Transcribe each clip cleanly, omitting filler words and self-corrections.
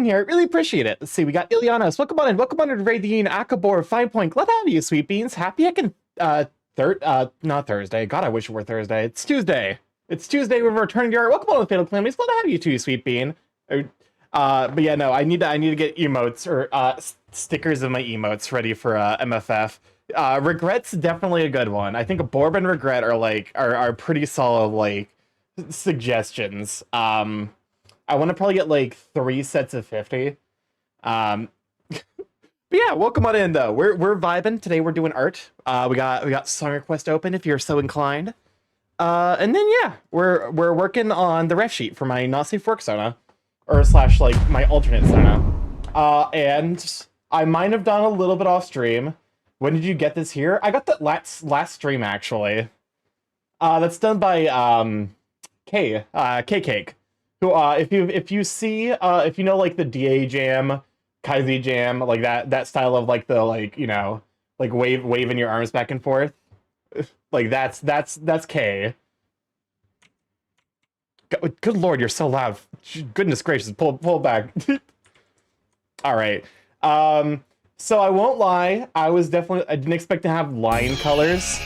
here. Really appreciate it. Let's see, we got Ilianos. Welcome on in. Welcome on in, Radine, Akabor, 5 Point. Glad to have you, Sweet Beans. Happy I can, not Thursday. God, I wish it were Thursday. It's Tuesday. It's Tuesday. We're returning to our welcome on the Fatal Calamities. Glad to have you too, Sweet Bean. But yeah, no, I need to get emotes or, stickers of my emotes ready for, MFF. Regret's definitely a good one. I think Borb and Regret are pretty solid, like, suggestions. I want to probably get like 3 sets of 50. But yeah, welcome on in though. We're vibing today. We're doing art. We got song request open if you're so inclined. And then yeah, we're working on the ref sheet for my not safe work Sona, or slash like my alternate Sona. And I might have done a little bit off stream. When did you get this here? I got that last stream actually. That's done by K Cake. Who if you see if you know like the DA jam, Kaizi jam, like that style of like the like, you know, like waving your arms back and forth. Like that's K. Good lord, you're so loud. Goodness gracious, pull back. All right. So I won't lie, I didn't expect to have line colors.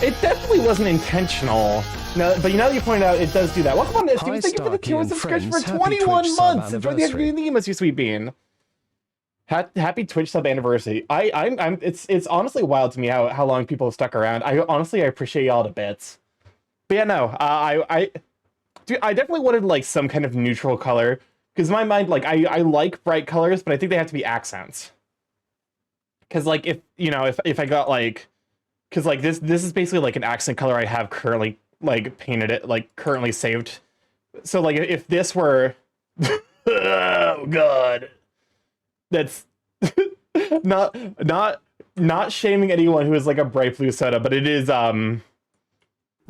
It definitely wasn't intentional. No, but you know, you pointed out it does do that. Welcome on this. Thank you for the 2 subscription for 21 months. Enjoy the Enigmas, you sweet bean. Happy Twitch sub anniversary. It's honestly wild to me how long people have stuck around. I appreciate y'all to bits. But yeah, no, I definitely wanted like some kind of neutral color because in my mind, like I like bright colors, but I think they have to be accents. Because like if I got like, because like this is basically like an accent color I have currently like painted it like currently saved. So like if this were oh god, that's not shaming anyone who is like a bright blue soda, but it is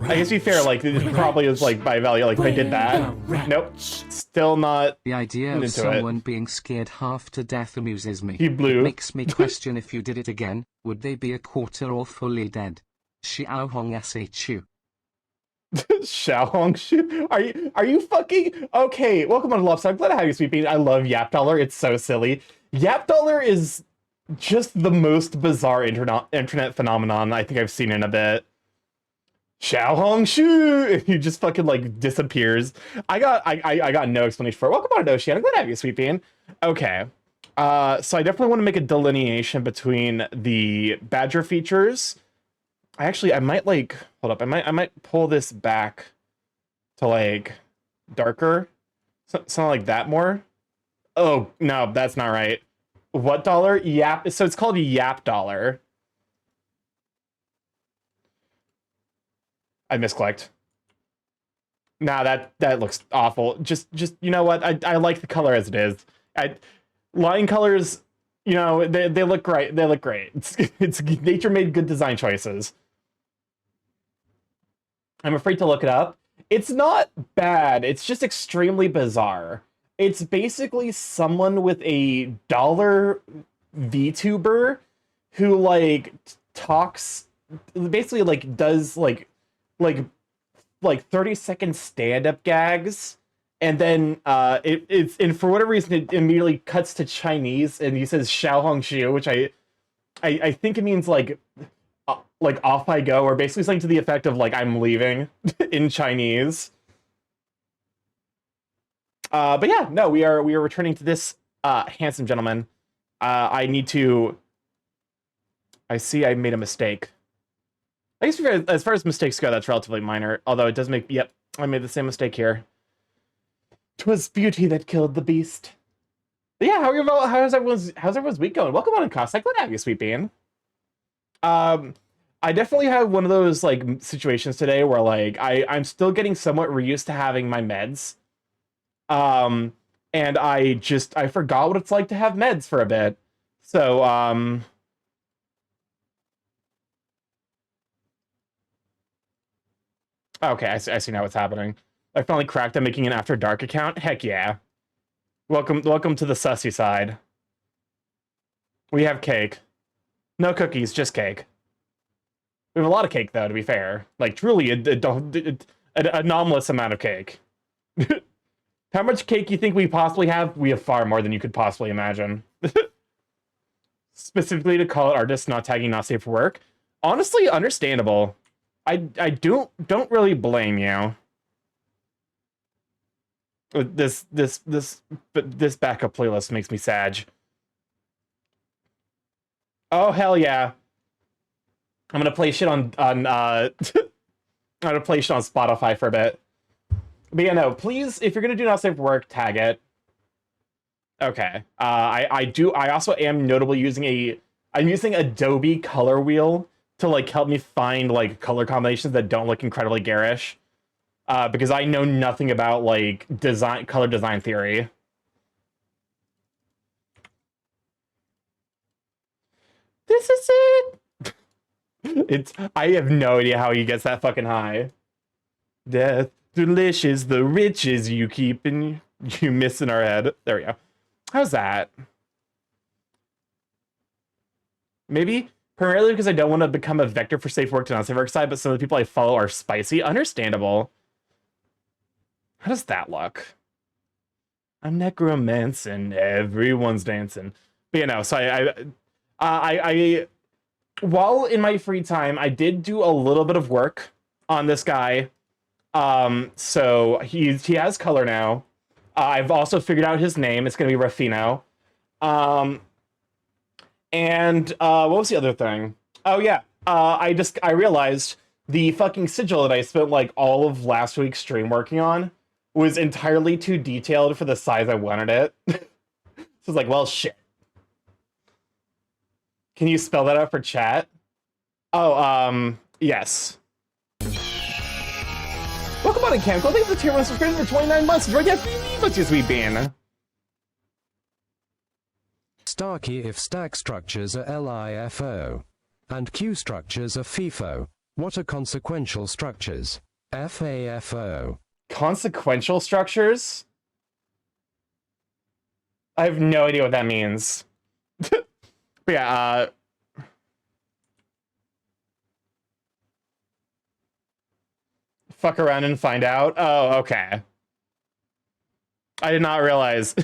I guess to be fair, like it probably is like by value. Like if I did that, nope, still not. The idea of someone being scared half to death amuses me. He blew. It makes me question if you did it again, would they be a quarter or fully dead? Xiao Hong SHU. Xiao Hong Shu? Are you fucking okay? Welcome on Love. I'm glad to have you, Sweet Bean. I love Yap Dollar. It's so silly. Yap Dollar is just the most bizarre internet phenomenon I think I've seen in a bit. Xiao Hong Shu, he just fucking like disappears. I got no explanation for it. Welcome on, Ocean. I'm glad to have you, Sweet Bean. Okay, so I definitely want to make a delineation between the Badger features. I might like hold up. I might pull this back to like darker, something like that more. Oh no, that's not right. What dollar? Yap. So it's called a Yap Dollar. I misclicked. Nah, that looks awful. Just you know what? I like the color as it is. Line colors, you know, they look great. They look great. It's nature made good design choices. I'm afraid to look it up. It's not bad. It's just extremely bizarre. It's basically someone with a dollar VTuber who like talks, basically like does like 30-second stand-up gags, and then it's and for whatever reason it immediately cuts to Chinese and he says Xiao Hong Xiu, which I think it means like off I go, or basically something to the effect of like I'm leaving in Chinese. But yeah, no, we are returning to this handsome gentleman. I see I made a mistake. I guess as far as mistakes go, that's relatively minor. Although it does make... Yep, I made the same mistake here. 'Twas beauty that killed the beast. But yeah, how's everyone's week going? Welcome on in, Cost. Glad to have you, Sweet Bean. I definitely have one of those like situations today where like I'm still getting somewhat reused to having my meds. And I forgot what it's like to have meds for a bit. So okay, I see now what's happening. I finally cracked on making an After Dark account. Heck yeah. Welcome to the sussy side. We have cake. No cookies, just cake. We have a lot of cake, though, to be fair. Like, truly, an anomalous amount of cake. How much cake you think we possibly have? We have far more than you could possibly imagine. Specifically to call it artists not tagging not safe for work. Honestly, understandable. I don't really blame you. This backup playlist makes me sad. Oh hell yeah. I'm gonna play shit on I'm gonna play shit on Spotify for a bit. But yeah, no, please, if you're gonna do not safe for work, tag it. Okay. I also am notably using I'm using Adobe Color Wheel to like help me find like color combinations that don't look incredibly garish. Because I know nothing about like color design theory. This is it. I have no idea how he gets that fucking high. Death, delicious, the riches you keep and you miss in our head. There we go. How's that? Maybe primarily because I don't want to become a vector for safe work to non-safe work side, but some of the people I follow are spicy. Understandable. How does that look? I'm necromancing, everyone's dancing. But you know, so I while in my free time, I did do a little bit of work on this guy. So he has color now. I've also figured out his name. It's gonna be Rafino. And what was the other thing? Oh yeah, I realized the fucking sigil that I spent like all of last week's stream working on was entirely too detailed for the size I wanted it. So it's like, well, shit. Can you spell that out for chat? Oh, yes. Welcome on in, Camco. Thanks for the tier 1 subscription for 29 months. Enjoy that much as we've been. Starky if stack structures are LIFO and Q structures are FIFO, what are consequential structures? FAFO. Consequential structures? I have no idea what that means. But yeah, fuck around and find out. Oh, okay. I did not realize.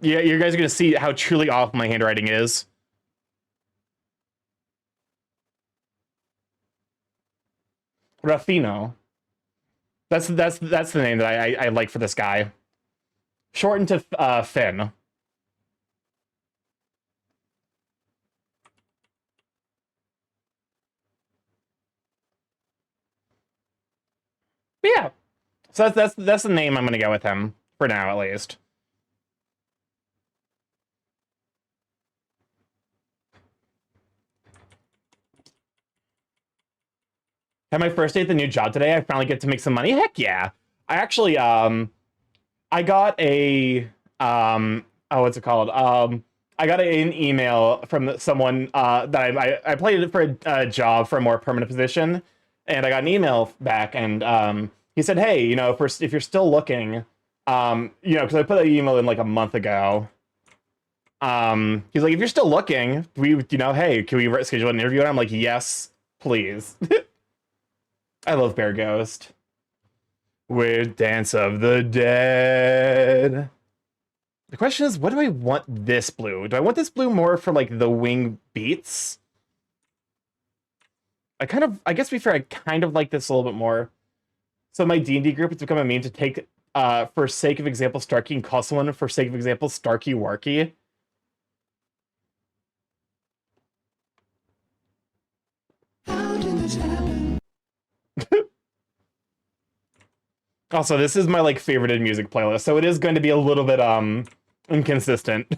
Yeah, you guys are gonna see how truly awful my handwriting is. Rafino. That's the name that I like for this guy. Shortened to Finn. But yeah. So that's the name I'm gonna go with him for now, at least. Had my first day at the new job today. I finally get to make some money. Heck yeah! I actually I got a oh, what's it called? I got an email from someone that I applied for a job for a more permanent position, and I got an email back, and he said, "Hey, you know, if you're still looking, you know, because I put that email in like a month ago." He's like, "If you're still looking, you know, hey, can we schedule an interview?" And I'm like, "Yes, please." I love Bear Ghost. With Dance of the Dead. The question is, what do I want this blue? Do I want this blue more for like the wing beats? I guess to be fair, I kind of like this a little bit more. So my D&D group has become a meme to take, for sake of example, Starky and call someone, for sake of example, Starky Warky. How did this happen? Also, this is my like favorited music playlist, so it is going to be a little bit inconsistent.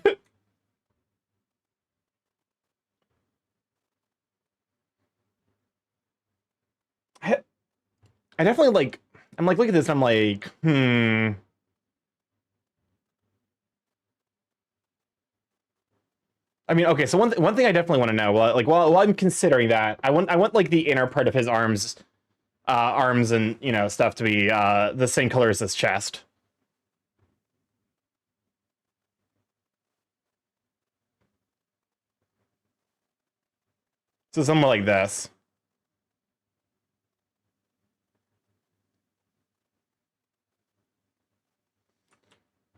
I definitely like. I'm like, look at this. And I'm like, I mean, okay. So one thing I definitely want to know, while I'm considering that, I want like the inner part of his arms and you know stuff to be the same color as his chest. So somewhere like this.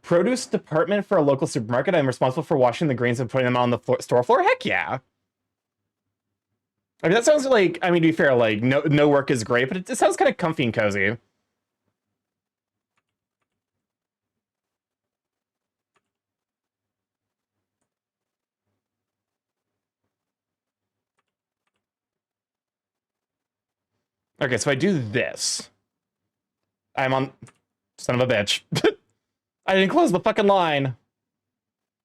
Produce department for a local supermarket. I'm responsible for washing the grains and putting them on the store floor. Heck yeah. I mean, that sounds like, I mean, to be fair, like, no work is great, but it sounds kind of comfy and cozy. Okay, so I do this. I'm on... Son of a bitch. I didn't close the fucking line.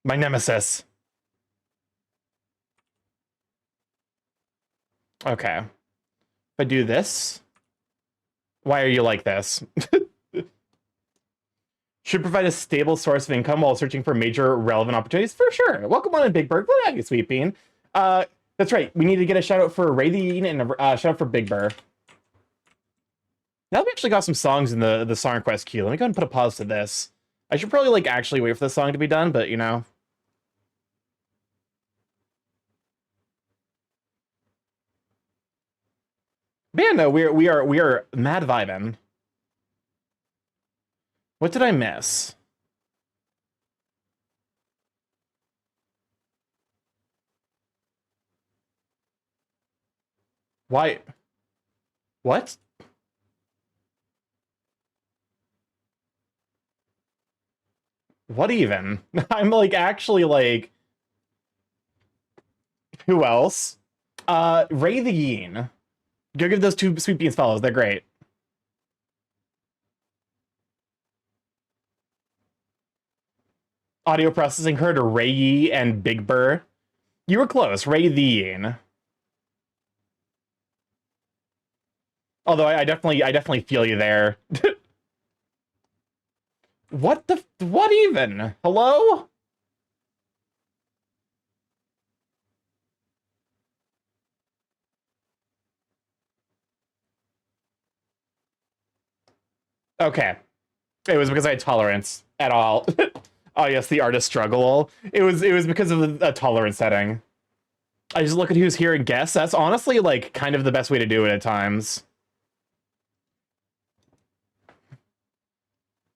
My nemesis. Okay. If I do this... Why are you like this? Should provide a stable source of income while searching for major relevant opportunities? For sure. Welcome on in, Big Bird. What have you, Sweet Bean? That's right. We need to get a shout out for Ray the Ean and a shout out for Big Bird. Now we actually got some songs in the song request queue. Let me go ahead and put a pause to this. I should probably like actually wait for the song to be done, but you know. But yeah, no, we are mad vibing. What did I miss? Why? What? What even? I'm like actually like... Who else? Ray the Yeen. Go give those two Sweet Beans follows. They're great. Audio processing heard Ray Yee and Big Burr. You were close. Ray the Yeen. Although I definitely feel you there. What even? Hello? Okay. It was because I had tolerance at all. Oh yes, the artist struggle. It was because of the tolerance setting. I just look at who's here and guess. That's honestly like kind of the best way to do it at times.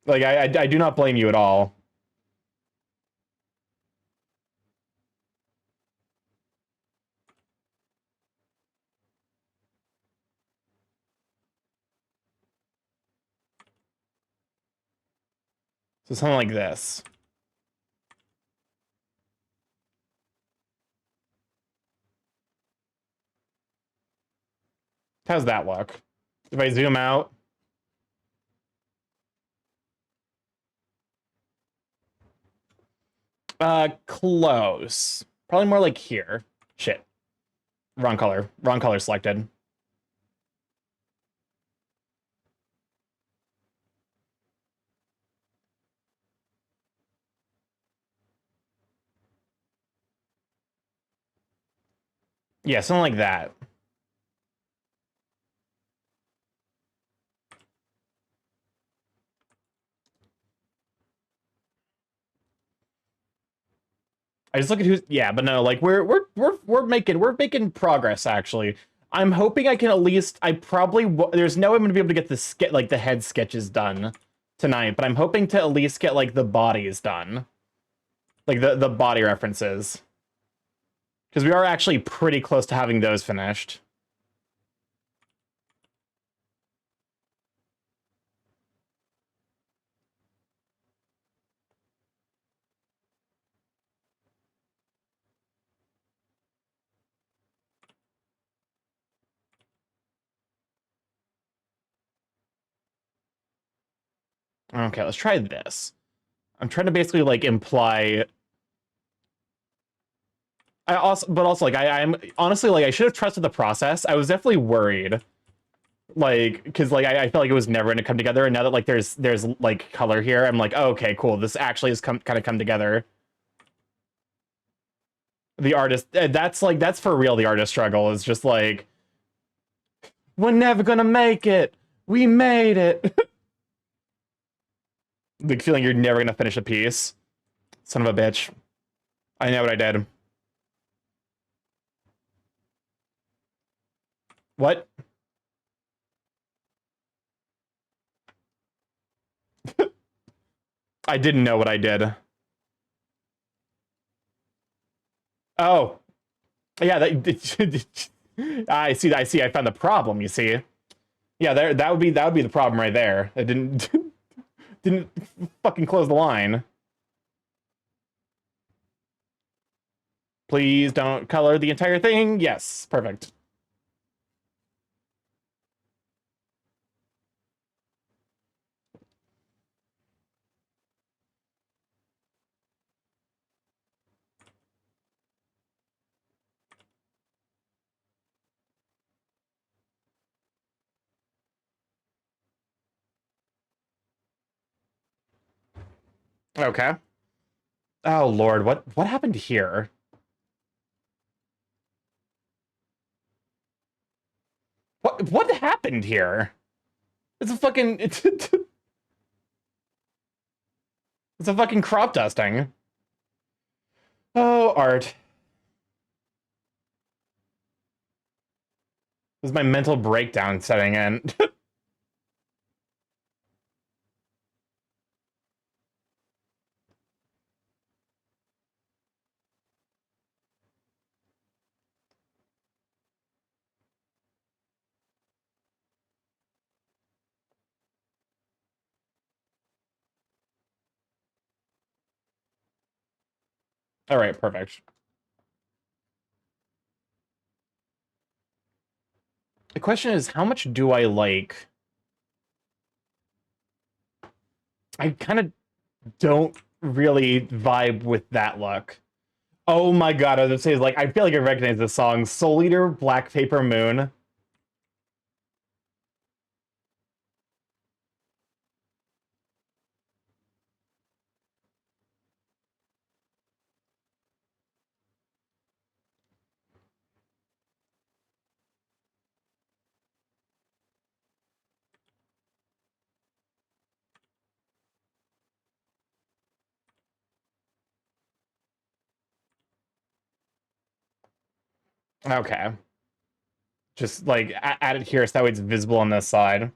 Like I do not blame you at all. So something like this. How's that look? If I zoom out. Close. Probably more like here. Shit. Wrong color. Wrong color selected. Yeah, something like that. I just look at who's... Yeah, but no, like we're making progress actually. I'm hoping I can at least... there's no way I'm gonna be able to get the head sketches done tonight, but I'm hoping to at least get like the bodies done. Like the body references. Because we are actually pretty close to having those finished. Okay, let's try this. I'm trying to basically like imply... but also like I'm honestly like I should have trusted the process. I was definitely worried. Like, because like I felt like it was never gonna come together, and now that like there's like color here, I'm like, oh, okay, cool. This actually has kind of come together. The artist, that's for real. The artist struggle is just like, we're never gonna make it. We made it. The feeling you're never gonna finish a piece. Son of a bitch. I know what I did. What? I didn't know what I did. Oh. Yeah, I see. I found the problem, you see. Yeah, that would be the problem right there. It didn't fucking close the line. Please don't color the entire thing. Yes, perfect. Okay. Oh Lord, what happened here? What happened here? It's a fucking it's a fucking crop dusting. Oh, art. This is my mental breakdown setting in. All right, perfect. The question is, how much do I like? I kind of don't really vibe with that look. Oh my god, I was gonna say, like, I feel like I recognize this song. Soul Eater, Black Paper Moon. Okay. Just, like, add it here so that way it's visible on this side.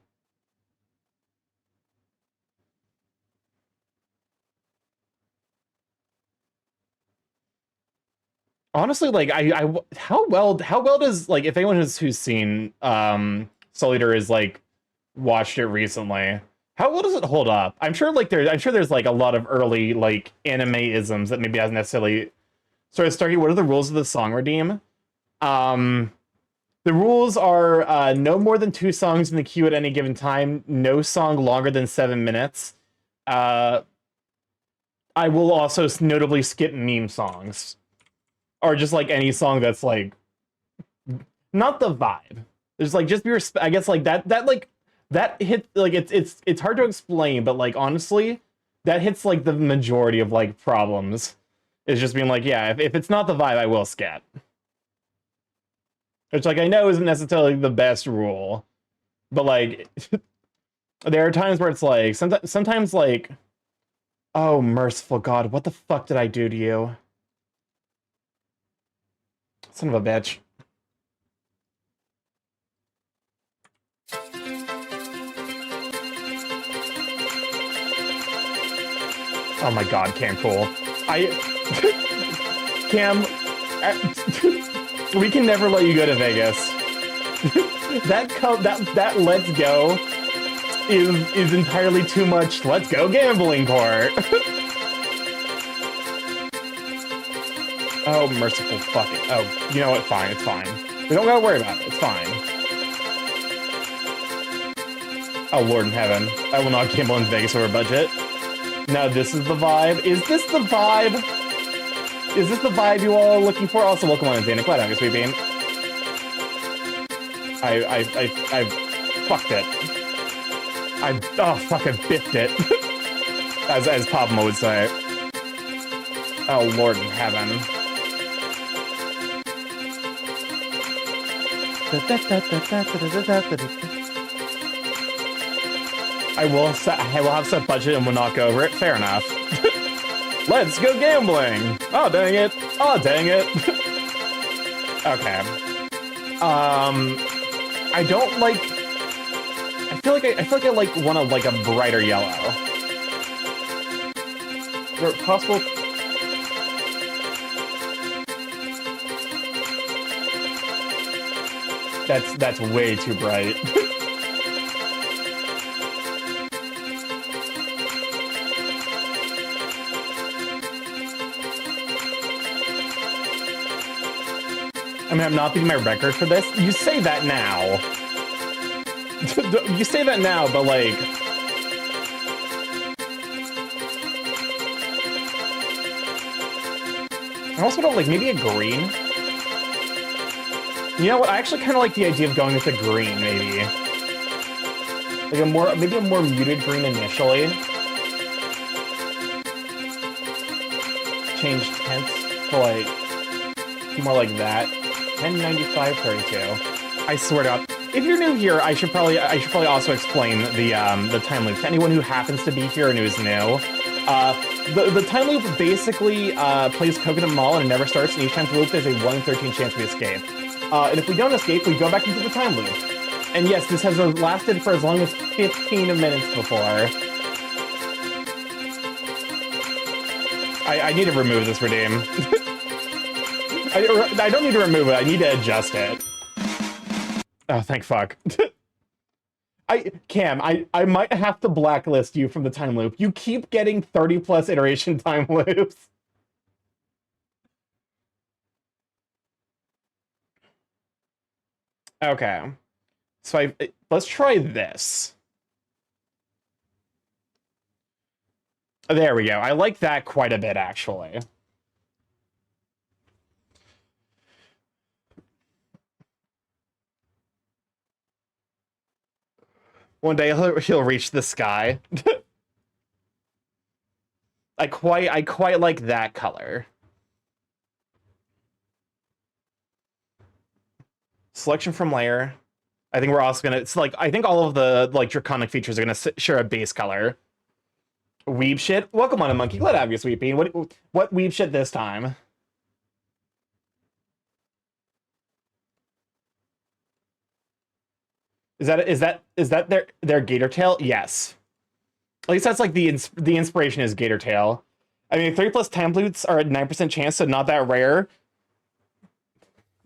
Honestly, like, how well does, like, if anyone who's seen Soul Eater is, like, watched it recently, how well does it hold up? I'm sure there's like a lot of early like anime-isms that maybe hasn't necessarily. Sorry, Starky, what are the rules of the song redeem? Um, the rules are no more than 2 songs in the queue at any given time, no song longer than 7 minutes. I will also notably skip meme songs, or just like any song that's like not the vibe. There's like just be I guess like that like that hit like it's hard to explain, but like honestly, that hits like the majority of like problems. Is just being like, yeah, if it's not the vibe, I will scat. Which like I know isn't necessarily the best rule, but like there are times where it's like sometimes like, oh merciful God, what the fuck did I do to you? Son of a bitch. Oh my god, Cam, cool. Cam, we can never let you go to Vegas. that let's go is entirely too much. Let's go gambling court. Oh, merciful fucking. Oh, you know what? Fine, it's fine. We don't gotta worry about it. It's fine. Oh, Lord in heaven. I will not gamble in Vegas over budget. Now this is the vibe. Is this the vibe? Is this the vibe you all are looking for? Also, welcome on, Zana. Glad I'm sweet bean. I fucked it. Fuck, I biffed it. as Pablo would say. Oh, Lord in heaven. I will have set budget and will not go over it. Fair enough. Let's go gambling. Oh dang it. Oh dang it. Okay. I don't like. I feel like I like want a brighter yellow. there possible... That's way too bright. I mean, I'm not beating my record for this. You say that now. You say that now, but like... I also don't like, maybe a green? You know what? I actually kind of like the idea of going with a green, maybe. Like maybe a more muted green initially. Change tints to like more like that. 1095 32. I swear to God. If you're new here, I should probably also explain the time loop to anyone who happens to be here and who's new. The time loop basically plays Coconut Mall and it never starts, and each time through loop there's a 1 in 13 chance we escape. And if we don't escape, we go back into the time loop. And yes, this has lasted for as long as 15 minutes before. I need to remove this redeem. I don't need to remove it, I need to adjust it. Oh, thank fuck. Cam, I might have to blacklist you from the time loop. You keep getting 30+ iteration time loops. Okay. So let's try this. There we go. I like that quite a bit, actually. One day he'll reach the sky. I quite like that color. Selection from layer. I think we're also gonna. It's like I think all of the like draconic features are gonna share a base color. Weeb shit. Welcome on a monkey. Glad to have you, Sweet Bean. What weeb shit this time? Is that their gator tail? Yes. At least that's like the inspiration is gator tail. I mean, 3+ time loops are at 9% chance, so not that rare.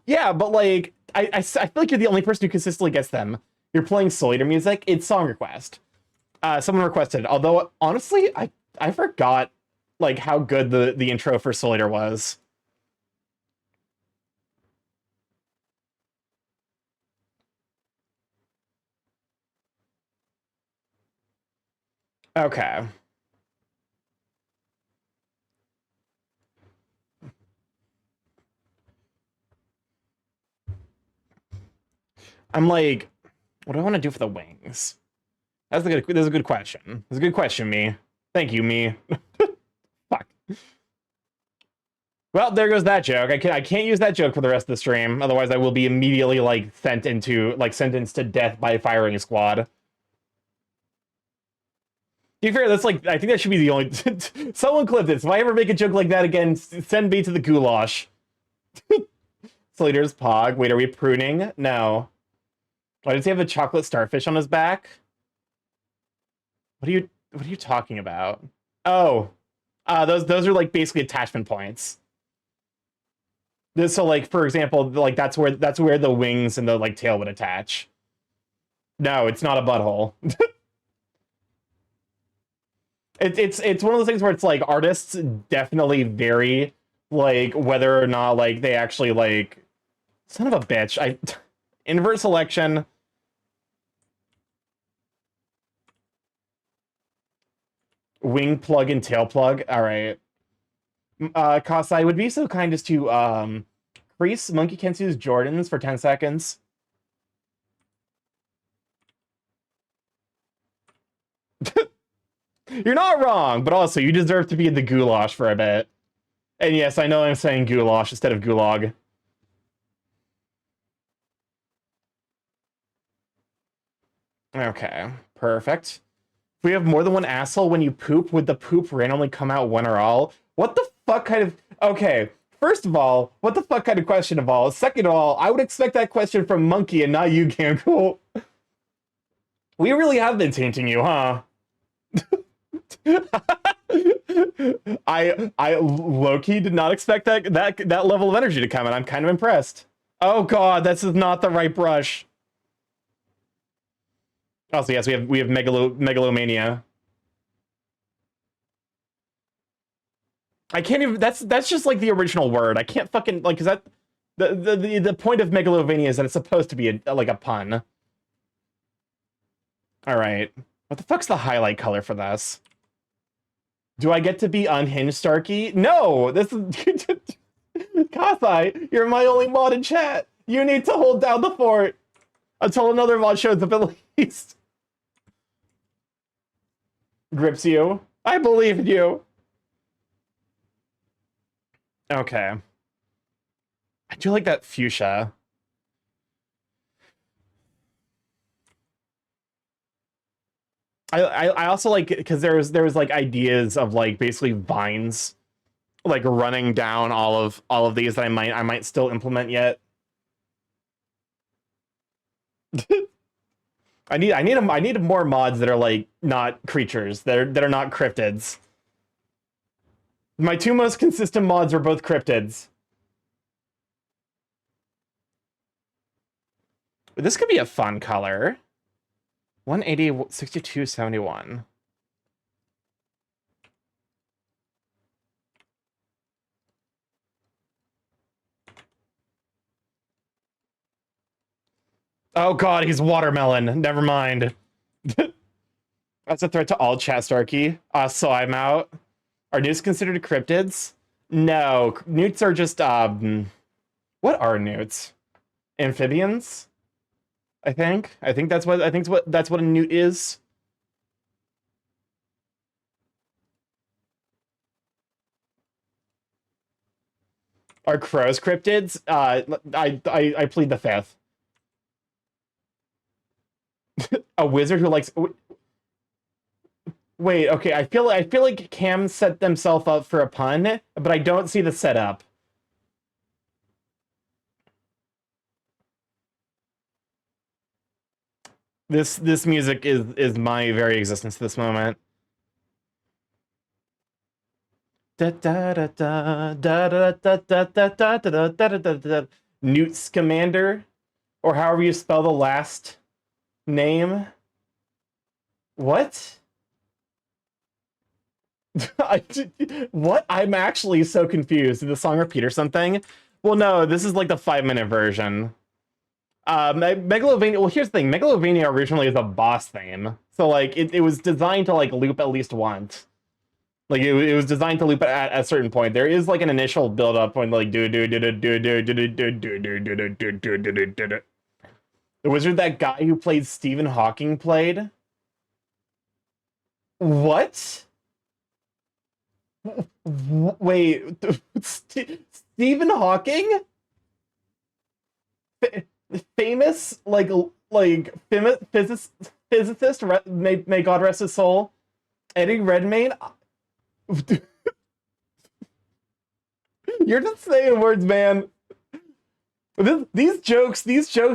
Yeah, but like I feel like you're the only person who consistently gets them. You're playing Solitaire music. It's song request. Someone requested. Although honestly, I forgot like how good the intro for Solitaire was. Okay. I'm like, what do I want to do for the wings? That's a good question. That's a good question, me. Thank you, me. Fuck. Well, there goes that joke. I can't use that joke for the rest of the stream. Otherwise, I will be immediately like sentenced to death by firing squad. To be fair, that's like I think that should be the only. Someone clip this. If I ever make a joke like that again, send me to the goulash. Slater's pog. Wait, are we pruning? No. Why does he have a chocolate starfish on his back? What are you talking about? Oh, those are like basically attachment points. So like for example, like that's where the wings and the like tail would attach. No, it's not a butthole. It's one of those things where it's like artists definitely vary like whether or not like they actually like son of a bitch. Invert selection. Wing plug and tail plug. All right. Kasai would be so kind as to crease Monkey Kensu's Jordans for 10 seconds. You're not wrong, but also you deserve to be in the goulash for a bit. And yes, I know I'm saying goulash instead of gulag. Okay, perfect. If we have more than one asshole when you poop, would the poop randomly come out one or all? What the fuck kind of... Okay, first of all, what the fuck kind of question of all? Second of all, I would expect that question from Monkey and not you, Gamcool. We really have been tainting you, huh? I low-key did not expect that level of energy to come, and I'm kind of impressed. Oh god, this is not the right brush. Also, yes, we have megalomania. I can't even. That's just like the original word. I can't fucking like. Cause that the point of megalovania is that it's supposed to be like a pun. All right, what the fuck's the highlight color for this? Do I get to be unhinged, Starky? No, this is Kathai. You're my only mod in chat. You need to hold down the fort until another mod shows up at least. Grips you. I believe in you. Okay. I do like that fuchsia. I also like because there was like ideas of like basically vines like running down all of these that I might still implement yet. I need more mods that are like not creatures that are not cryptids. My two most consistent mods are both cryptids. This could be a fun color. 180, 62, 71. Oh god, he's watermelon. Never mind. That's a threat to all chat, Starky. So I'm out. Are newts considered cryptids? No, newts are just what are newts? Amphibians? I think that's what that's what a newt is. Are crows cryptids? I plead the fifth. A wizard who likes. Wait, okay. I feel like Cam set themselves up for a pun, but I don't see the setup. This music is my very existence at this moment. Newt Scamander, or however you spell the last name. What? What? I'm actually so confused. Did the song repeat or something? Well, no, this is like the 5-minute version. Megalovania, well, here's the thing. Megalovania originally is a boss theme. So, like, it was designed to, like, loop at least once. Like, it was designed to loop at a certain point. There is, like, an initial build-up when, like, the wizard that guy who played Stephen Hawking played? What? Wait, Stephen Hawking? Famous, physicist, may God rest his soul. Eddie Redmayne? You're just saying words, man. These jokes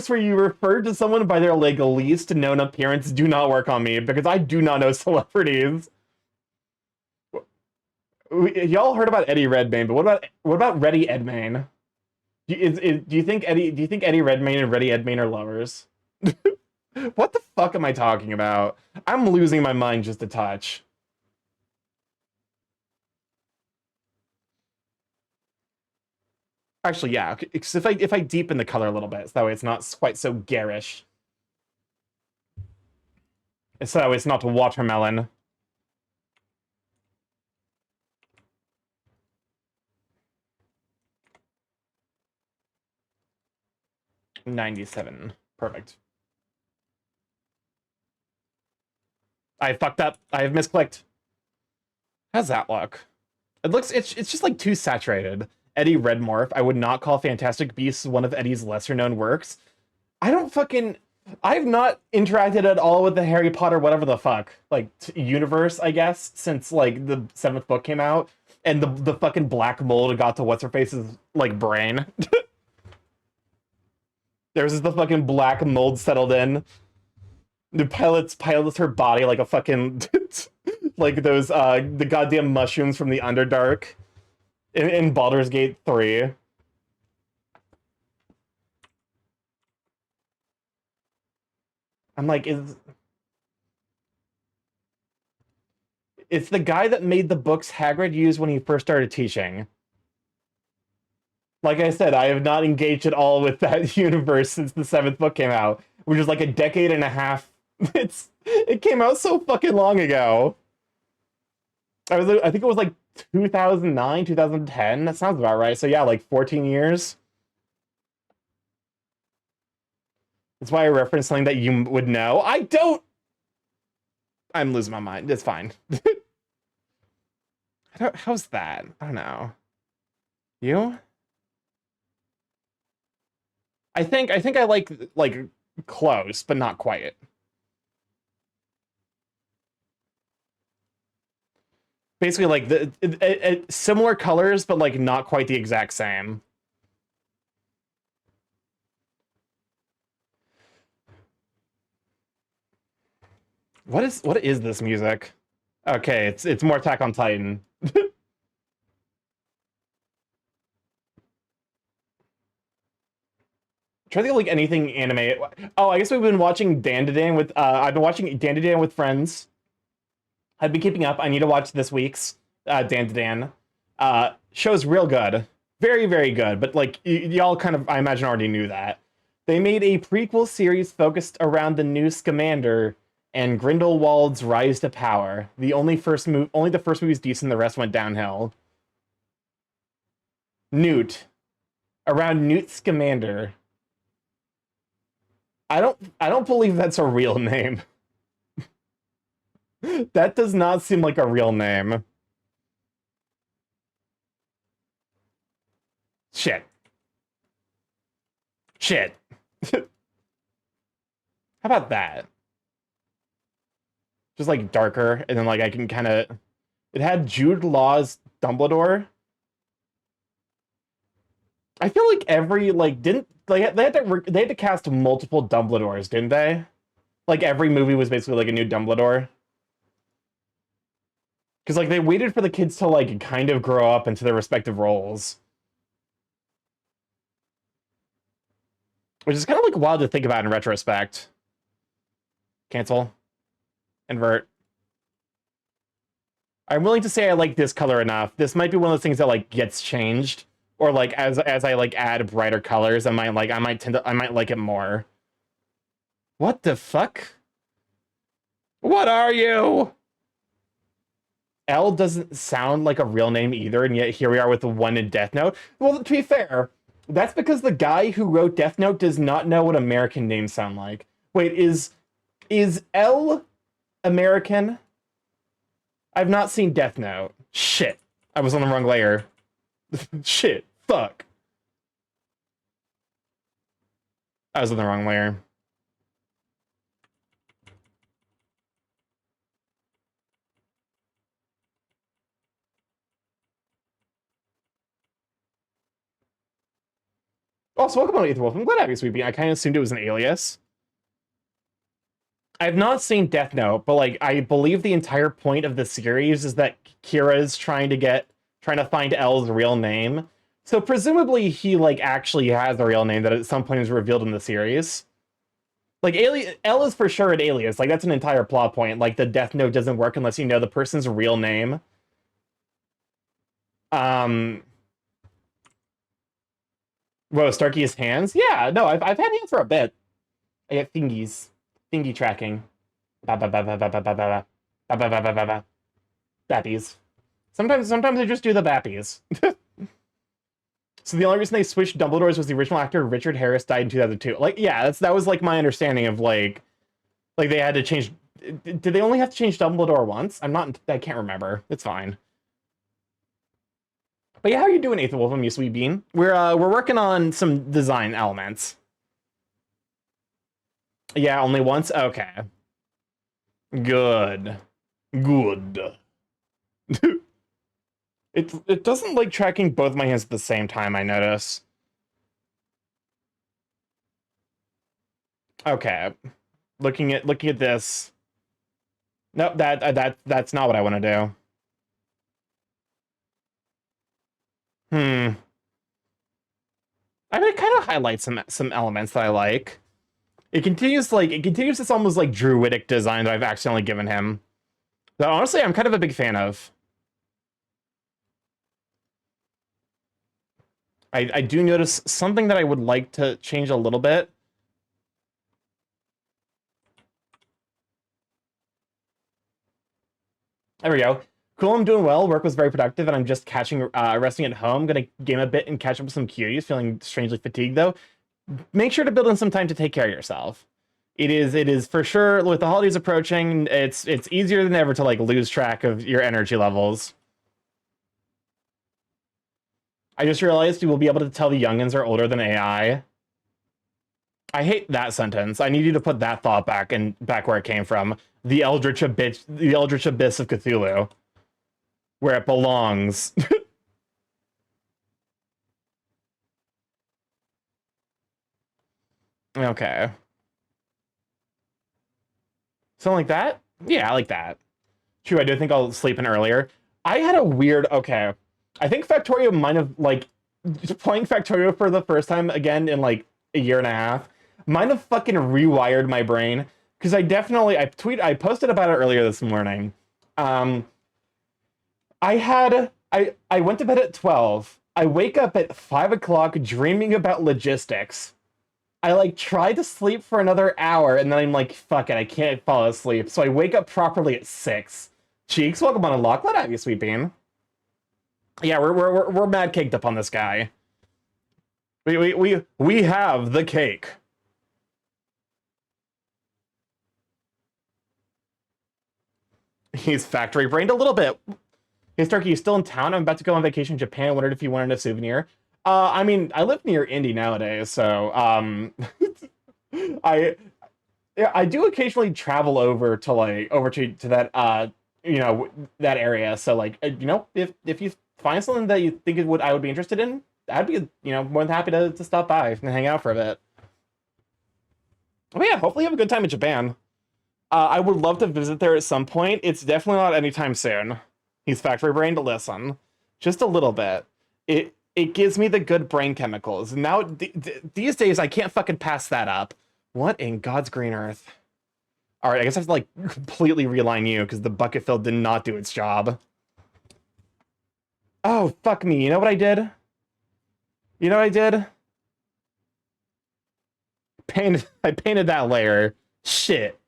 where you refer to someone by their, like, least known appearance do not work on me, because I do not know celebrities. Y'all heard about Eddie Redmayne, but what about Reddy Edmayne? Do you think Eddie Redmayne and Reddy Edmayne are lovers? What the fuck am I talking about? I'm losing my mind just a touch. Actually, yeah. If I deepen the color a little bit, so that way it's not quite so garish. So that way it's not watermelon. $97. Perfect. I fucked up. I have misclicked. How's that look? It's just like too saturated. Eddie Redmorph. I would not call Fantastic Beasts one of Eddie's lesser known works. I've not interacted at all with the Harry Potter whatever the fuck, like, universe, I guess, since, like, the 7th book came out, and the fucking black mold got to what's-her-face's, like, brain. There's just the fucking black mold settled in. The pilots her body like a fucking like those the goddamn mushrooms from the Underdark in Baldur's Gate 3. I'm like, it's the guy that made the books Hagrid used when he first started teaching. Like I said, I have not engaged at all with that universe since the seventh book came out, which is like a decade and a half. It came out so fucking long ago. I think it was like 2009, 2010. That sounds about right. So yeah, like 14 years. That's why I referenced something that you would know. I don't. I'm losing my mind. It's fine. How's that? I don't know. You? I think I like close, but not quite. Basically, like similar colors, but like not quite the exact same. What is this music? Okay, it's more Attack on Titan. Try to think of, like anything anime. Oh, I guess we've been watching Dandadan with I've been watching Dandadan with friends. I've been keeping up. I need to watch this week's Dandadan. Show's real good. Very, very good. But like y'all kind of, I imagine, already knew that. They made a prequel series focused around the new Scamander and Grindelwald's rise to power. Only the first movie's decent, the rest went downhill. Newt. Around Newt Scamander. I don't believe that's a real name. That does not seem like a real name. Shit. Shit. How about that? Just like darker, and then like I can kind of. It had Jude Law's Dumbledore. I feel like every like didn't they had to cast multiple Dumbledores, didn't they? Like every movie was basically like a new Dumbledore. Because like they waited for the kids to like kind of grow up into their respective roles. Which is kind of like wild to think about in retrospect. Cancel. Invert. I'm willing to say I like this color enough. This might be one of those things that like gets changed. Or like as I like add brighter colors, I might like it more. What the fuck? What are you? L doesn't sound like a real name either, and yet here we are with the one in Death Note. Well, to be fair, that's because the guy who wrote Death Note does not know what American names sound like. Wait, is L American? I've not seen Death Note. Shit. I was on the wrong layer. Shit. Fuck. I was on the wrong layer. Also, welcome on Ethan Wolf. I'm glad to have you, Sweet Bean. I kind of assumed it was an alias. I've not seen Death Note, but like I believe the entire point of the series is that Kira's trying to find L's real name. So presumably he like actually has a real name that at some point is revealed in the series. Like L is for sure an alias. Like that's an entire plot point. Like the Death Note doesn't work unless you know the person's real name. Whoa, Starky's hands? Yeah, no, I've had hands for a bit. I get thingies. Thingy tracking. Bappies. Sometimes I just do the bappies. So the only reason they switched Dumbledores was the original actor Richard Harris died in 2002. Like, yeah, that was like my understanding of like they had to change. Did they only have to change Dumbledore once? I can't remember. It's fine. But yeah, how are you doing, Ethan Wolfham, you sweet bean? We're working on some design elements. Yeah, only once? Okay. Good. Good. It doesn't like tracking both my hands at the same time, I notice. Okay. looking at this. Nope, that's not what I want to do. I mean, it kind of highlights some elements that I like. It continues this almost like druidic design that I've accidentally given him. That honestly, I'm kind of a big fan of. I do notice something that I would like to change a little bit. There we go. Cool, I'm doing well. Work was very productive, and I'm just resting at home. Gonna game a bit and catch up with some cuties. Feeling strangely fatigued, though. Make sure to build in some time to take care of yourself. It is for sure, with the holidays approaching, it's easier than ever to, like, lose track of your energy levels. I just realized you will be able to tell the youngins are older than AI. I hate that sentence. I need you to put that thought back where it came from. The Eldritch Abyss of Cthulhu. Where it belongs. Okay. Something like that? Yeah, I like that. True, I do think I'll sleep in earlier. I had a weird... Okay. I think Factorio might have, like... Playing Factorio for the first time again in, like, a year and a half might have fucking rewired my brain. Because I posted about it earlier this morning. I went to bed at 12. I wake up at 5 o'clock dreaming about logistics. I, like, try to sleep for another hour, and then I'm like, fuck it, I can't fall asleep. So I wake up properly at 6. Cheeks, welcome on Unlock. Let have you, Sweet Bean. Yeah, we're mad caked up on this guy. We have the cake. He's factory brained a little bit. Hey, Starky, you still in town? I'm about to go on vacation to Japan. I wondered if you wanted a souvenir. I mean, I live near Indy nowadays, so I do occasionally travel over to that that area. So, like, if you find something that you think I would be interested in, I'd be more than happy to stop by and hang out for a bit. Oh yeah, hopefully you have a good time in Japan. I would love to visit there at some point. It's definitely not anytime soon. He's factory brained to listen. Just a little bit. It gives me the good brain chemicals. And now, these days, I can't fucking pass that up. What in God's green earth? Alright, I guess I have to, like, completely realign you, because the bucket fill did not do its job. Oh, fuck me. You know what I did? You know what I did? I painted that layer. Shit.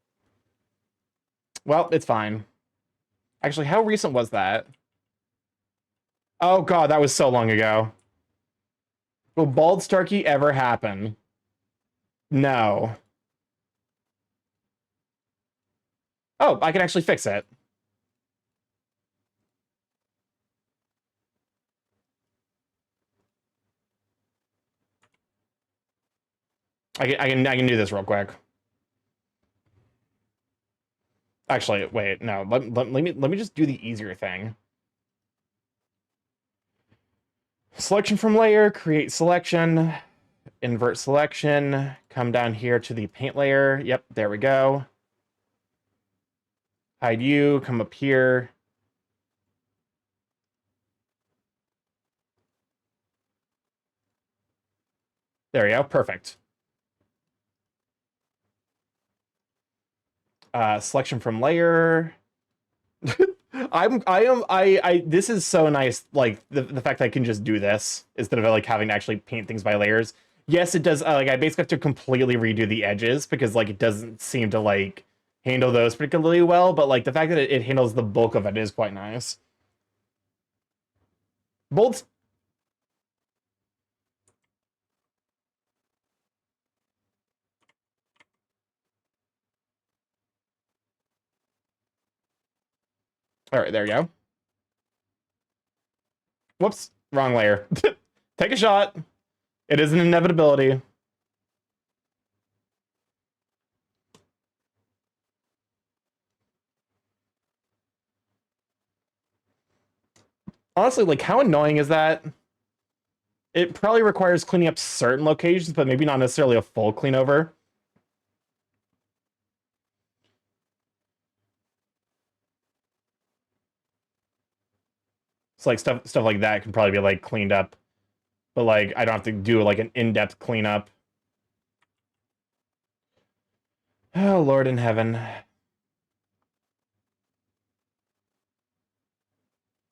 Well, it's fine. Actually, how recent was that? Oh god, that was so long ago. Will Bald Starky ever happen? No. Oh, I can actually fix it. I can do this real quick. Actually, wait, no. Let me just do the easier thing. Selection from layer, create selection, invert selection, come down here to the paint layer. Yep, there we go. Hide you, come up here. There we go, perfect. Selection from layer. This is so nice, like, the fact that I can just do this instead of, like, having to actually paint things by layers. Yes, it does, like, I basically have to completely redo the edges because, like, it doesn't seem to, like, handle those particularly well, but, like, the fact that it handles the bulk of it is quite nice. Bolts. All right, there we go. Whoops, wrong layer. Take a shot. It is an inevitability. Honestly, like, how annoying is that? It probably requires cleaning up certain locations, but maybe not necessarily a full clean over. So like stuff like that can probably be like cleaned up, but like I don't have to do like an in-depth cleanup. Oh Lord in heaven.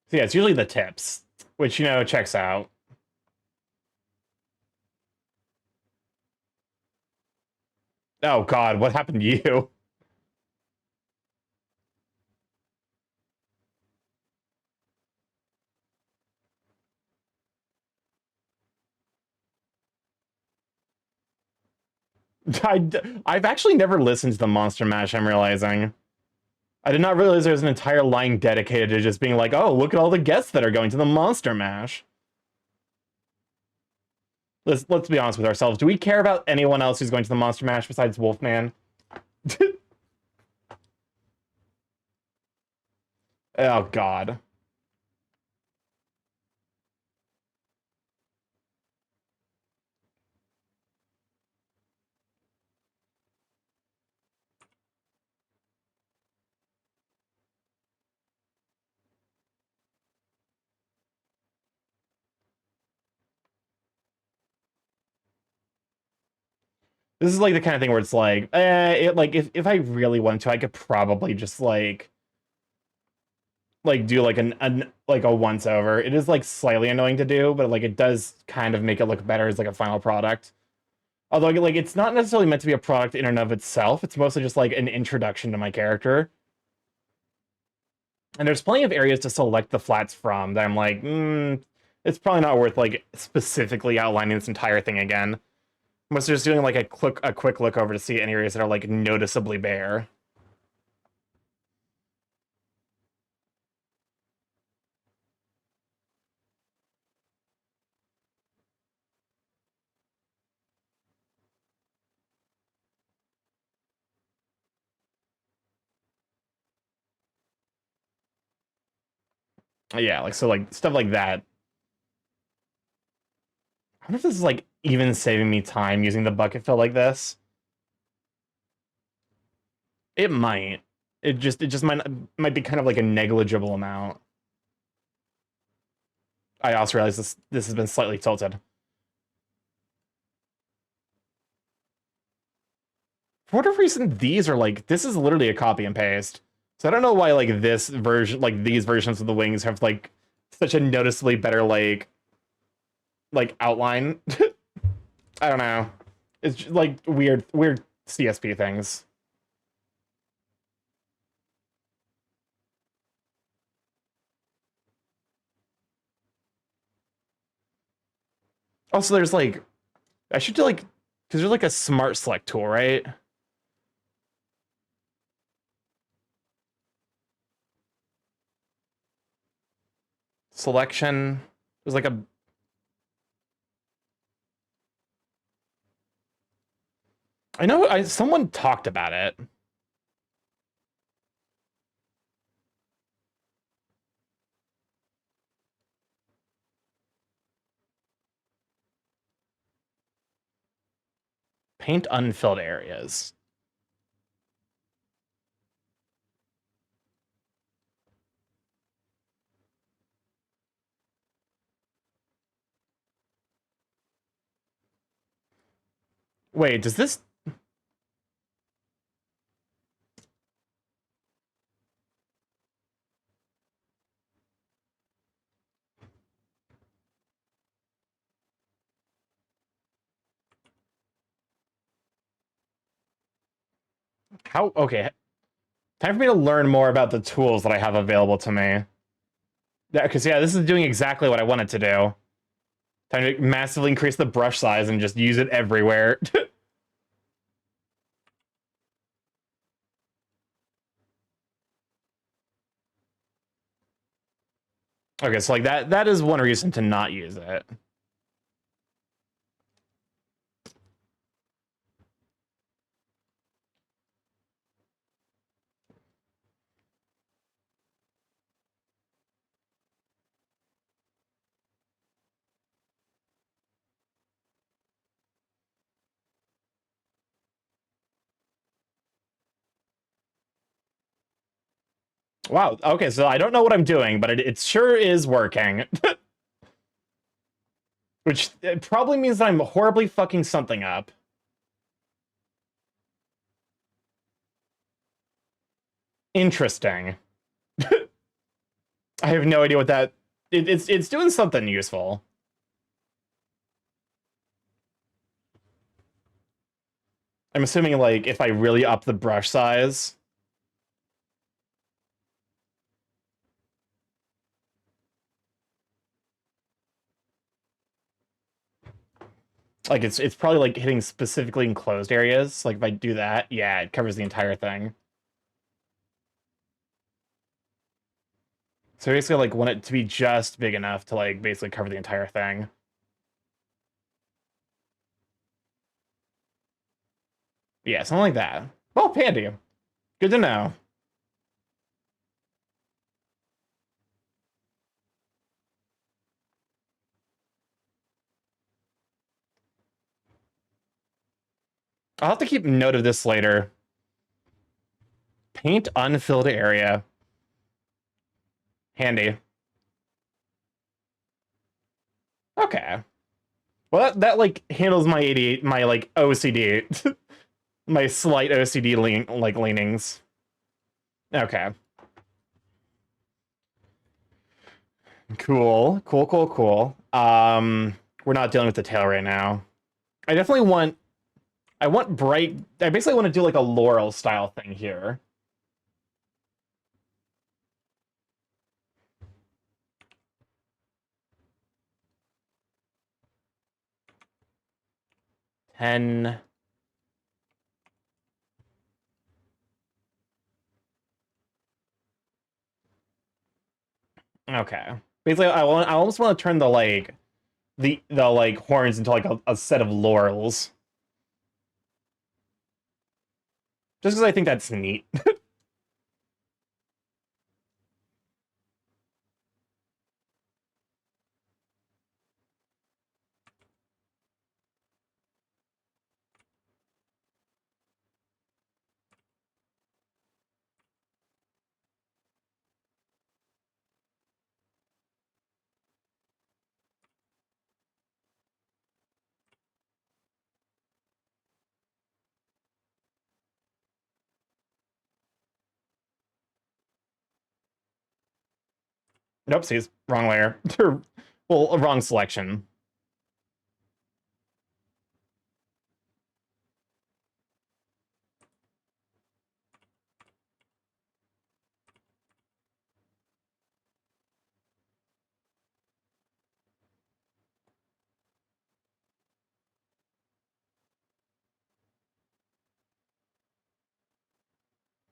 So yeah, it's usually the tips, which checks out. Oh God, what happened to you? I've actually never listened to the Monster Mash, I'm realizing. I did not realize there was an entire line dedicated to just being like, oh, look at all the guests that are going to the Monster Mash. Let's be honest with ourselves. Do we care about anyone else who's going to the Monster Mash besides Wolfman? Oh, God. This is like the kind of thing where it's like, like if I really wanted to, I could probably just like do like like a once over. It is like slightly annoying to do, but like it does kind of make it look better as like a final product. Although like it's not necessarily meant to be a product in and of itself. It's mostly just like an introduction to my character. And there's plenty of areas to select the flats from that I'm like, it's probably not worth like specifically outlining this entire thing again. Unless just doing like a quick look over to see any areas that are like noticeably bare. Yeah, like so like stuff like that. I wonder if this is like even saving me time using the bucket fill like this. It might. It just might be kind of like a negligible amount. I also realize this has been slightly tilted. For whatever reason, these are like this is literally a copy and paste. So I don't know why like this version, like these versions of the wings have like such a noticeably better like outline. I don't know. It's just, like weird CSP things. Also, there's like I should do like because there's like a smart select tool, right? Selection. There's like a I know someone talked about it. Paint unfilled areas. Wait, does this how okay. Time for me to learn more about the tools that I have available to me. Yeah, because yeah, this is doing exactly what I wanted to do. Time to massively increase the brush size and just use it everywhere. Okay, so like that is one reason to not use it. Wow, okay, so I don't know what I'm doing, but it sure is working. Which probably means that I'm horribly fucking something up. Interesting. I have no idea what that... it's doing something useful. I'm assuming, like, if I really up the brush size... Like, it's probably, like, hitting specifically enclosed areas. Like, if I do that, yeah, it covers the entire thing. So basically, like, want it to be just big enough to, like, basically cover the entire thing. Yeah, something like that. Well, handy. Good to know. I'll have to keep note of this later. Paint unfilled area. Handy. Okay. Well, that like handles my my like OCD, my slight OCD leanings. Okay. Cool. Cool. Cool. Cool. We're not dealing with the tail right now. I definitely want. I want bright. I basically want to do like a Laurel style thing here. Ten. Okay. Basically, I want. I almost want to turn the like the like horns into like a set of laurels. Just because I think that's neat. Nope, wrong layer. Well, a wrong selection.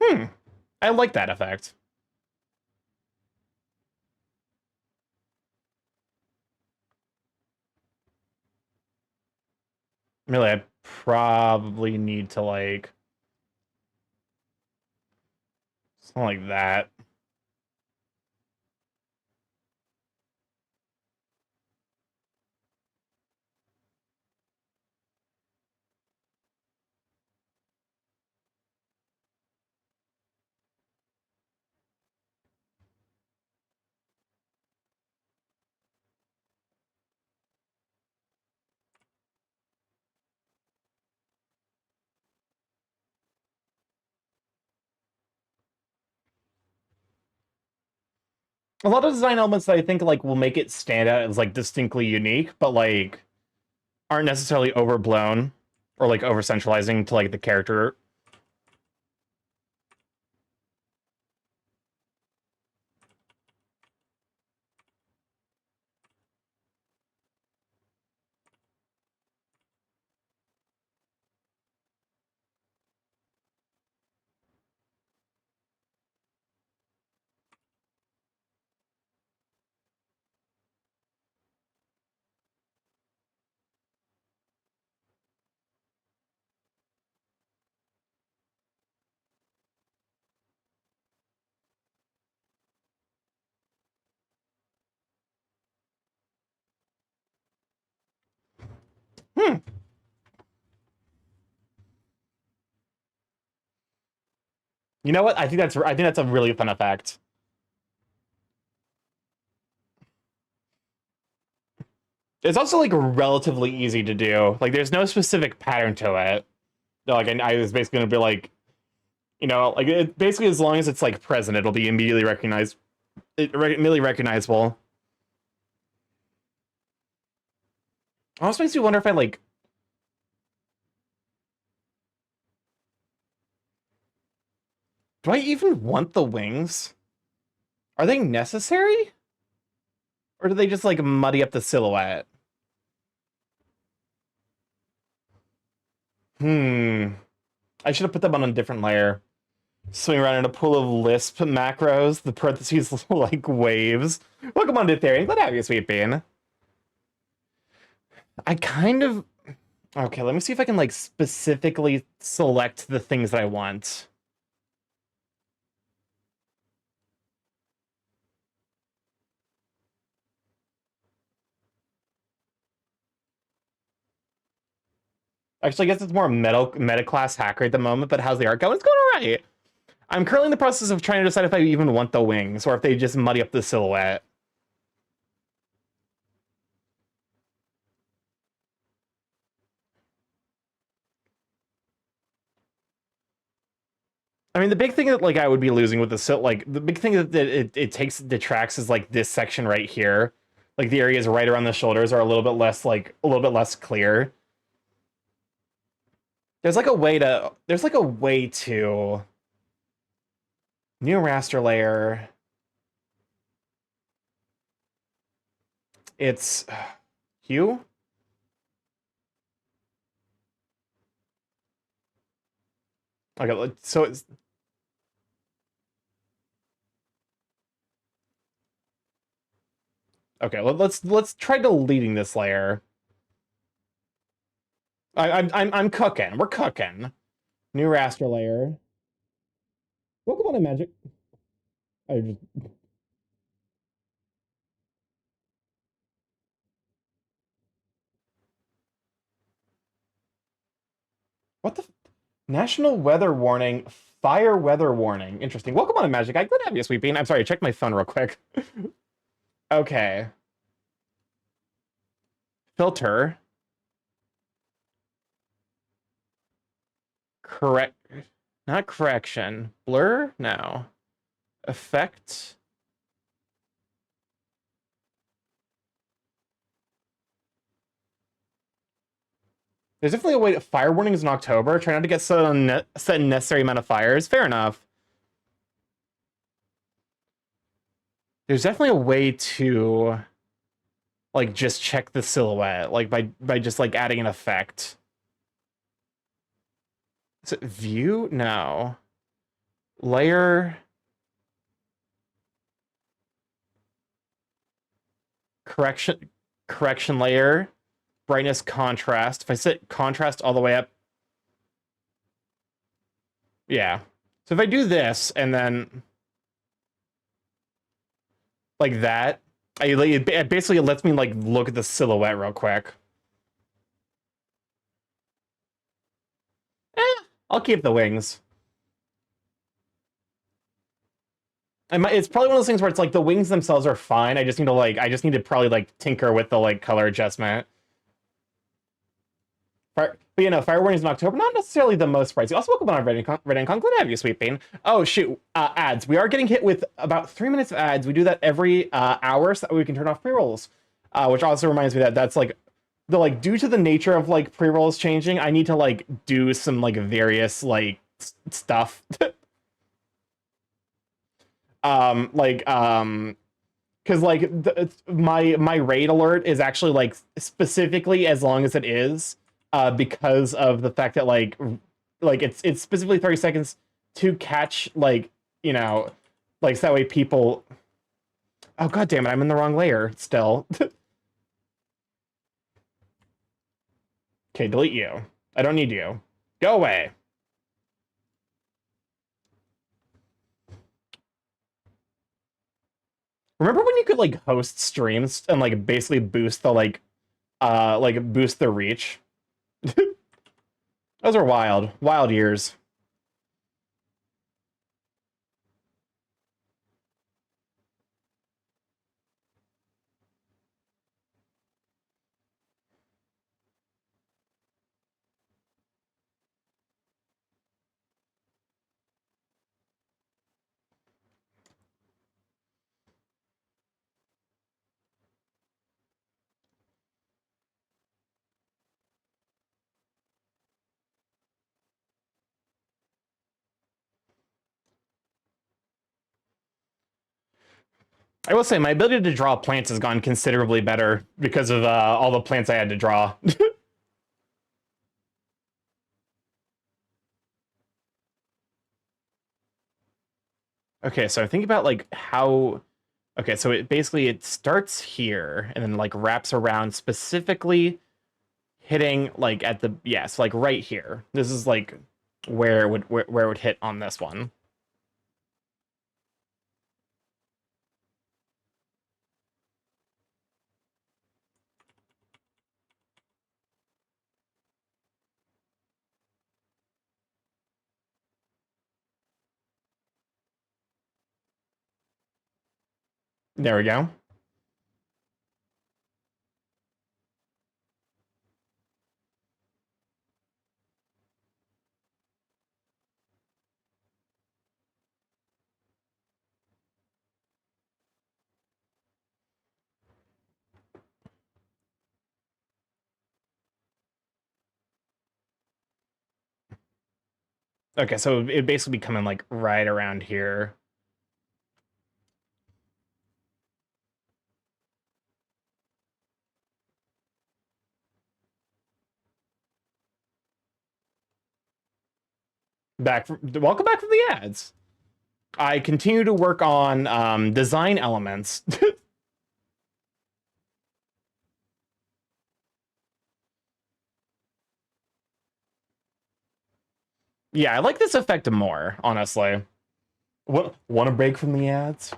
Hmm. I like that effect. Really, I probably need to like something like that. A lot of design elements that I think like will make it stand out as like distinctly unique, but like aren't necessarily overblown or like over centralizing to like the character. Hmm. You know what? I think that's a really fun effect. It's also like relatively easy to do. Like there's no specific pattern to it. Like I was basically gonna be like, you know, like it basically as long as it's like present, it'll be immediately recognizable. Also makes me wonder if I like. Do I even want the wings? Are they necessary? Or do they just like muddy up the silhouette? I should have put them on a different layer. Swing around in a pool of Lisp macros, the parentheses like waves. Welcome on to Ethereum. Glad to have you, sweet bean. I kind of... Okay, let me see if I can like specifically select the things that I want. Actually, I guess it's more meta class hacker at the moment, but how's the art going? It's going all right. I'm currently in the process of trying to decide if I even want the wings or if they just muddy up the silhouette. I mean, the big thing that like I would be losing with the like the big thing that it detracts is like this section right here. Like the areas right around the shoulders are a little bit less clear. There's like a way to new raster layer. It's hue. Okay, so it's okay. Let's try deleting this layer. I'm cooking. We're cooking. New raster layer. Welcome on to Magic. I just what the National Weather Warning, Fire Weather Warning. Interesting. Welcome on to Magic. I glad to have you, sweet bean. I'm sorry, I checked my phone real quick. Okay. Filter. Correct. Not correction. Blur? No. Effect. There's definitely a way to fire warnings in October. Try not to get set on set unnecessary amount of fires. Fair enough. There's definitely a way to like just check the silhouette, like by just like adding an effect. Is it view? No. Layer. Correction layer. Brightness contrast. If I set contrast all the way up. Yeah. So if I do this and then like that, it basically lets me like look at the silhouette real quick. I'll keep the wings. It's probably one of those things where it's like the wings themselves are fine. I just need to probably like tinker with the like color adjustment. But you know, Fire Warnings in October, not necessarily the most pricey. Also, welcome on Red and Con. Glad to have you, sweet bean. Oh shoot, ads. We are getting hit with about 3 minutes of ads. We do that every hour so that we can turn off pre-rolls. Which also reminds me that that's like due to the nature of like pre-rolls changing, I need to like do some like various like stuff. Because like my raid alert is actually like specifically as long as it is, because of the fact that like it's specifically 30 seconds to catch like, you know, like so that way people. Oh god damn it! I'm in the wrong layer still. Okay, delete you. I don't need you. Go away. Remember when you could like host streams and like basically boost the boost the reach? Those are wild years. I will say my ability to draw plants has gone considerably better because of all the plants I had to draw. Okay, so think about like how. Okay, so it starts here and then like wraps around specifically hitting like at the yes, like right here. This is like where it would hit on this one. There we go. Okay, so it basically be coming like right around here. Welcome back from the ads. I continue to work on design elements. Yeah, I like this effect more, honestly. What, want to break from the ads?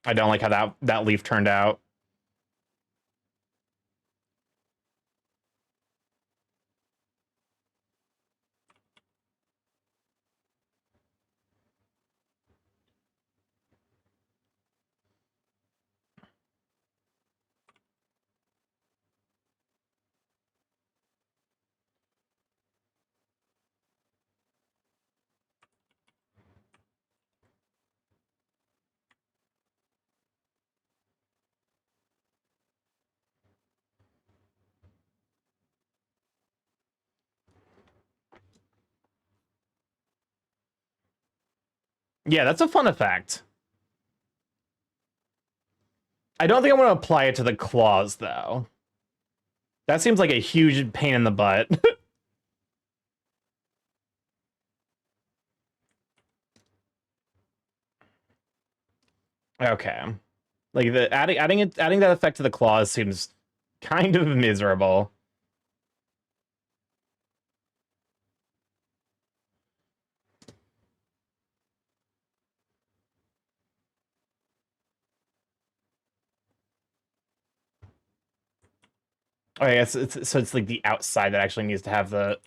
I don't like how that leaf turned out. Yeah, that's a fun effect. I don't think I'm going to apply it to the claws, though. That seems like a huge pain in the butt. Okay. Like the adding that effect to the claws seems kind of miserable. Oh, yeah, so it's like the outside that actually needs to have the.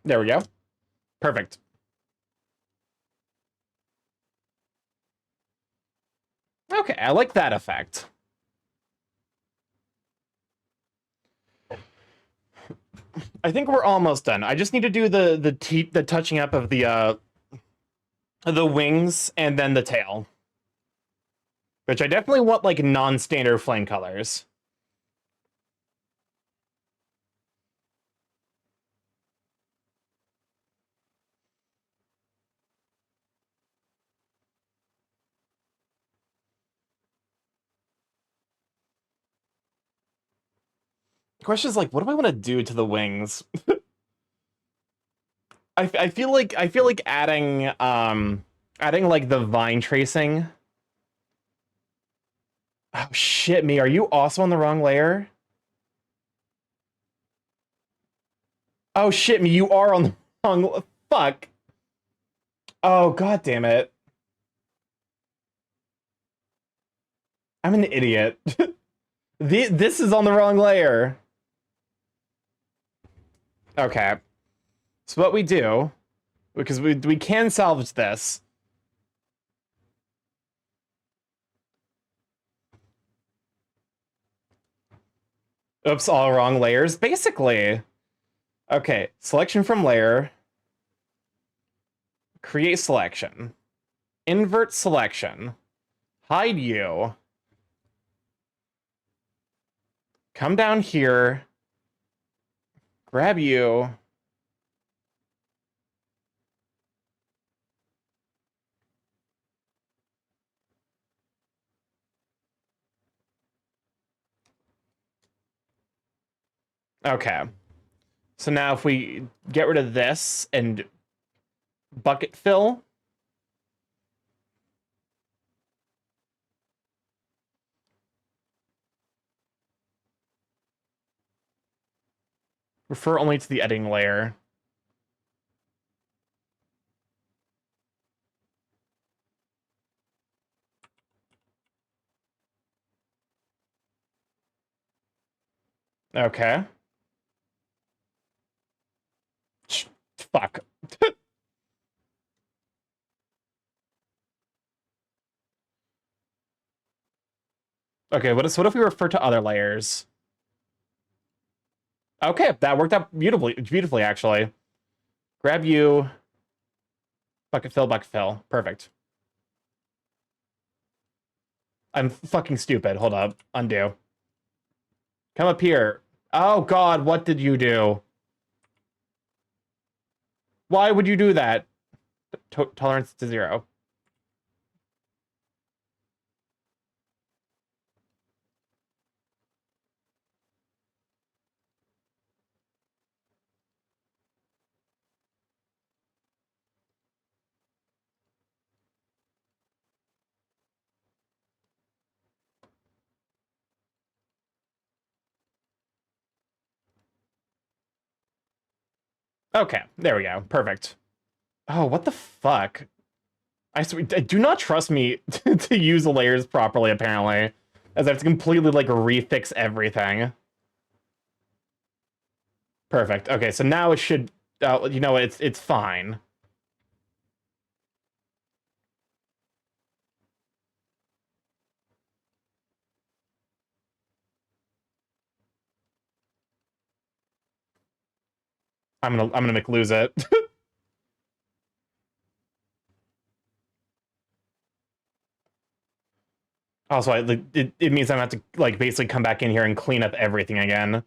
There we go. Perfect. Okay, I like that effect. I think we're almost done. I just need to do the touching up of the wings and then the tail. Which I definitely want like non-standard flame colors. The question is like, what do I want to do to the wings? I feel like adding like the vine tracing. Oh shit, me, are you also on the wrong layer? Oh shit, me, you are on the wrong. Fuck. Oh god damn it. I'm an idiot. This is on the wrong layer. Okay. So what we do, because we can salvage this. Oops, all wrong layers. Basically. Okay, selection from layer. Create selection. Invert selection. Hide you. Come down here. Grab you. Okay. So now if we get rid of this and bucket fill. Refer only to the editing layer. Okay. Fuck. Okay, what if we refer to other layers? Okay, that worked out beautifully actually. Grab you. Bucket fill. Perfect. I'm fucking stupid. Hold up. Undo. Come up here. Oh god, what did you do? Why would you do that? Tolerance to 0. Okay, there we go. Perfect. Oh, what the fuck? I do not trust me to use the layers properly, apparently. As I have to completely, like, refix everything. Perfect. Okay, so now it should... you know what? It's fine. I'm gonna make lose it. Also, it means I'm gonna have to, like, basically come back in here and clean up everything again.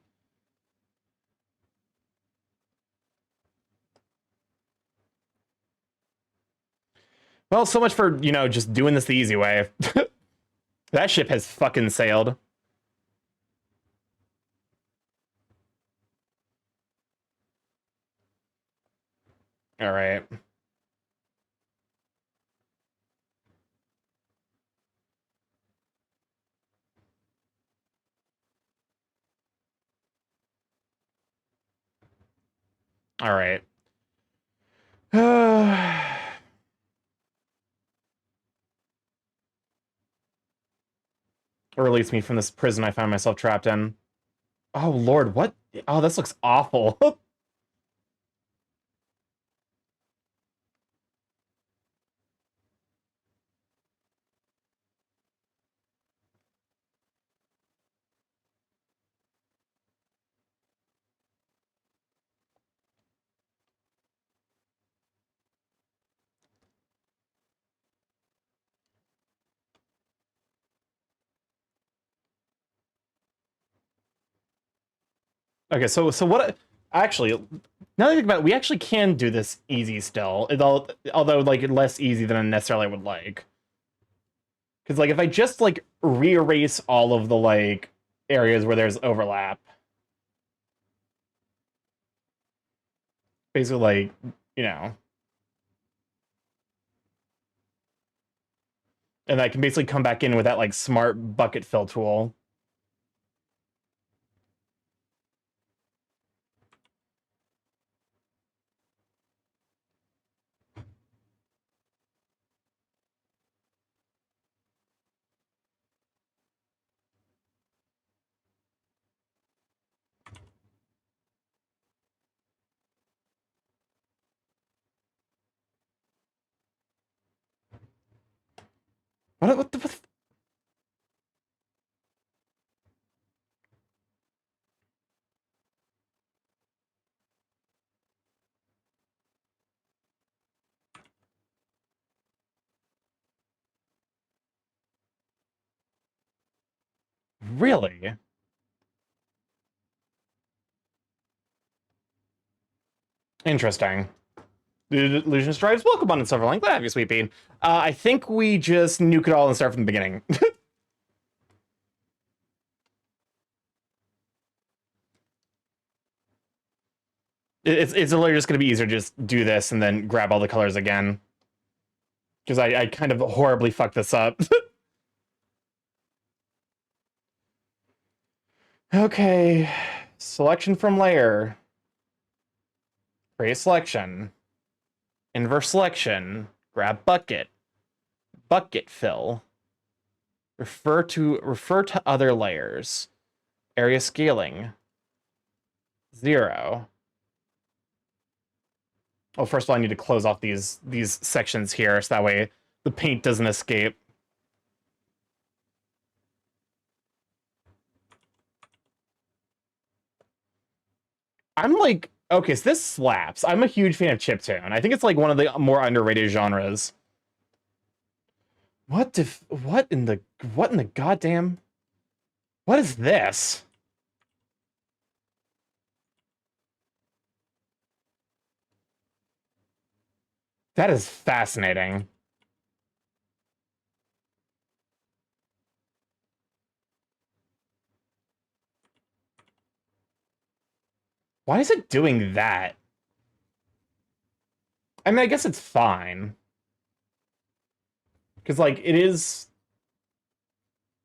Well, so much for, you know, just doing this the easy way. That ship has fucking sailed. All right. All right. Release me from this prison I found myself trapped in. Oh, Lord, what? Oh, this looks awful. Okay, so what? Actually, now that I think about it, we actually can do this easy still, although like less easy than I necessarily would like. Because like if I just like re-erase all of the like areas where there's overlap, basically like you know, and I can basically come back in with that like smart bucket fill tool. What the Really? Interesting. Illusion Stripes, welcome on and Silverlink. Glad to have you, Sweet Bean. I think we just nuke it all and start from the beginning. It's literally just going to be easier to just do this and then grab all the colors again. Because I kind of horribly fucked this up. Okay. Selection from layer. Create selection. Inverse selection. Grab bucket. Bucket fill. Refer to other layers. Area scaling. 0. Well, first of all, I need to close off these sections here, so that way the paint doesn't escape. I'm like, okay, so this slaps. I'm a huge fan of chiptune. I think it's like one of the more underrated genres. What in the goddamn? What is this? That is fascinating. Why is it doing that? I mean, I guess it's fine. Because, like, it is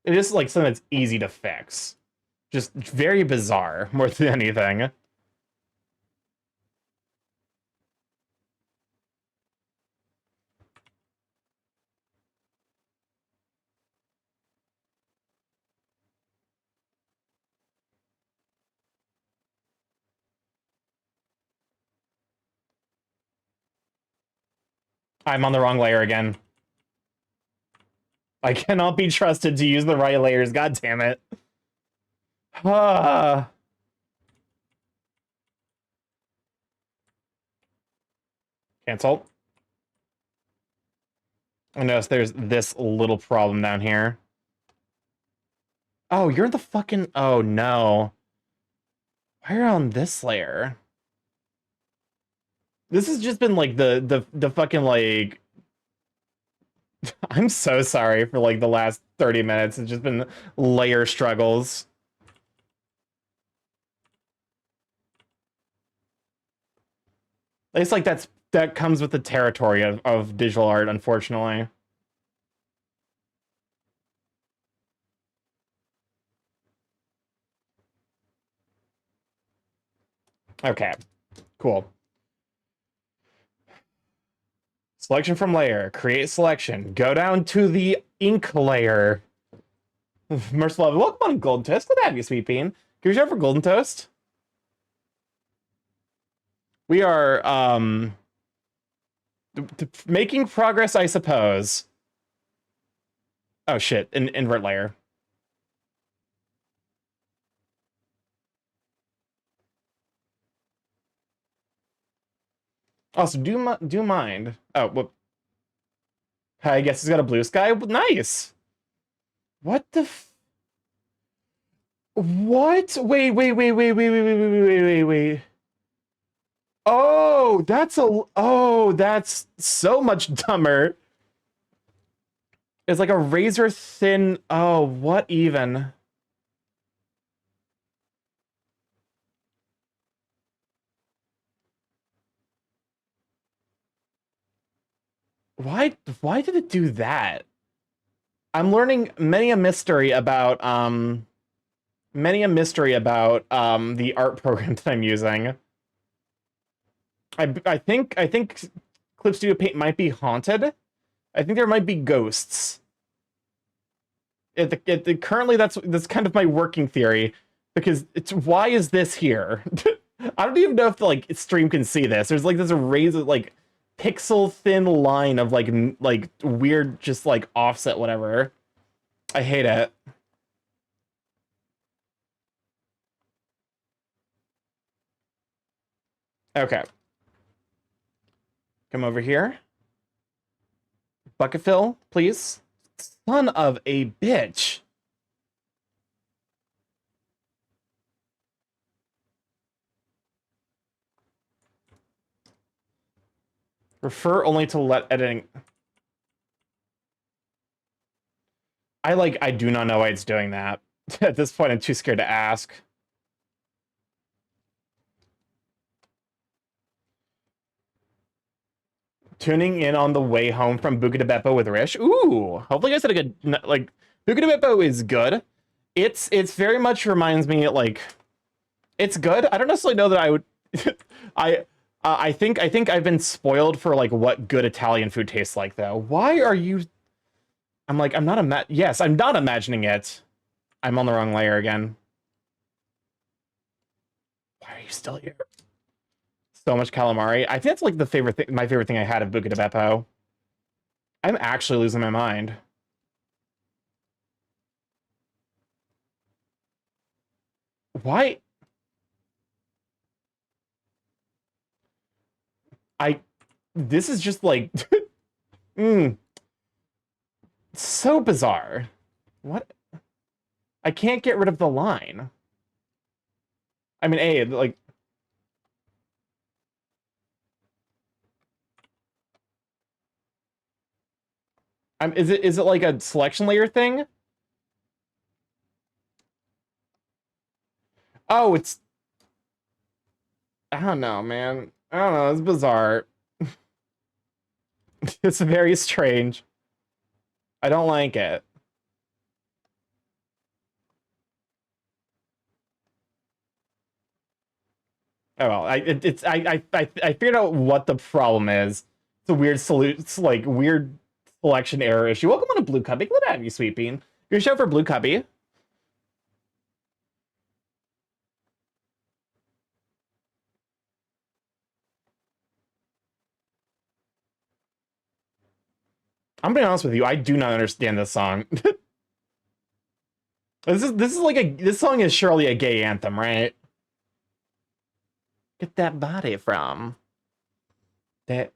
like something that's easy to fix. Just very bizarre, more than anything. I'm on the wrong layer again. I cannot be trusted to use the right layers, god damn it. Ah. Cancel. I notice there's this little problem down here. Oh, you're the fucking... Oh, no. Why are you on this layer? This has just been, like, the fucking, like... I'm so sorry for, like, the last 30 minutes. It's just been layer struggles. It's like that comes with the territory of digital art, unfortunately. Okay, cool. Selection from layer, create selection, go down to the ink layer. Merciful Love, welcome on Golden Toast. Good to have you, Sweet Bean. Can we show for Golden Toast? We are, making progress, I suppose. Oh shit, invert layer. Also, do mind. Oh, whoop. I guess he's got a blue sky. Nice. What the what? Wait. Oh, that's so much dumber. It's like a razor thin. Oh, what even? Why did it do that? I'm learning many a mystery about the art program that I'm using. I think Clip Studio Paint might be haunted. I think there might be ghosts. Currently that's kind of my working theory, because it's why is this here? I don't even know if the like stream can see this. There's like this razor like pixel thin line of like weird just like offset whatever. I hate it. Okay. Come over here. Bucket fill, please. Son of a bitch. Refer only to let editing. I do not know why it's doing that. At this point, I'm too scared to ask. Tuning in on the way home from Buca de Beppo with Rish. Ooh, hopefully you guys had a good, like, Buca de Beppo is good. It's very much reminds me, like, it's good. I don't necessarily know that I would, I think I've been spoiled for, like, what good Italian food tastes like, though. Why are you, I'm like, I'm not yes, I'm not imagining it. I'm on the wrong layer again. Why are you still here? So much calamari. I think that's like my favorite thing I had of Buca de Beppo. I'm actually losing my mind. Why? This is just like, so bizarre. What? I can't get rid of the line. I mean, like, is it like a selection layer thing? Oh, I don't know, man. I don't know. It's bizarre. It's very strange. I don't like it. Oh well, I figured out what the problem is. It's a weird it's like weird selection error issue. Welcome on to Blue Cubby. Glad to have you, Sweet Bean. Your show for Blue Cubby. I'm being honest with you, I do not understand this song. This is like this song is surely a gay anthem, right? Get that body from. Anything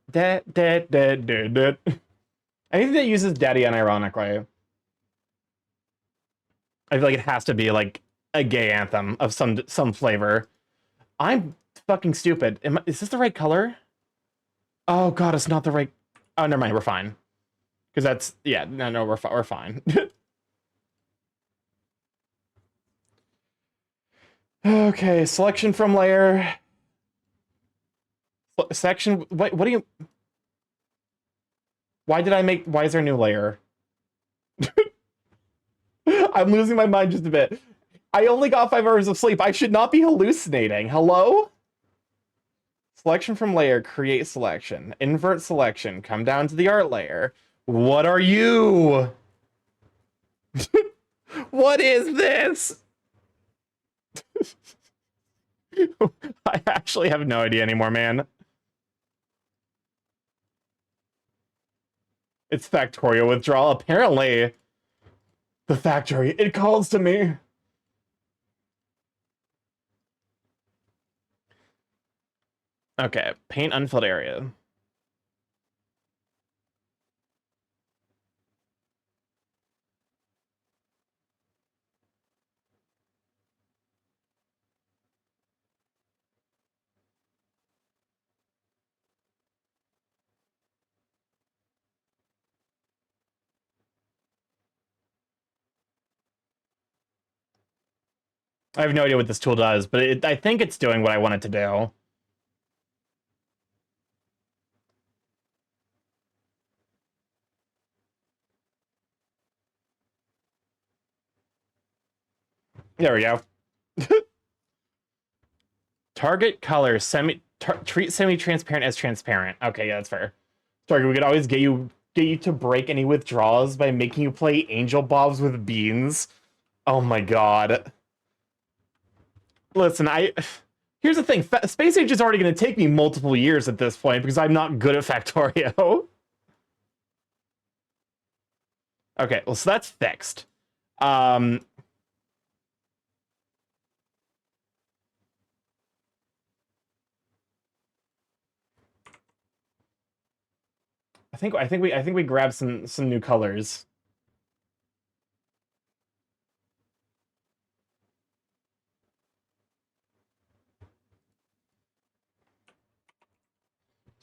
that uses daddy unironically. I feel like it has to be like a gay anthem of some flavor. I'm fucking stupid. Is this the right color? Oh god, it's not the right. Oh, never mind. We're fine. Because that's yeah. No, we're fine. Okay, selection from layer. Section. What do you? Why is there a new layer? I'm losing my mind just a bit. I only got 5 hours of sleep. I should not be hallucinating. Hello? Selection from layer, create selection, invert selection, come down to the art layer. What are you? What is this? I actually have no idea anymore, man. It's Factorio withdrawal. Apparently, the factory, it calls to me. Okay, paint unfilled area. I have no idea what this tool does, but I think it's doing what I want it to do. There we go. Target color treat semi-transparent as transparent. Okay, yeah, that's fair. Target, we could always get you to break any withdrawals by making you play Angel Bobs with beans. Oh my god. Listen, here's the thing. Space Age is already going to take me multiple years at this point because I'm not good at Factorio. Okay, well, so that's fixed. I think we grabbed some new colors.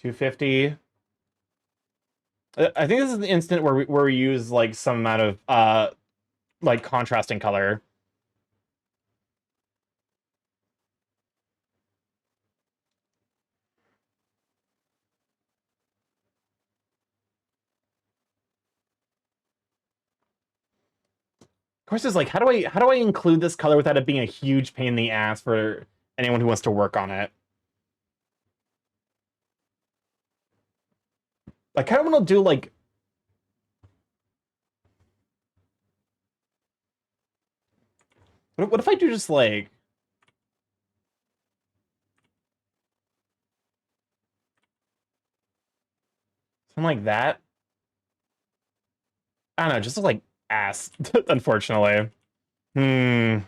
$250. I think this is the instant where we use like some amount of like contrasting color. Of course, it's like how do I include this color without it being a huge pain in the ass for anyone who wants to work on it? I kind of want to do like what if I do just like something like that? I don't know, just like ass, unfortunately. Hmm.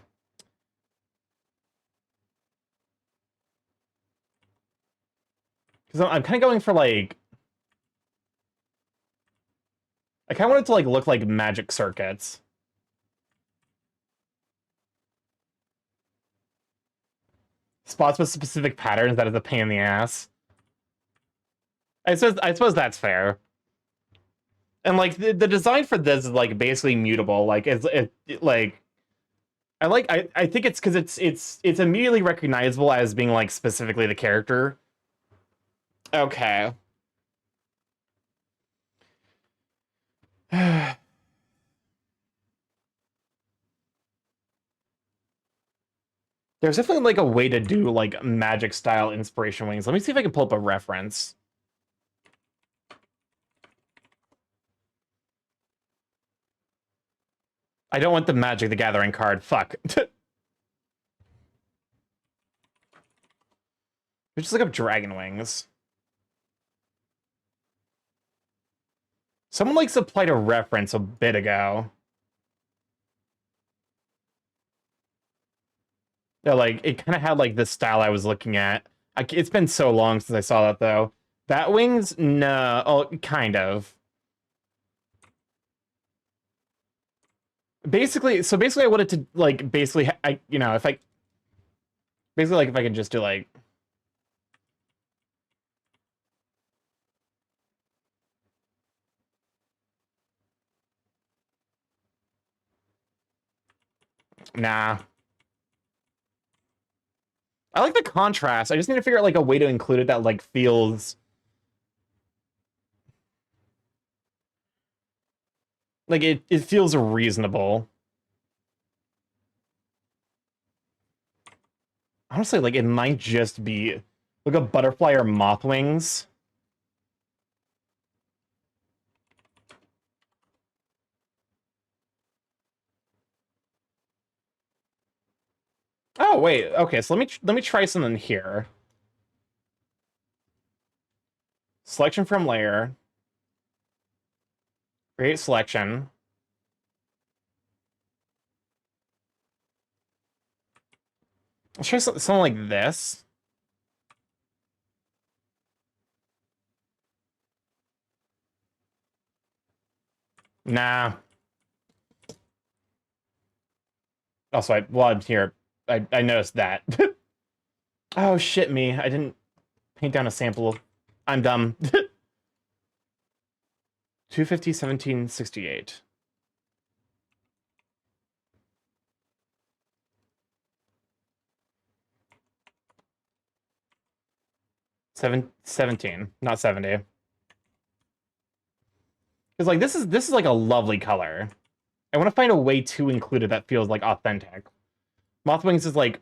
Because I'm kind of going for like I kind of want it to like look like magic circuits. Spots with specific patterns that is a pain in the ass. I suppose that's fair. And like the design for this is like basically mutable. Like like I think it's because it's immediately recognizable as being like specifically the character. Okay. There's definitely like a way to do like magic style inspiration wings. Let me see if I can pull up a reference. I don't want the Magic the Gathering card. Fuck. We just look up dragon wings. Someone like supplied a reference a bit ago. Yeah, like it kind of had like this style I was looking at. It's been so long since I saw that though. Bat wings? No. Oh, kind of. Basically, so basically I wanted to like basically I you know, if I basically like if I could just do like nah. I like the contrast. I just need to figure out like a way to include it that like feels like it feels reasonable. Honestly, like it might just be like a butterfly or moth wings. Oh wait, okay. So let me try something here. Selection from layer. Create selection. Let's try something like this. Nah. Also, while I'm here, I noticed that. Oh shit, me! I didn't paint down a sample. I'm dumb. 250, 1768. 17, not 70. Because like this is like a lovely color. I want to find a way to include it that feels like authentic. Mothwings is like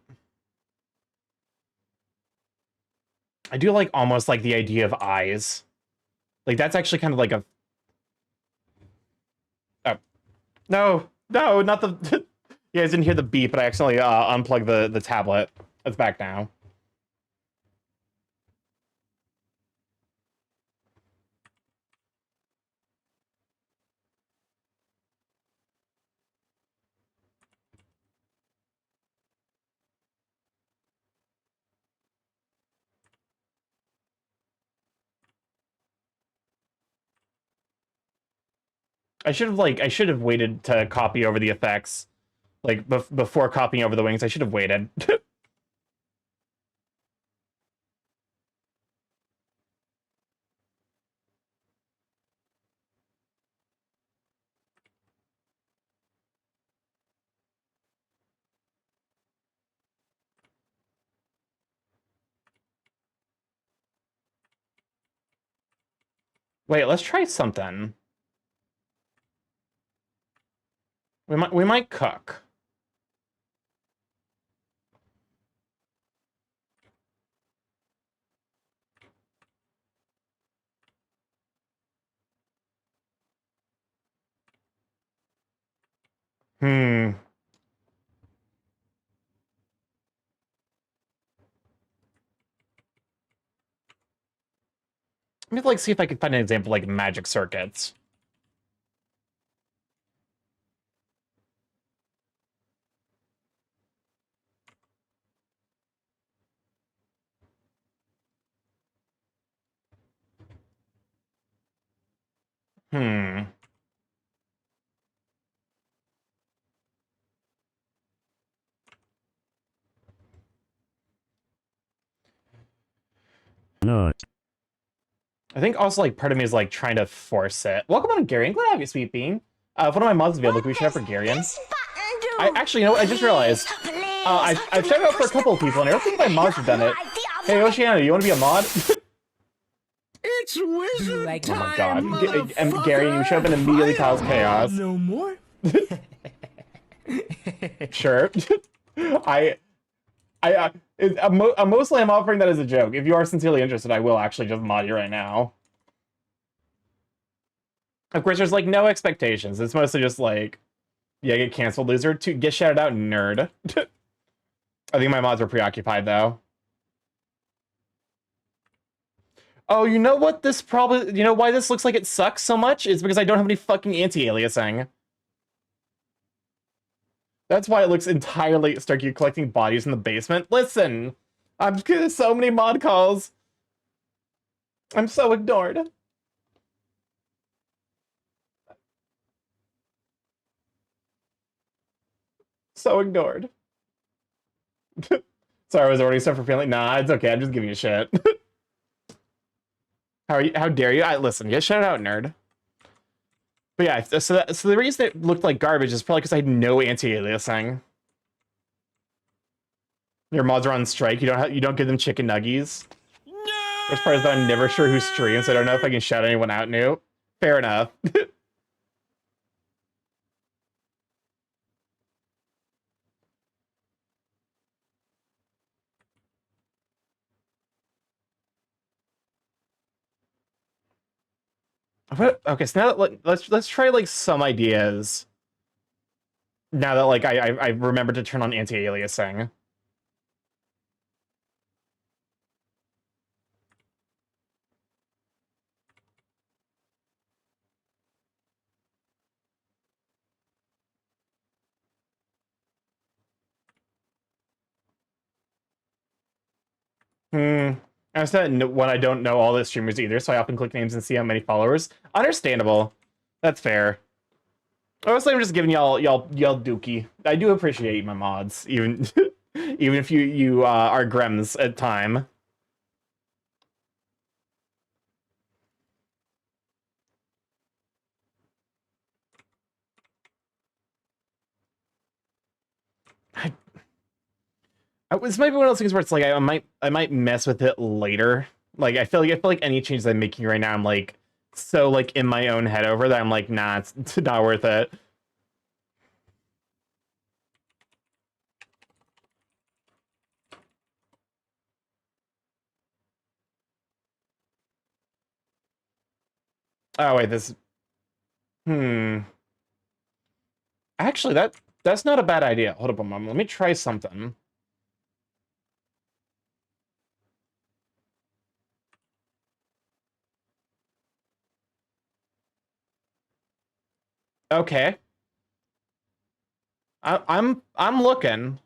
I do like almost like the idea of eyes. Like that's actually kind of like a oh no, not the you guys didn't hear the beep, but I accidentally unplugged the tablet. It's back now. I should have waited to copy over the effects. Like before copying over the wings, I should have waited. Wait, let's try something. We might cook. Hmm. Let me like see if I can find an example like magic circuits. Hmm. No. I think also like part of me is like trying to force it. Welcome on, Garion. Glad to have you, Sweet Bean. If one of my mods is available, can we shout out for Garion? I actually, you know what? I just realized. I've shouted out for a couple of people, and I don't think my mods have done it. Hey, Oceana, you want to be a mod? It's wizard Like Oh my god. time, And Gary, you show up and immediately cause chaos. No more. Sure. Mostly I'm offering that as a joke. If you are sincerely interested, I will actually just mod you right now. Of course, there's like no expectations. It's mostly just like, yeah, get canceled, loser. To get shouted out, nerd. I think my mods are preoccupied though. Oh, you know what? This probably, you know why this looks like it sucks so much? It's because I don't have any fucking anti-aliasing. That's why it looks entirely Starky collecting bodies in the basement. Listen, I'm getting so many mod calls. I'm so ignored. So ignored. Sorry, I was already stuff for feeling. Nah, it's okay. I'm just giving you shit. How are you? How dare you? Listen. Get shut out, nerd. But yeah, so the reason it looked like garbage is probably because I had no anti-aliasing. Your mods are on strike. You don't give them chicken nuggies. No. Worst part is that I'm never sure who streams, so I don't know if I can shout anyone out new. Fair enough. Okay, so now that, let's try like some ideas. Now that like I remembered to turn on anti-aliasing. I said when I don't know all the streamers either, so I often click names and see how many followers. Understandable. That's fair. Honestly, I'm just giving y'all dookie. I do appreciate my mods, even even if you are grems at time. This might be one of those things where it's like I might mess with it later. Like I feel like any changes I'm making right now, I'm like so like in my own head over that I'm like, nah, it's not worth it. Oh wait, this. Hmm. Actually, that's not a bad idea. Hold up a moment. Let me try something. Okay. I'm looking.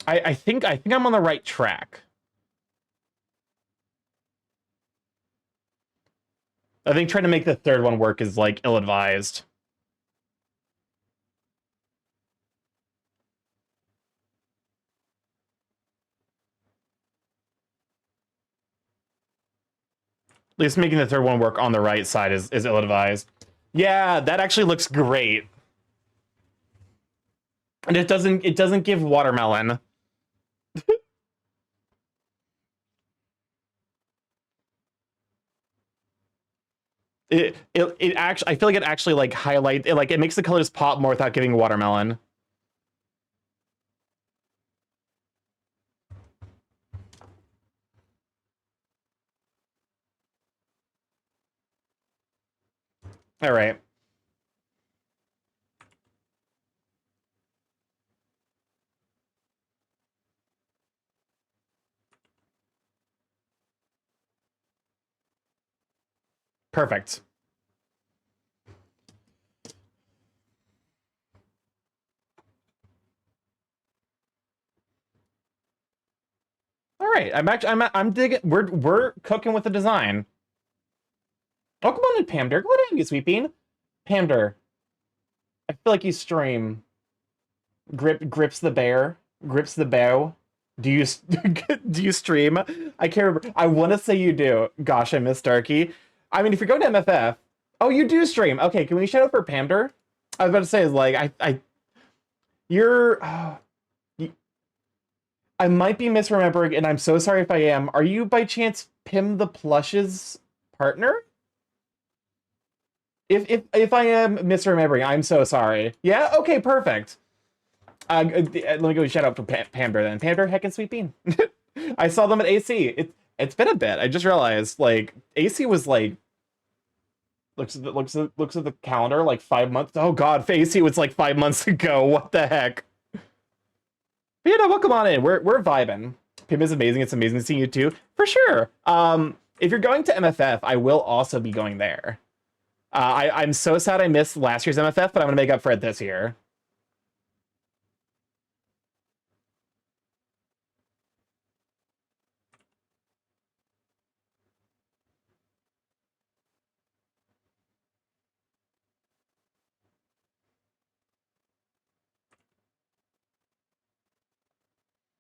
I think I'm on the right track. I think trying to make the third one work is like ill-advised. At least making the third one work on the right side is ill-advised. Yeah, that actually looks great. And it doesn't give watermelon. It actually, I feel like it actually like it makes the colors pop more without giving watermelon. All right. Perfect. All right. I'm digging. We're cooking with the design. Welcome on in, Pamder. What have you, Sweet Bean? Pamder. I feel like you stream. Grips the bear. Grips the bow. Do you do you stream? I can't remember. I want to say you do. Gosh, I miss Starky. I mean, if you're going to MFF, oh, you do stream. Okay, can we shout out for Pamder? I was about to say, like, you're. I might be misremembering, and I'm so sorry if I am. Are you by chance Pim the Plush's partner? If I am misremembering, I'm so sorry. Yeah. Okay. Perfect. Let me go shout out for Pamder then. Pamder, heckin' Sweet Bean. I saw them at AC. It's been a bit. I just realized like AC was like looks at the calendar like 5 months. Oh God, AC was like 5 months ago. What the heck? But yeah, no, welcome on in. We're vibing. Pim is amazing. It's amazing seeing you too, for sure. If you're going to MFF, I will also be going there. I'm so sad I missed last year's MFF, but I'm gonna make up for it this year.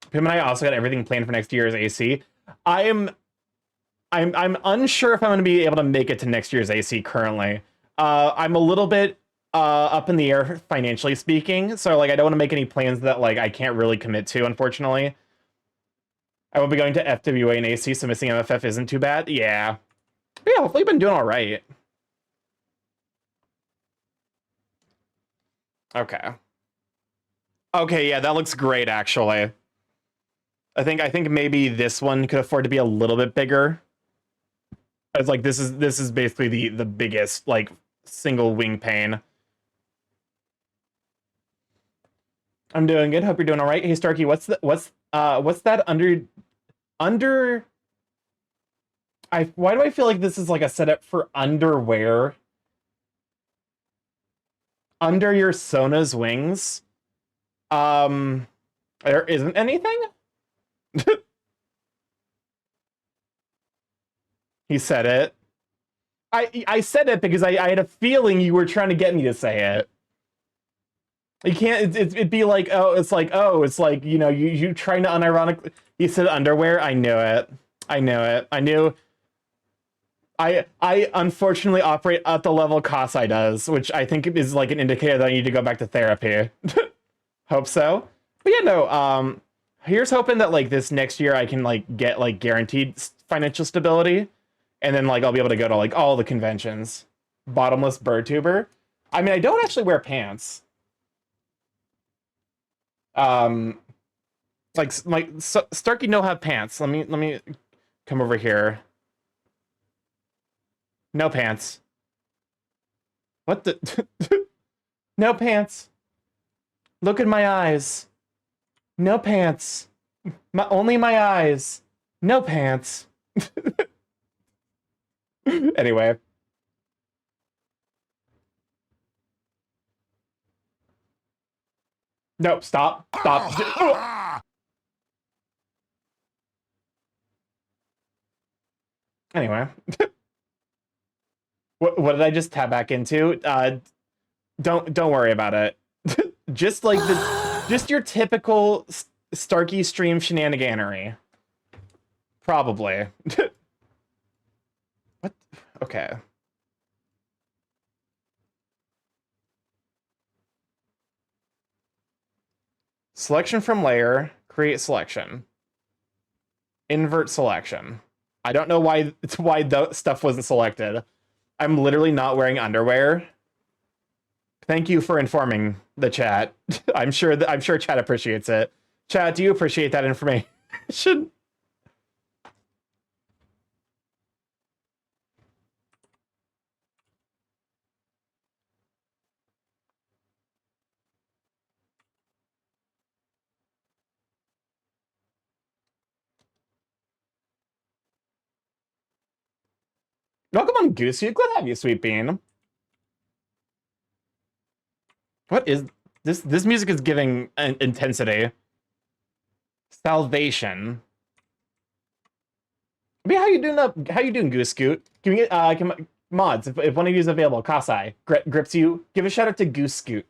Pim and I also got everything planned for next year's AC. I'm unsure if I'm going to be able to make it to next year's AC currently. I'm a little bit up in the air financially speaking, so like I don't want to make any plans that like I can't really commit to, unfortunately. I will be going to FWA and AC, so missing MFF isn't too bad. Yeah. But yeah, hopefully you've been doing all right. Okay. Okay, yeah, that looks great actually. I think maybe this one could afford to be a little bit bigger. It's like this is basically the biggest like single wing pane. I'm doing good. Hope you're doing all right. Hey Starky, what's that under why do I feel like this is like a setup for underwear under your Sona's wings? There isn't anything? He said it. I said it because I had a feeling you were trying to get me to say it. You can't. It'd be like it's like you know you trying to unironically. You said underwear. I knew it. I knew it. I knew. I unfortunately operate at the level Kasai does, which I think is like an indicator that I need to go back to therapy. Hope so. But yeah, no. Here's hoping that like this next year I can like get like guaranteed financial stability, and then like I'll be able to go to like all the conventions. Bottomless bird tuber. I mean, I don't actually wear pants. Like Starky no have pants. Let me come over here. No pants. What the? No pants. Look at my eyes. No pants. Only my eyes. No pants. Anyway. Nope, stop. Stop. Anyway. What did I just tap back into? Don't worry about it. Just like just your typical Starky stream shenaniganery. Probably. What? Okay. Selection from layer, create selection. Invert selection. I don't know why the stuff wasn't selected. I'm literally not wearing underwear. Thank you for informing the chat. I'm sure chat appreciates it. Chat, do you appreciate that information? Welcome on, Goose. Glad to have you, Sweet Bean. What is this? This music is giving an intensity. Salvation. I mean, how you doing up? How you doing, Goose Scoot? Can we get mods if one of you is available? Kasai grips you. Give a shout out to Goose Scoot.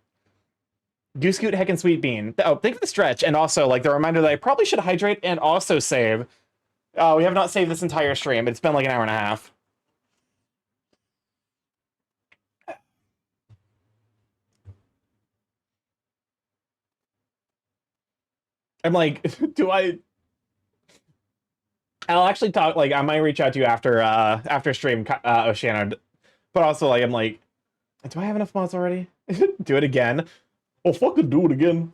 Goose Scoot, Heckin' Sweet Bean. Oh, thank you for the stretch, and also like the reminder that I probably should hydrate and also save. We have not saved this entire stream, but it's been like an hour and a half. I'm like, do I? I'll actually talk. Like, I might reach out to you after stream, Oceana. But also, like, I'm like, do I have enough mods already? Do it again. Oh, fucking do it again.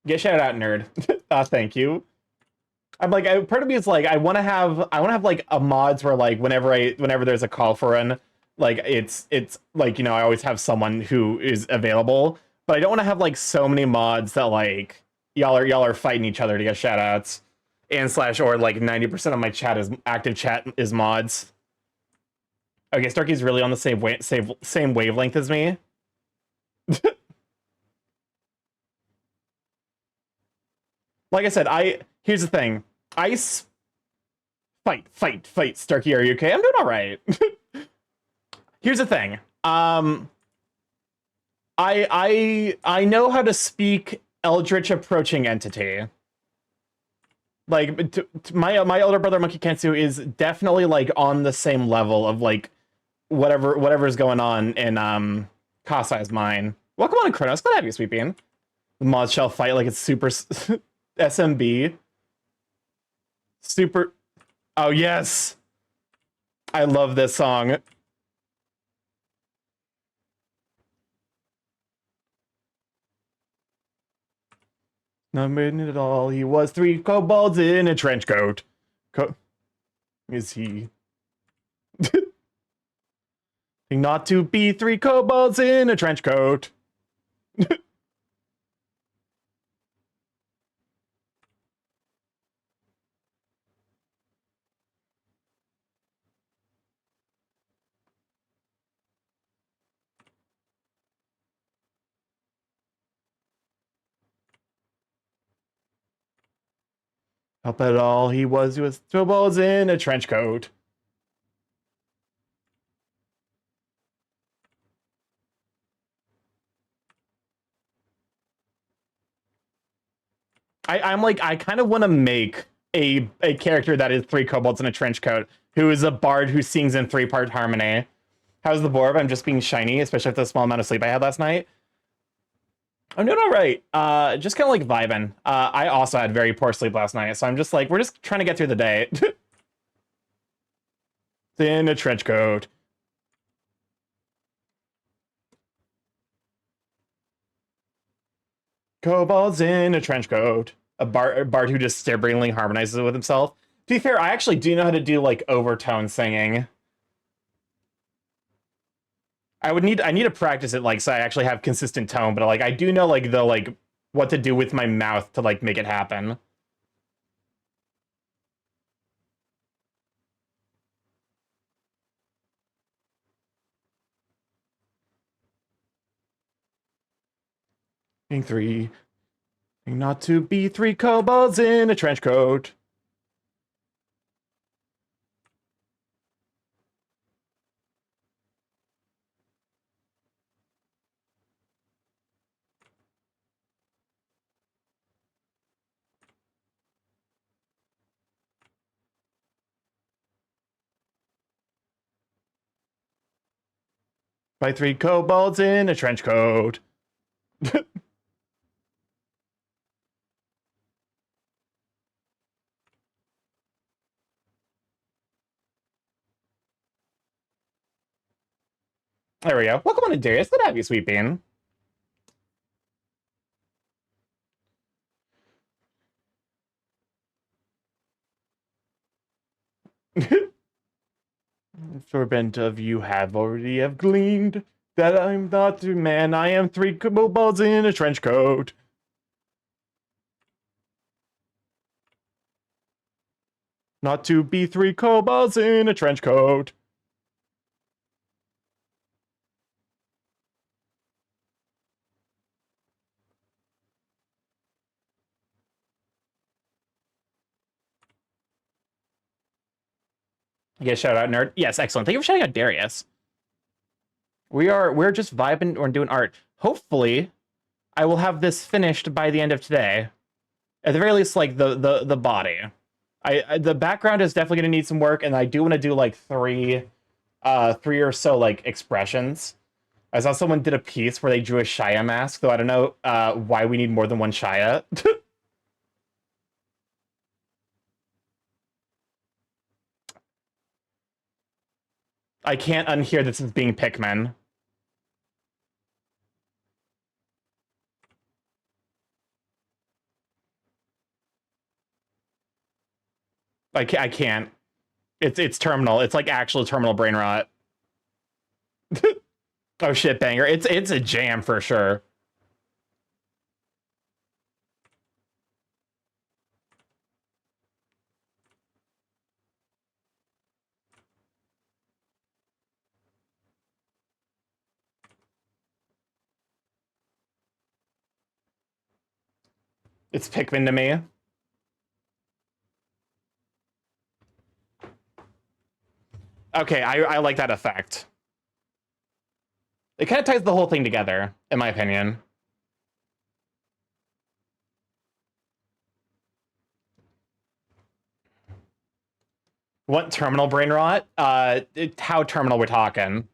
Get shouted out, nerd. Thank you. I'm like, part of me is like, I want to have like a mods where like whenever there's a call for run, like it's like, you know, I always have someone who is available, but I don't want to have like so many mods that like y'all are fighting each other to get shout outs and slash or like 90% of my chat is active chat is mods. Okay, Starky's really on the same wavelength as me. Like I said, here's the thing. Fight, Starky, are you okay? I'm doing all right. Here's the thing. I know how to speak Eldritch approaching entity. Like my older brother Monkey Kensu is definitely like on the same level of like whatever's going on in Kasai's mind. Welcome on, Kronos. Glad to have you, Sweet Bean. The mod shall fight like it's super SMB. Super. Oh yes, I love this song. Not made it at all. He was 3 kobolds in a trench coat. Is he? Not to be 3 kobolds in a trench coat. Help at all. He was 2 kobolds in a trench coat. I'm like, I kind of want to make a character that is 3 kobolds in a trench coat, who is a bard who sings in 3-part harmony. How's the Borb? I'm just being shiny, especially after the small amount of sleep I had last night. I'm doing all right. Just kind of like vibing. I also had very poor sleep last night, so I'm just like, we're just trying to get through the day. In a trench coat. Kobolds in a trench coat. A bard who just staggeringly harmonizes with himself. To be fair, I actually do know how to do like overtone singing. I need to practice it, like, so I actually have consistent tone, but like I do know like the like what to do with my mouth to like make it happen. Being 3. Not to be 3 kobolds in a trench coat. By 3 kobolds in a trench coat. There we go. Welcome on to Darius. Good to have you, Sweet Bean. Fervent of you have already have gleaned that I'm not a man. I am 3 kobolds in a trench coat. Not to be 3 kobolds in a trench coat. Yeah, shout out, nerd. Yes, excellent. Thank you for shouting out Darius. We're just vibing or doing art. Hopefully, I will have this finished by the end of today. At the very least, like the body. The background is definitely gonna need some work, and I do want to do like three or so like expressions. I saw someone did a piece where they drew a Shia mask, though I don't know why we need more than one Shia. I can't unhear this as being Pikmin. I can't. It's terminal. It's like actual terminal brain rot. Oh shit, banger. It's a jam for sure. It's Pikmin to me. Okay, I like that effect. It kind of ties the whole thing together, in my opinion. What terminal brain rot? How terminal we're talking?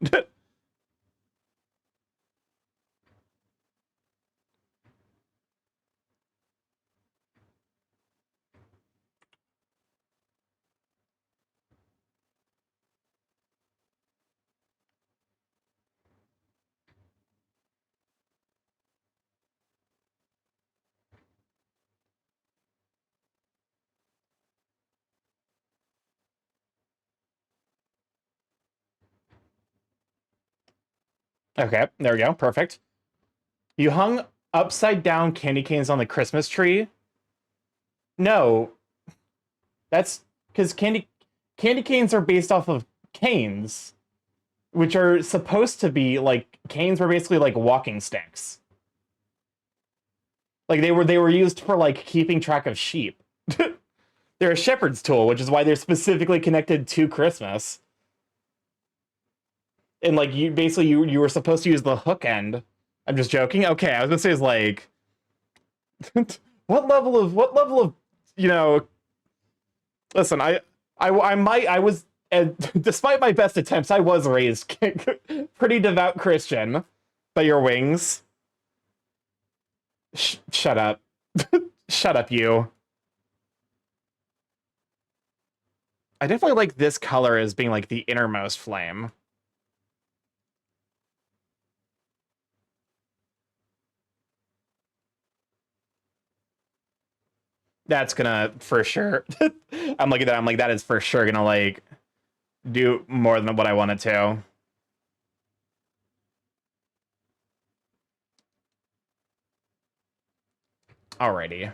Okay, there we go. Perfect. You hung upside down candy canes on the Christmas tree? No. That's because candy canes are based off of canes, which are supposed to be like canes were basically like walking sticks. Like they were used for like keeping track of sheep. They're a shepherd's tool, which is why they're specifically connected to Christmas. And like you basically you were supposed to use the hook end. I'm just joking. Okay, I was gonna say is like what level of you know. Listen, I was despite my best attempts, I was raised pretty devout Christian by your wings. Shut up. Shut up, you. I definitely like this color as being like the innermost flame. That's gonna for sure. I'm looking at that. I'm like, that is for sure gonna like do more than what I wanted to. Alrighty.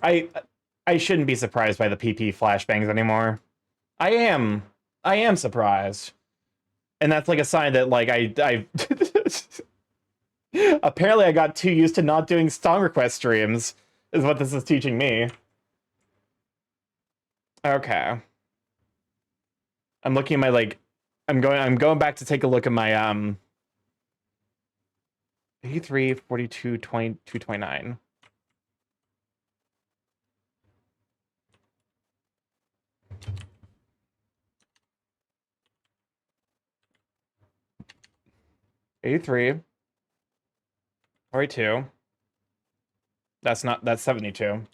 I I shouldn't be surprised by the PP flashbangs anymore. I am surprised. And that's like a sign that like I apparently I got too used to not doing song request streams is what this is teaching me. Okay. I'm looking at my like I'm going back to take a look at my 83, 42, 22, 29. That's 72.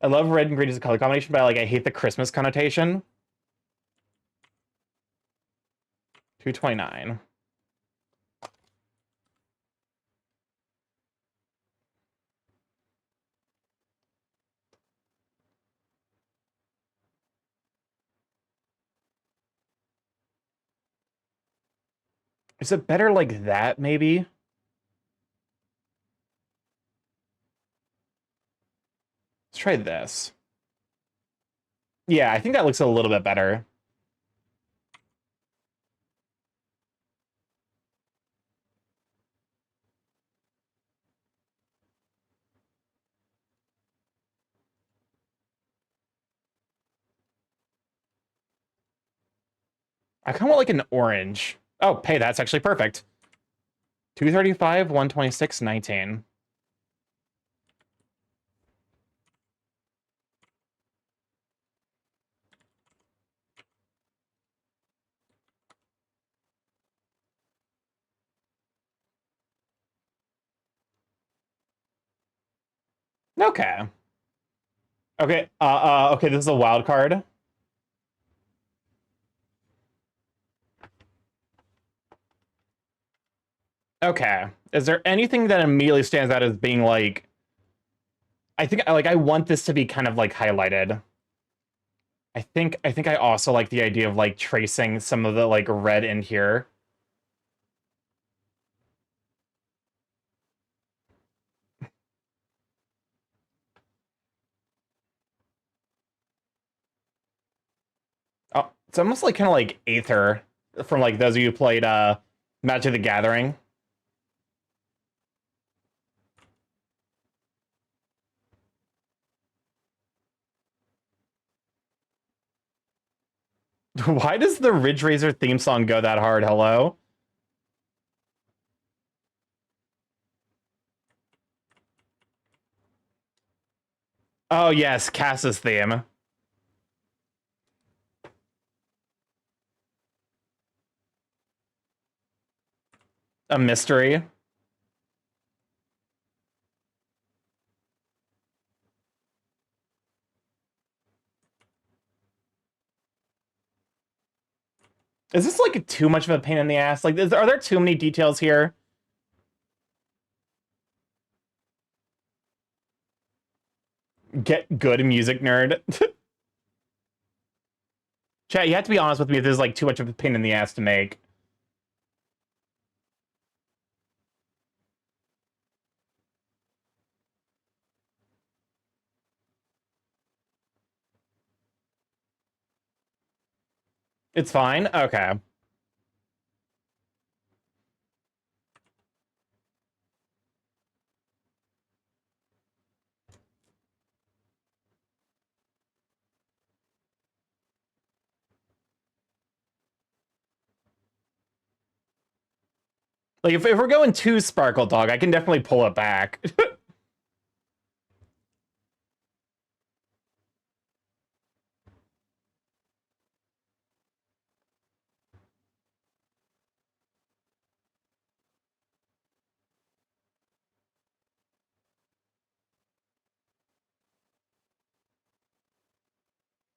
I love red and green as a color combination, but I hate the Christmas connotation. 229. Is it better like that, maybe? Let's try this. Yeah, I think that looks a little bit better. I kind of want like an orange. Oh, hey, that's actually perfect. 235, 126, 19. Okay. Okay, this is a wild card. Okay. Is there anything that immediately stands out as being like I want this to be kind of like highlighted. I think I also like the idea of like tracing some of the like red in here. Oh, it's almost like kind of like Aether from like those of you who played Magic the Gathering. Why does the Ridge Racer theme song go that hard? Hello? Oh yes, Cass's theme. A mystery. Is this like too much of a pain in the ass? Like, are there too many details here? Get good, music nerd. Chat, you have to be honest with me if this is like too much of a pain in the ass to make. It's fine? Okay. Like, if we're going too Sparkle Dog, I can definitely pull it back.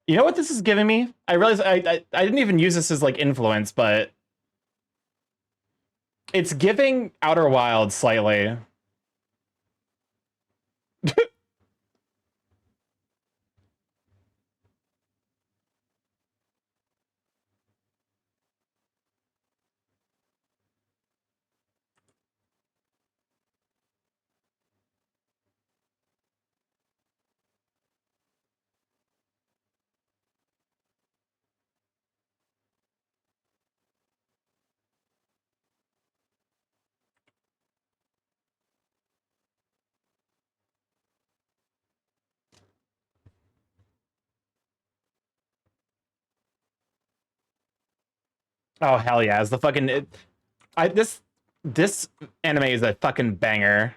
You know what this is giving me? I realize I didn't even use this as like influence, but it's giving Outer Wilds slightly. Oh hell yeah! It's the fucking this anime is a fucking banger.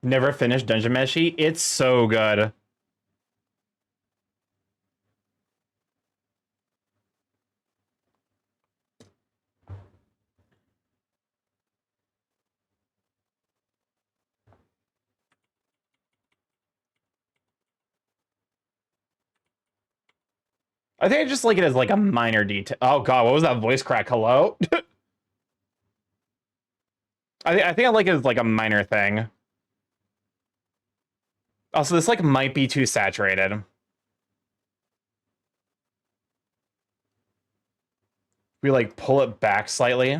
Never finished Dungeon Meshi. It's so good. I think I just like it as like a minor detail. Oh god, what was that voice crack? Hello? I think I like it as like a minor thing. Also, this like might be too saturated. We like pull it back slightly.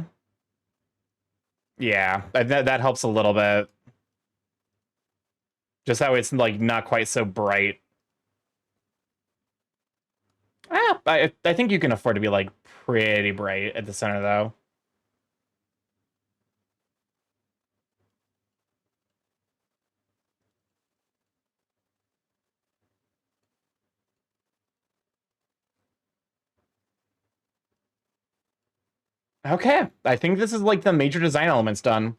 Yeah, that helps a little bit. Just that way it's like not quite so bright. I think you can afford to be like pretty bright at the center though. Okay, I think this is like the major design elements done.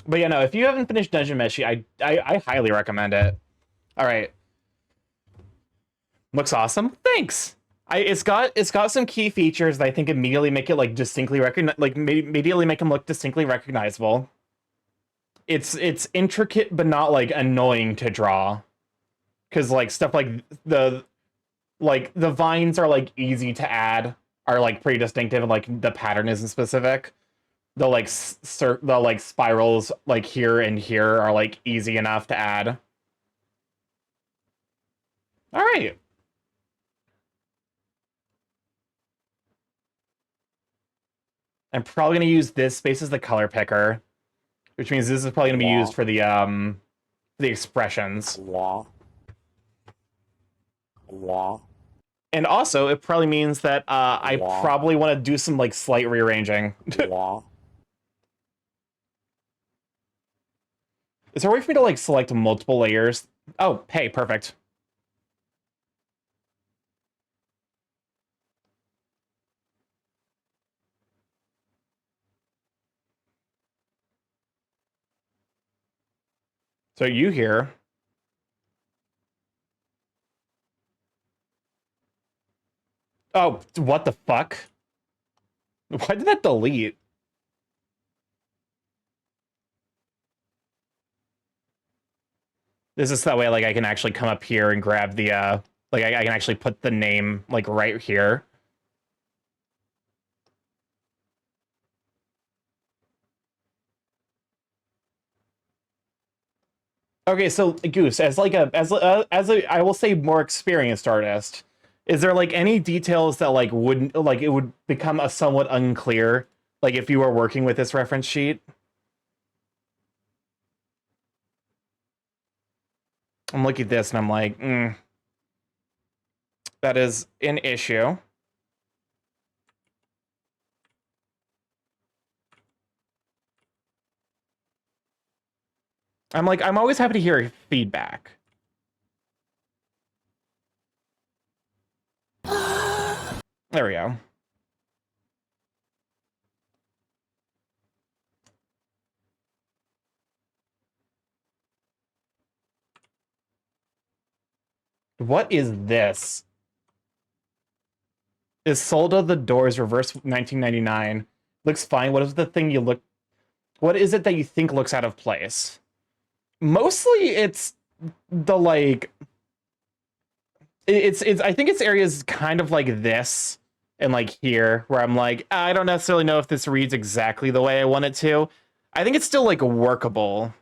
But yeah, no, if you haven't finished Dungeon Meshi, I highly recommend it. All right, looks awesome. Thanks. It's got some key features that I think immediately make it like distinctly immediately make them look distinctly recognizable. It's intricate but not like annoying to draw, because like stuff like the vines are like easy to add, are like pretty distinctive, and like the pattern isn't specific. The like the like spirals like here and here are like easy enough to add. All right. I'm probably going to use this space as the color picker, which means this is probably going to be used for the expressions. And also, it probably means that I probably want to do some like slight rearranging. Is there a way for me to like select multiple layers? Oh, hey, perfect. So you here? Oh, what the fuck? Why did that delete? This is that way like I can actually come up here and grab the like I can actually put the name like right here. Okay, so Goose, as like a I will say more experienced artist, is there like any details that like wouldn't like it would become a somewhat unclear like if you were working with this reference sheet? I'm looking at this and I'm like, that is an issue. I'm always happy to hear feedback. There we go. What is this? Is Solda the Doors reverse 1999? Looks fine. What is the thing you look... What is it that you think looks out of place? Mostly it's the, like... It's I think it's areas kind of like this and like here where I'm like, I don't necessarily know if this reads exactly the way I want it to. I think it's still like workable.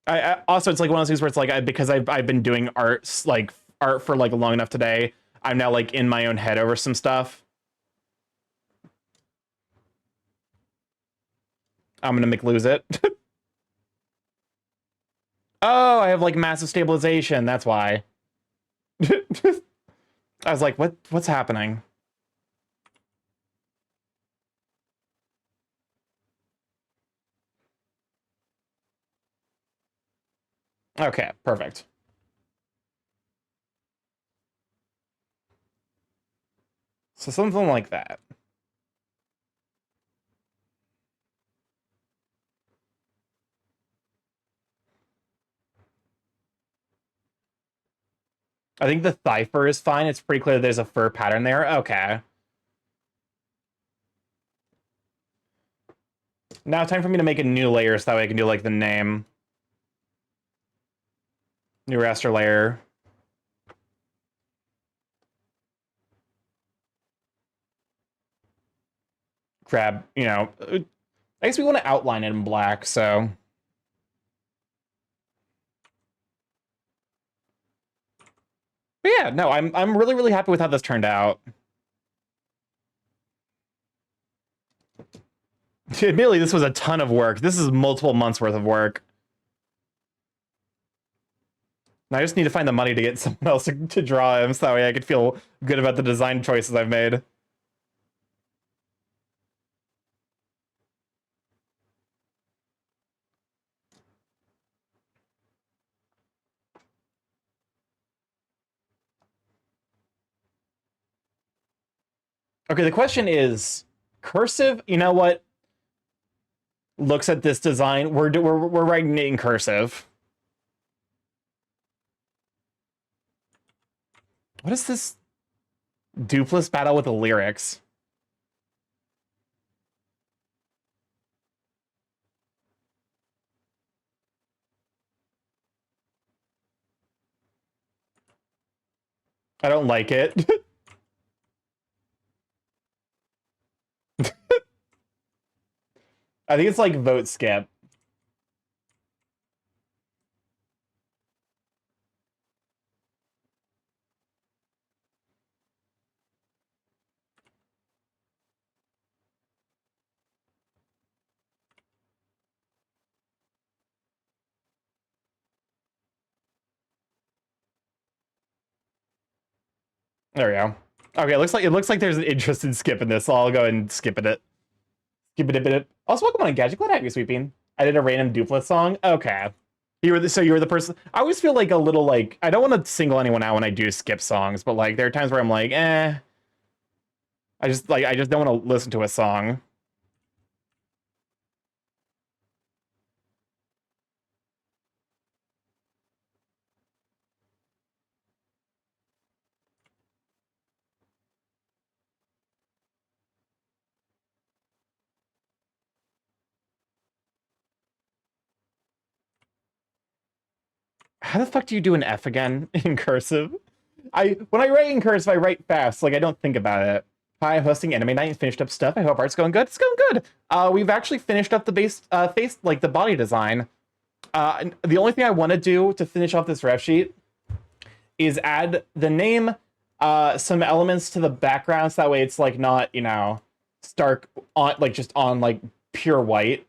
I also, it's like one of those things where it's like because I've been doing arts like art for like long enough today. I'm now like in my own head over some stuff. I'm gonna make lose it. Oh, I have like massive stabilization. That's why. I was like, what's happening? Okay, perfect. So something like that. I think the thigh fur is fine. It's pretty clear there's a fur pattern there. Okay. Now time for me to make a new layer so that way I can do like the name. New raster layer. Grab, you know, I guess we want to outline it in black, so. But yeah, no, I'm really, really happy with how this turned out. Admittedly, this was a ton of work. This is multiple months worth of work. I just need to find the money to get someone else to draw him so that way I could feel good about the design choices I've made. Okay, the question is, cursive, you know what? Looks at this design. We're writing it in cursive. What is this dupless battle with the lyrics? I don't like it. I think it's like vote skip. There we go. Okay, it looks like there's an interest in skipping this, so I'll go and skip it. Skip it a bit. Also, welcome on Gadget. Glad to have you, Sweeping. I did a random duplet song. Okay. You were the person. I always feel like a little like I don't want to single anyone out when I do skip songs, but like there are times where I'm like, I just don't want to listen to a song. How the fuck do you do an F again in cursive? When I write in cursive, I write fast. Like I don't think about it. Hi, I'm hosting Anime Night and finished up stuff. I hope art's going good. It's going good. We've actually finished up the base face, like the body design. The only thing I want to do to finish off this ref sheet is add the name, some elements to the background, so that way it's like not, you know, stark on like just on like pure white.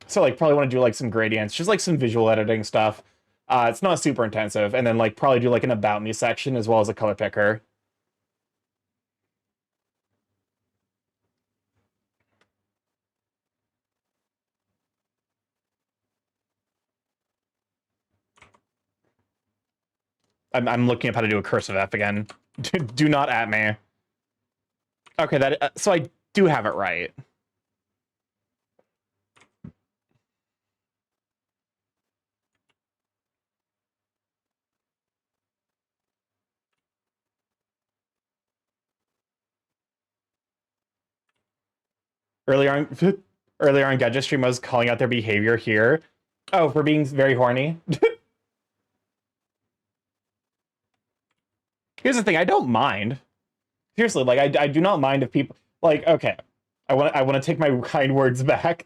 So like probably want to do like some gradients, just like some visual editing stuff. It's not super intensive, and then like probably do like an about me section as well as a color picker. I'm looking up how to do a cursive F again. Do not at me. Okay, that so I do have it right. Earlier on, earlier on Gadget Stream, I was calling out their behavior here. Oh, for being very horny. Here's the thing, I don't mind. Seriously, like I do not mind if people like. Okay, I want to take my kind words back.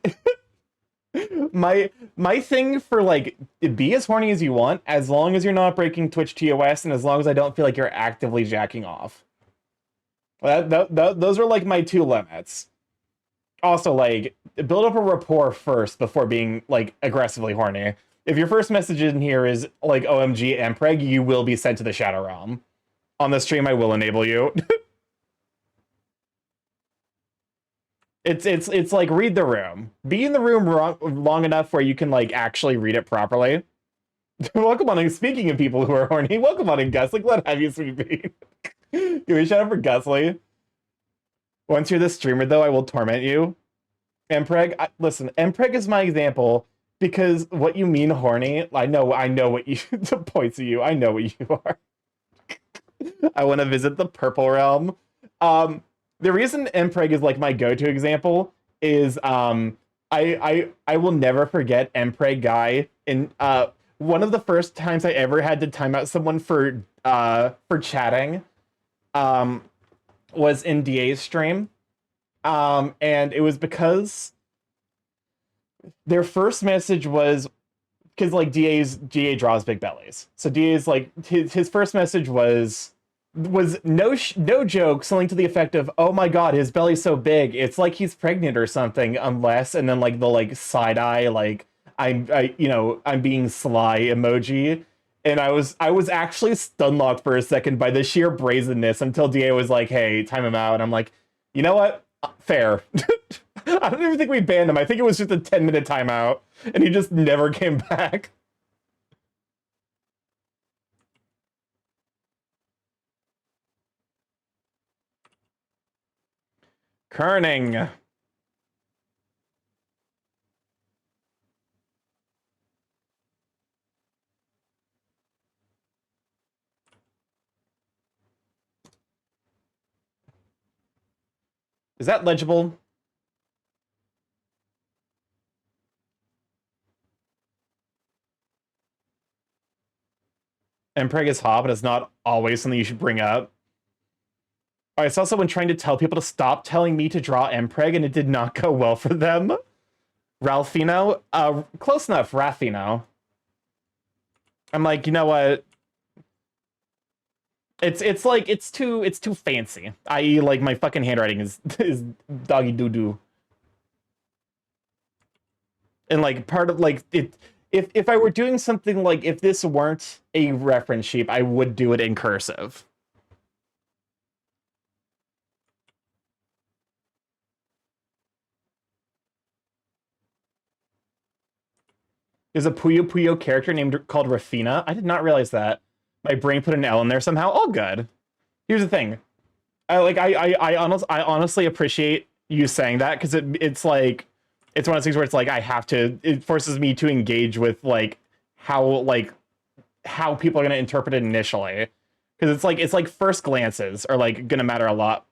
My thing for like be as horny as you want, as long as you're not breaking Twitch TOS, and as long as I don't feel like you're actively jacking off. Those are like my two limits. Also, like build up a rapport first before being like aggressively horny. If your first message in here is like OMG Mpreg, you will be sent to the Shadow Realm. On the stream, I will enable you. It's like read the room. Be in the room long enough where you can like actually read it properly. Welcome on in. Speaking of people who are horny, welcome on in, Gusly. Glad to have you, sweet bean. Give me a shout out for Gusly. Once you're the streamer, though, I will torment you. Mpreg, listen, Mpreg is my example because what you mean horny, I know what you, the points of you, I know what you are. I want to visit the Purple Realm. The reason Mpreg is like my go-to example is I will never forget Mpreg guy in one of the first times I ever had to time out someone for chatting was in DA's stream. And it was because their first message was because like DA draws big bellies. So DA's like his first message was no joke, something to the effect of, "Oh my god, his belly's so big, it's like he's pregnant or something." Unless, and then like the like side eye, like I'm being sly emoji, and I was actually stun locked for a second by the sheer brazenness until DA was like, "Hey, time him out," and I'm like, you know what? Fair. I don't even think we banned him. I think it was just a 10-minute timeout, and he just never came back. Kerning. Is that legible? Mpreg is hot, but it's not always something you should bring up. I saw someone trying to tell people to stop telling me to draw Mpreg, and it did not go well for them. Ralphino? Close enough, Rathino. I'm like, you know what? It's like it's too fancy. I.e., like my fucking handwriting is doggy doo doo. And like part of like it, if I were doing something like if this weren't a reference sheet, I would do it in cursive. There's a Puyo Puyo character named called Rafina. I did not realize that. My brain put an L in there somehow. All good. Here's the thing. I honestly appreciate you saying that because it's like it's one of those things where it's like I have to. It forces me to engage with like how people are gonna interpret it initially, because it's like first glances are like gonna matter a lot.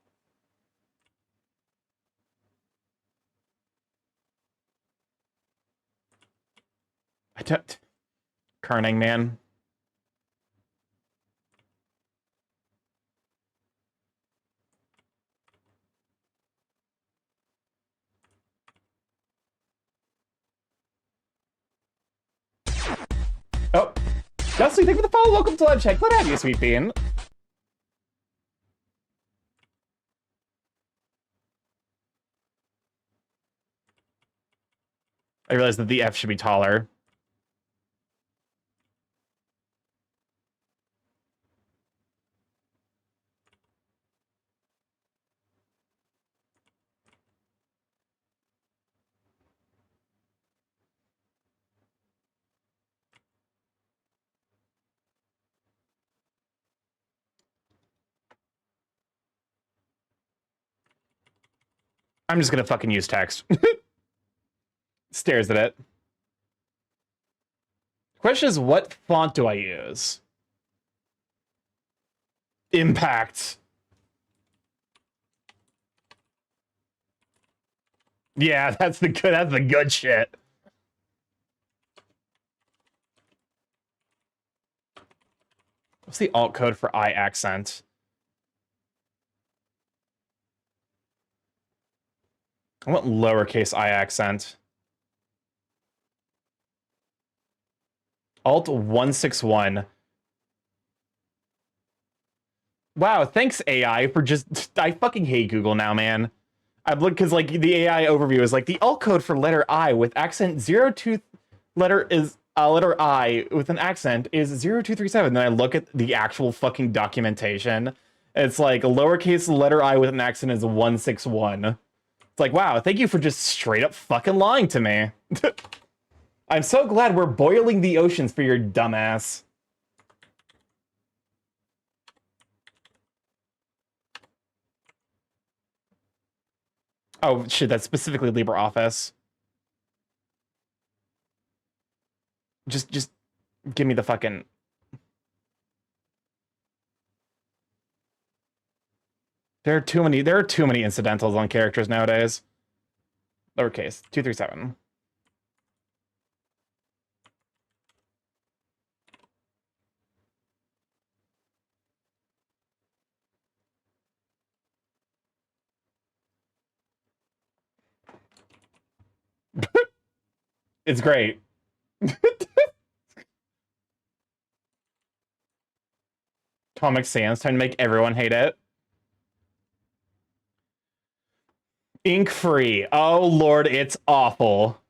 I don't. Kerning, man. Oh, Dusty, thank you for the follow. Welcome to Live Check. Glad to have you, sweet bean. I realize that the F should be taller. I'm just gonna fucking use text. Stares at it. Question is, what font do I use? Impact. Yeah, that's the good shit. What's the alt code for I accent? I want lowercase I accent. Alt 161. Wow, thanks AI for just I fucking hate Google now, man. I've looked because like the AI overview is like the alt code for letter I with accent 02 letter is letter I with an accent is 0237. Then I look at the actual fucking documentation. It's like lowercase letter I with an accent is 161. It's like, wow, thank you for just straight up fucking lying to me. I'm so glad we're boiling the oceans for your dumbass. Oh shit, that's specifically LibreOffice. Just give me the fucking. There are too many incidentals on characters nowadays. Lowercase 237. It's great. Comic Sans trying to make everyone hate it. Ink free. Oh lord, it's awful.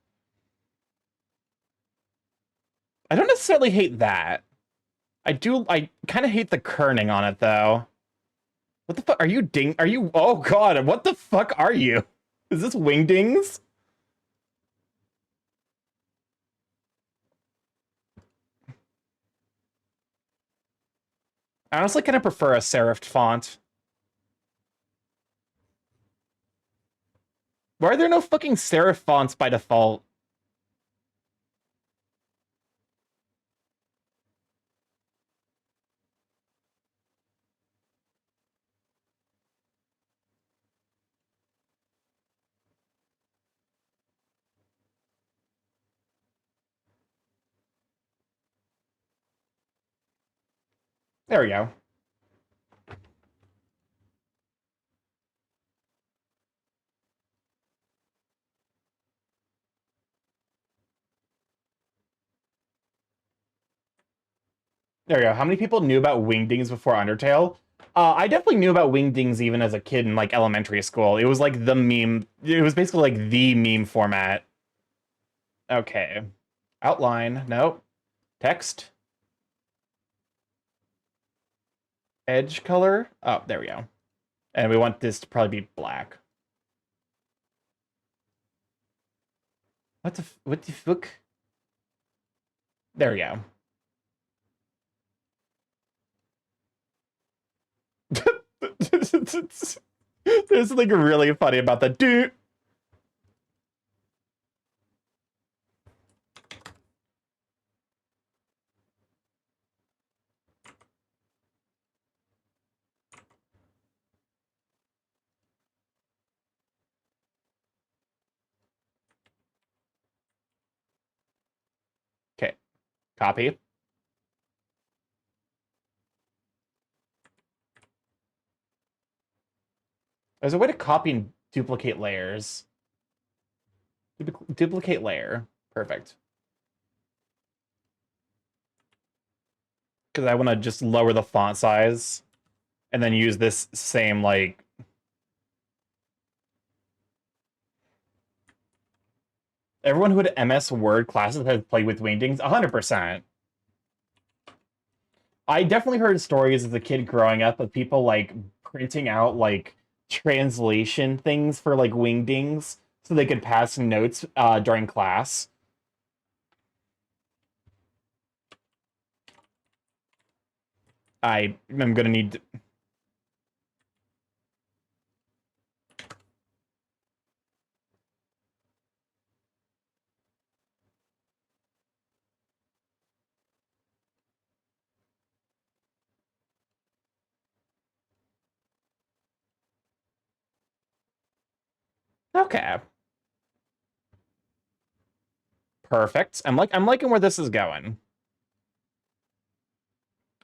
I don't necessarily hate that. I kind of hate the kerning on it though. What the fuck are you oh god, what the fuck are you? Is this wingdings? I honestly kind of prefer a serifed font. Why are there no fucking serif fonts by default? There we go. There we go. How many people knew about wingdings before Undertale? I definitely knew about wingdings even as a kid in like elementary school. It was like the meme. It was basically like the meme format. Okay. Outline. Nope. Text. Edge color. Oh, there we go. And we want this to probably be black. What the fuck? There we go. There's something really funny about that. Dude. Okay. Copy. There's a way to copy and duplicate layers. Duplicate layer. Perfect. Because I want to just lower the font size and then use this same, like... Everyone who had MS Word classes has played with wingdings. 100%. I definitely heard stories as a kid growing up of people, like, printing out, like, translation things for, like, wingdings so they could pass notes during class. I am gonna need to... Okay. Perfect. I'm liking where this is going.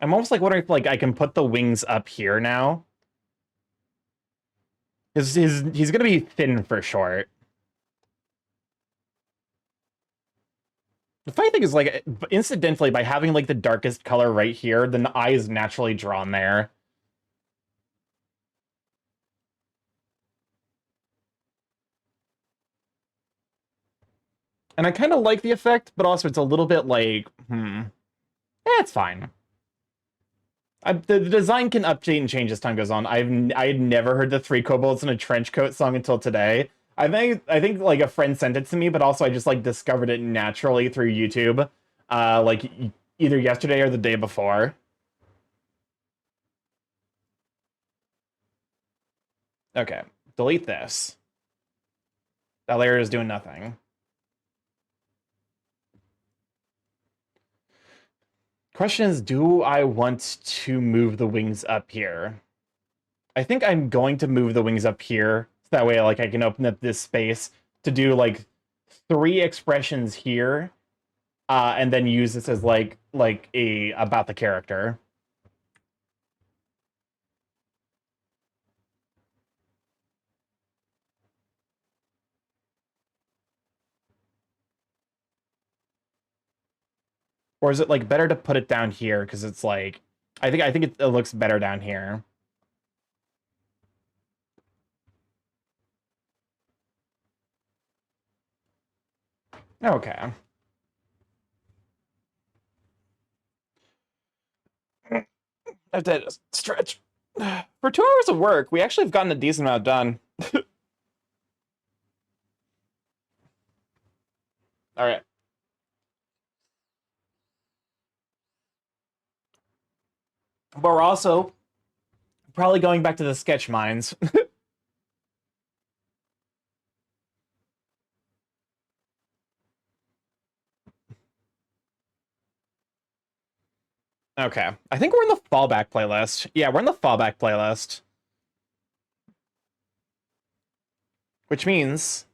I'm almost like wondering if like I can put the wings up here now. He's gonna be thin for short. The funny thing is, like, incidentally, by having, like, the darkest color right here, then the eye is naturally drawn there. And I kind of like the effect, but also it's a little bit like, it's fine. The design can update and change as time goes on. I had never heard the Three Kobolds in a Trench Coat song until today. I think like a friend sent it to me, but also I just like discovered it naturally through YouTube, like either yesterday or the day before. Okay, delete this. That layer is doing nothing. Question is, do I want to move the wings up here? I think I'm going to move the wings up here. So that way, like, I can open up this space to do, like, 3 expressions here. And then use this as, like a about the character. Or is it, like, better to put it down here? Because it's, like... I think it looks better down here. Okay. I have to stretch. For 2 hours of work, we actually have gotten a decent amount done. All right. But we're also probably going back to the sketch mines. Okay. I think we're in the fallback playlist. Yeah, we're in the fallback playlist. Which means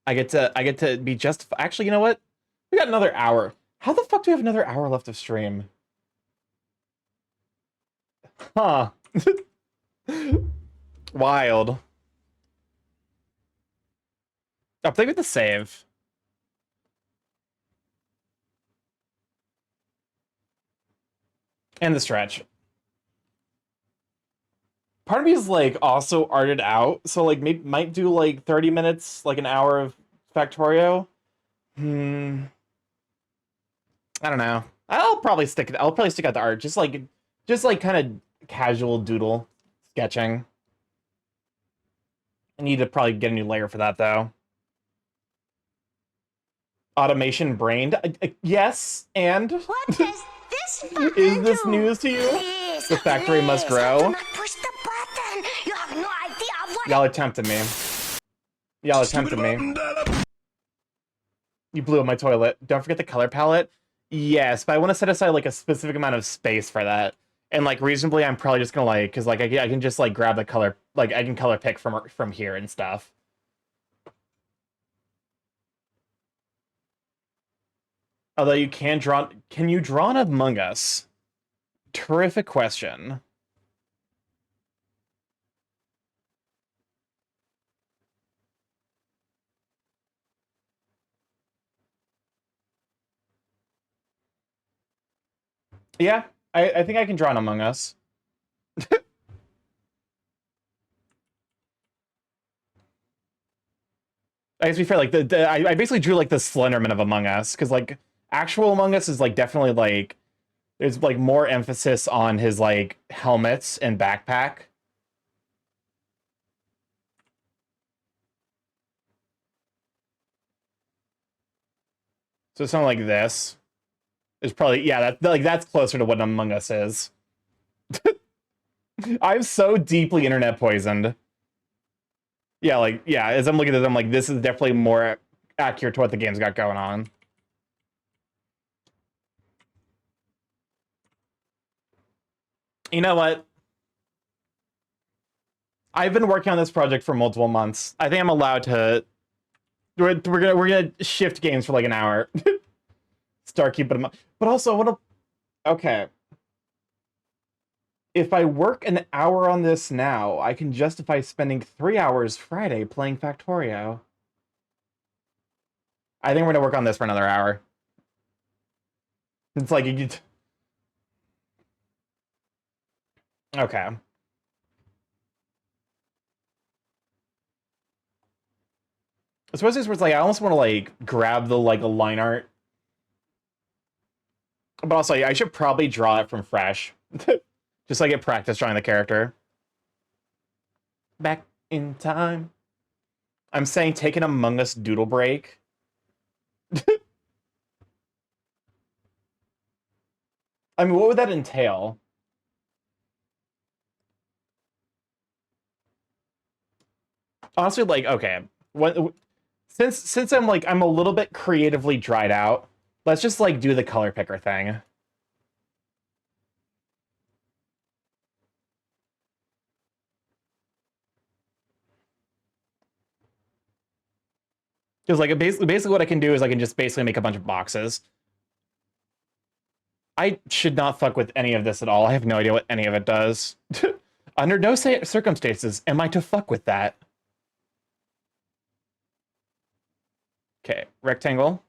I get to be just actually, you know what? We got another hour. How the fuck do we have another hour left of stream? Huh. Wild. I'll play with the save. And the stretch. Part of me is like also arted out, so like maybe might do like 30 minutes, like an hour of Factorio. I don't know. I'll probably stick out the art, just like kind of casual doodle sketching. I need to probably get a new layer for that though. Automation brained. Yes, and What is this is this news to you? Please, The factory must grow. do not push the button. You have no idea what. Y'all are tempting me. Y'all are tempting me. You blew up my toilet. Don't forget the color palette. Yes, but I want to set aside like a specific amount of space for that. And like reasonably, I'm probably just gonna like, cause like I can just like grab the color, like I can color pick from here and stuff. Although you can you draw an Among Us? Terrific question. Yeah, I think I can draw an Among Us. I guess to be fair, like I basically drew like the Slenderman of Among Us, because like actual Among Us is like definitely like there's like more emphasis on his like helmets and backpack. So something like this is probably, yeah, that's closer to what Among Us is. I'm so deeply internet poisoned. Yeah, like, yeah, as I'm looking at this, I'm like, this is definitely more accurate to what the game's got going on. You know what? I've been working on this project for multiple months. I think I'm allowed to. We're gonna shift games for like an hour. Starky, but also I want to. Okay. If I work an hour on this now, I can justify spending 3 hours Friday playing Factorio. I think we're gonna work on this for another hour. It's like you get... Okay. I suppose this was like I almost want to like grab the like a line art, but also I should probably draw it from fresh, just like get practice drawing the character. Back in time. I'm saying take an Among Us doodle break. I mean, what would that entail? Honestly, like, okay, what since I'm like I'm a little bit creatively dried out, let's just like do the color picker thing. Because like basically what I can do is I can just basically make a bunch of boxes. I should not fuck with any of this at all. I have no idea what any of it does. Under no circumstances am I to fuck with that. Okay, rectangle.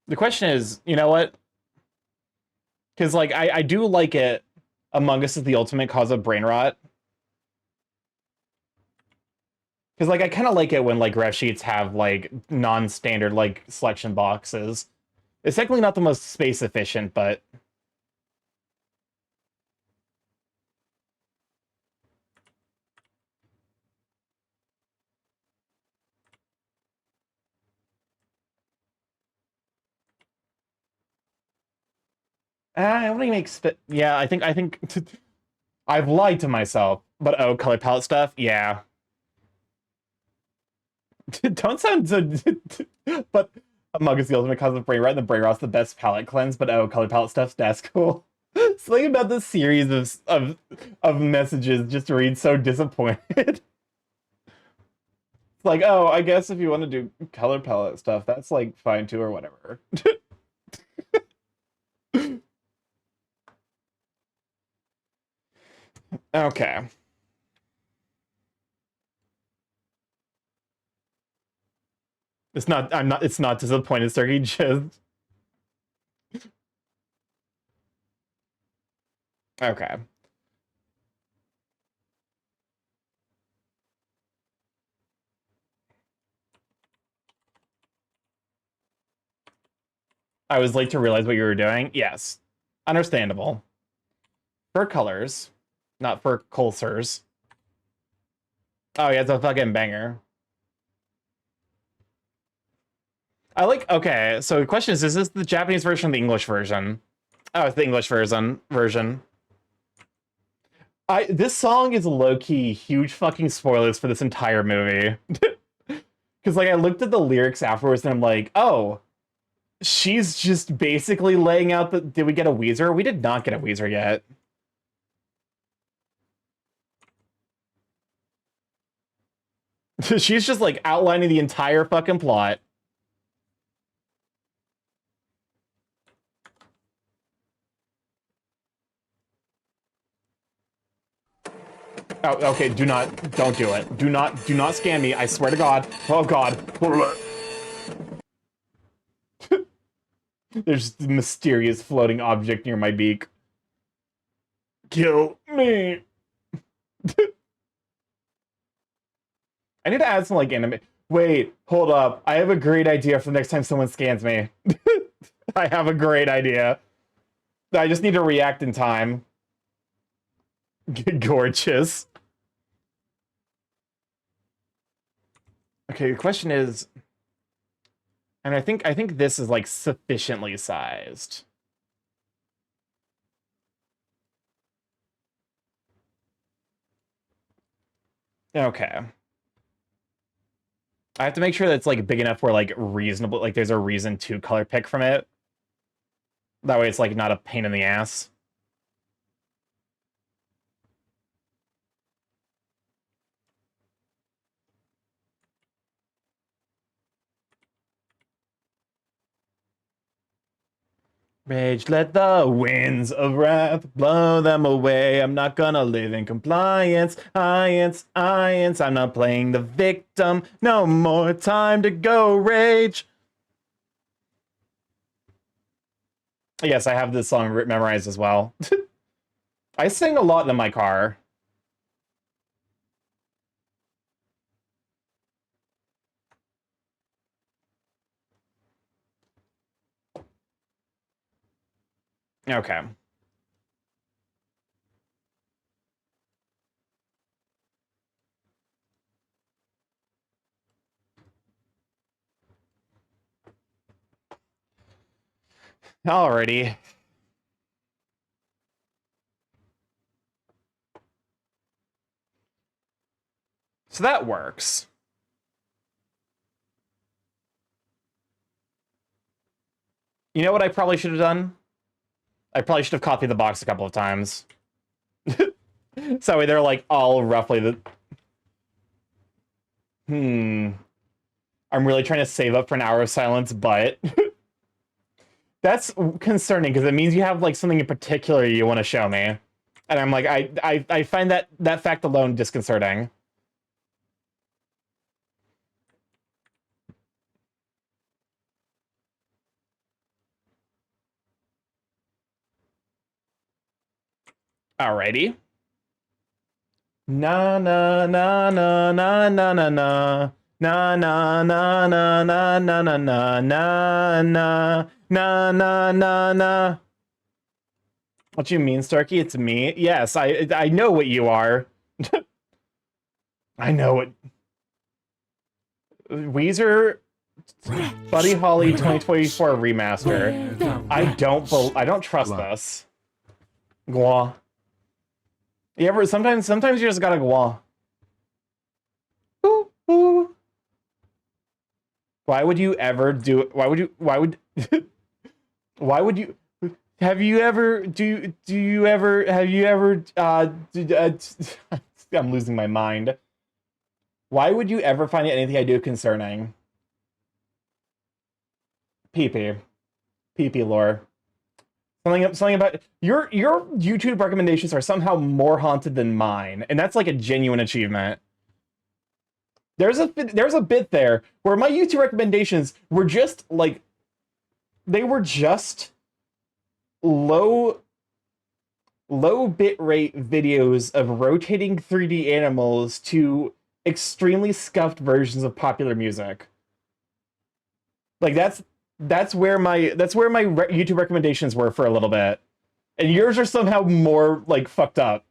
The question is, you know what? Because like I do like it. Among Us is the ultimate cause of brain rot. Because like I kind of like it when like ref sheets have like non-standard like selection boxes. It's technically not the most space efficient, but I only make yeah, I think I've lied to myself. But oh, color palette stuff, yeah. Don't sound so. But Among Us the ultimate cause of brain rot, and the brain rot's the best palette cleanse. But oh, color palette stuff, that's cool. Something about this series of messages just reads so disappointed. It's like, oh, I guess if you want to do color palette stuff, that's like fine too, or whatever. Okay. It's not. I'm not. It's not disappointed, Starky. Just okay. I was late to realize what you were doing. Yes, understandable. For colors, not for culsers. Oh yeah, it's a fucking banger. I like. Okay, so the question is this the Japanese version or the English version? Oh, it's the English version. This song is low-key huge fucking spoilers for this entire movie. Because like I looked at the lyrics afterwards and I'm like, oh, she's just basically laying out the. Did we get a Weezer? We did not get a Weezer yet. She's just like outlining the entire fucking plot. Oh, okay, don't do it. Do not scam me, I swear to God. Oh God. There's just a mysterious floating object near my beak. Kill me. I need to add some, like, anime. Wait, hold up. I have a great idea for the next time someone scans me. I have a great idea. I just need to react in time. Gorgeous. Okay, the question is, and I think this is like sufficiently sized. Okay. I have to make sure that it's like big enough where like reasonable, like there's a reason to color pick from it. That way it's like not a pain in the ass. Rage, let the winds of wrath blow them away. I'm not gonna live in compliance. Iance. I'm not playing the victim. No more time to go rage. Yes, I have this song memorized as well. I sing a lot in my car. Okay. Alrighty. So that works. You know what I probably should have done? I probably should have copied the box a couple of times. So they're like all roughly the... I'm really trying to save up for an hour of silence, but... That's concerning, because it means you have like something in particular you want to show me. And I'm like, I find that fact alone disconcerting. Alrighty. Na na na na na na na na. Na na na na na na na na na na na na na. What you mean, Starky? It's me. Yes, I know what you are. I know what. Weezer, Buddy Holly 2024 remaster. I don't trust this. Gwa. You ever sometimes you just gotta gwa. Ooh, ooh. Why would you ever do it? Why would you have you ever I'm losing my mind. Why would you ever find anything I do concerning? PP lore. Something about your YouTube recommendations are somehow more haunted than mine, and that's like a genuine achievement. There's a bit there where my YouTube recommendations were just like, they were just low bitrate videos of rotating 3D animals to extremely scuffed versions of popular music. Like that's where my YouTube recommendations were for a little bit, and yours are somehow more like fucked up.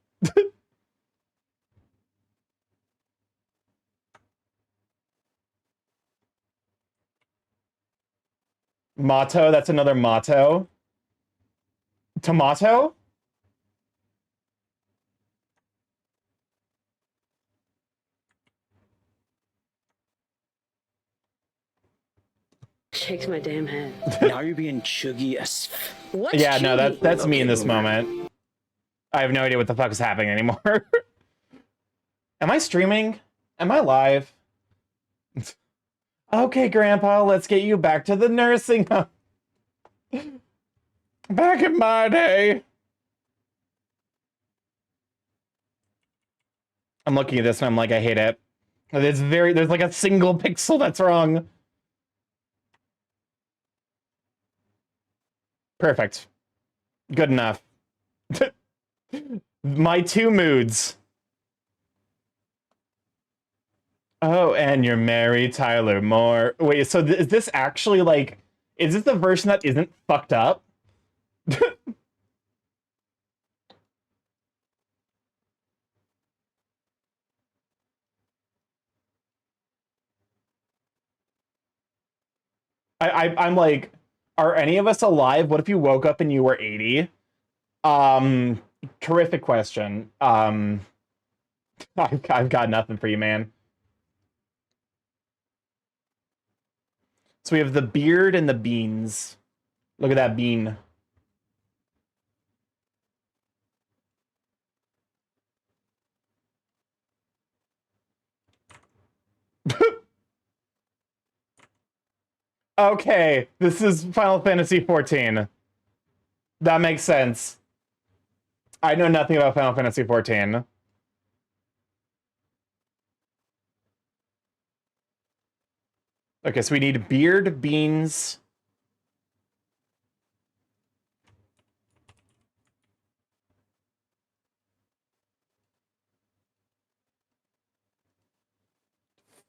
Motto, that's another motto. Tomato? Shakes my damn head. Now you're being chuggy as... What's Yeah, no, chuggy? that's me in this moment. I have no idea what the fuck is happening anymore. Am I streaming? Am I live? Okay, Grandpa, let's get you back to the nursing home. Back in my day. I'm looking at this and I'm like, I hate it. There's like a single pixel that's wrong. Perfect. Good enough. My two moods. Oh, and you're Mary Tyler Moore. Wait, so is this actually like, is this the version that isn't fucked up? I'm like, are any of us alive? What if you woke up and you were 80? Terrific question. I've got nothing for you, man. So we have the beard and the beans. Look at that bean. Okay, this is Final Fantasy 14. That makes sense. I know nothing about Final Fantasy 14. Okay, so we need beard, beans.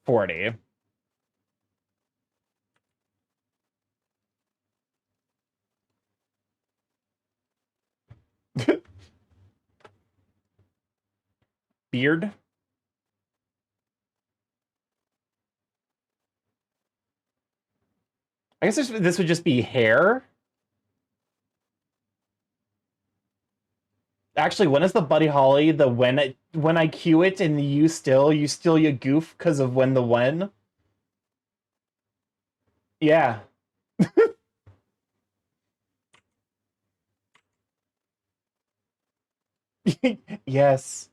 $40. Beard. I guess this would just be hair. Actually, when is the Buddy Holly the when I cue it and you still you goof because of when the when? Yeah. Yes.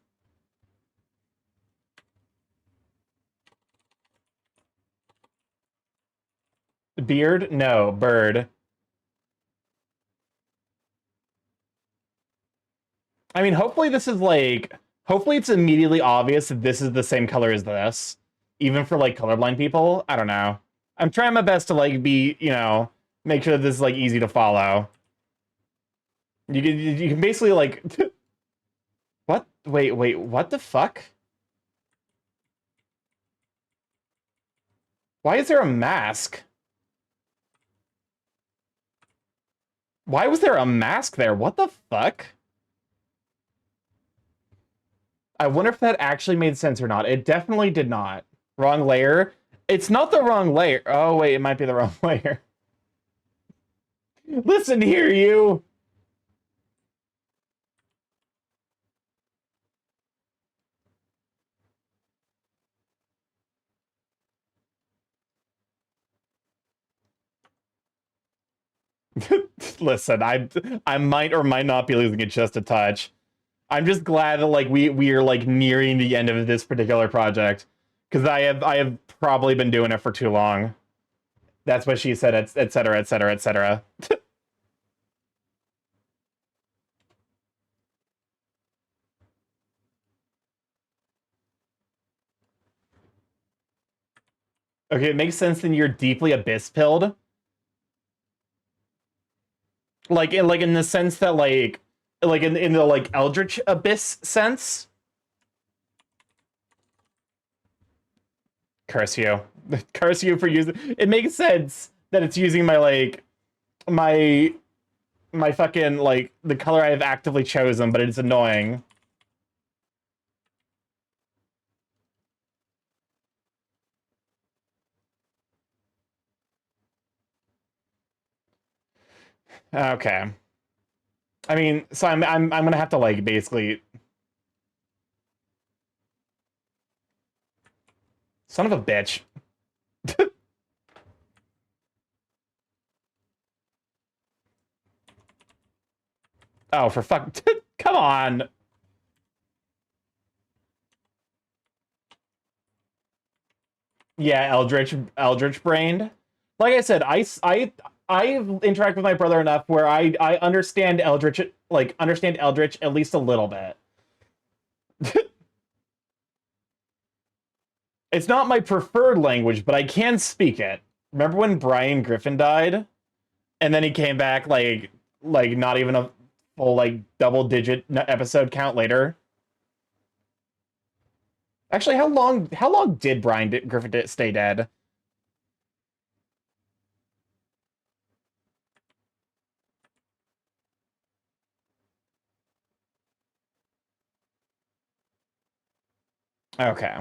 Beard? No, bird. I mean, hopefully this is like hopefully it's immediately obvious that this is the same color as this. Even for like colorblind people. I don't know. I'm trying my best to like be, make sure that this is like easy to follow. You can basically like what? Wait, what the fuck? Why is there a mask? Why was there a mask there? What the fuck? I wonder if that actually made sense or not. It definitely did not. Wrong layer. It's not the wrong layer. Oh, wait, it might be the wrong layer. Listen here, you. Listen, I might or might not be losing it just a touch. I'm just glad that like we are like nearing the end of this particular project because I have probably been doing it for too long. That's what she said, etc., etc., etc. Okay, it makes sense then you're deeply abyss pilled. Like in the sense that like in the like eldritch abyss sense. Curse you. Curse you for using it makes sense that it's using my like my my fucking like the color I have actively chosen, but it's annoying. Okay. I mean, so I'm gonna have to like basically son of a bitch. Oh, for fuck come on. Yeah, Eldritch brained. Like I said, I interact with my brother enough where I understand Eldritch at least a little bit. It's not my preferred language, but I can speak it. Remember when Brian Griffin died, and then he came back like not even a full like double digit episode count later. Actually, how long did Brian Griffin stay dead? Okay.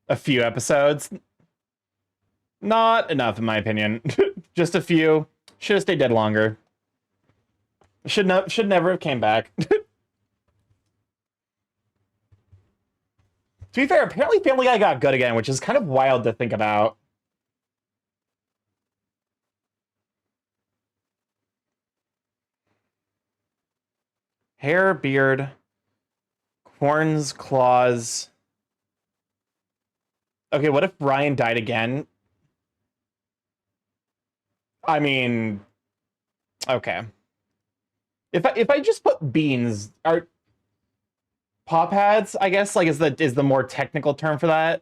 A few episodes. Not enough, in my opinion. Just a few. Should have stayed dead longer. Should never have came back. To be fair, apparently Family Guy got good again, which is kind of wild to think about. Hair, beard, horns, claws. Okay, what if Ryan died again? I mean, okay. If I just put beans, are paw pads, I guess, like is the more technical term for that.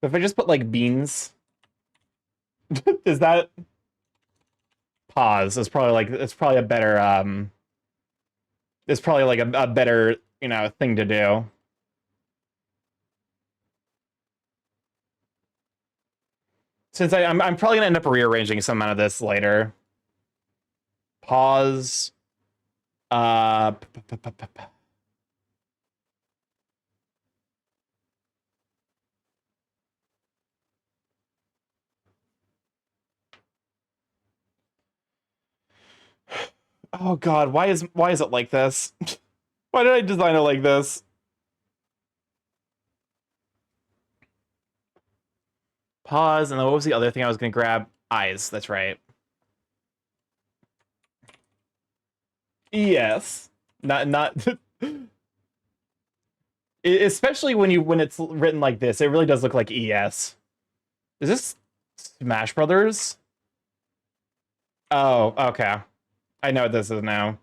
If I just put like beans, is that pause? Is probably like it's probably a better it's probably like a better, you know, thing to do. Since I'm probably gonna end up rearranging some amount of this later. Pause. Oh God, why is it like this? Why did I design it like this? Pause, and then what was the other thing I was gonna grab? Eyes, that's right. Yes. Not especially when it's written like this, it really does look like ES. Is this Smash Brothers? Oh, okay. I know what this is now.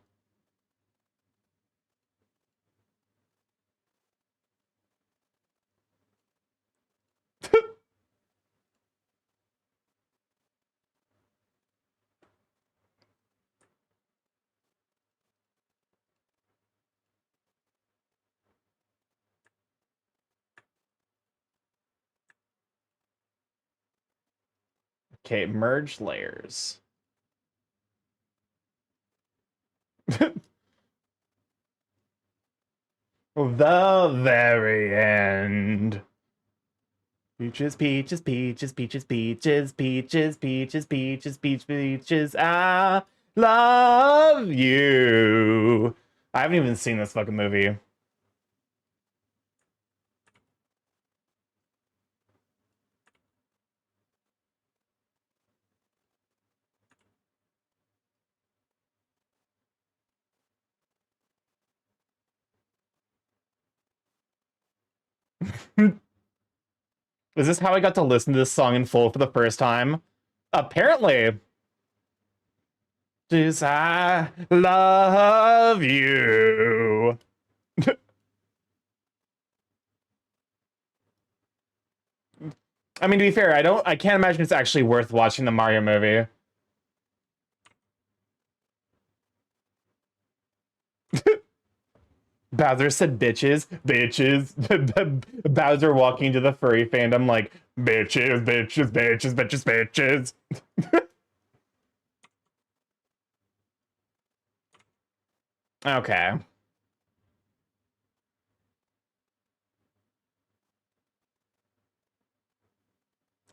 Okay, merge layers. The very end. Peaches, peaches, peaches, peaches, peaches, peaches, peaches, peaches, peaches, peaches, I love you. I haven't even seen this fucking movie. Is this how I got to listen to this song in full for the first time? Apparently. Just I love you. I mean, to be fair, I can't imagine it's actually worth watching the Mario movie. Bowser said bitches, bitches. Bowser walking to the furry fandom like, bitches, bitches, bitches, bitches, bitches. Okay.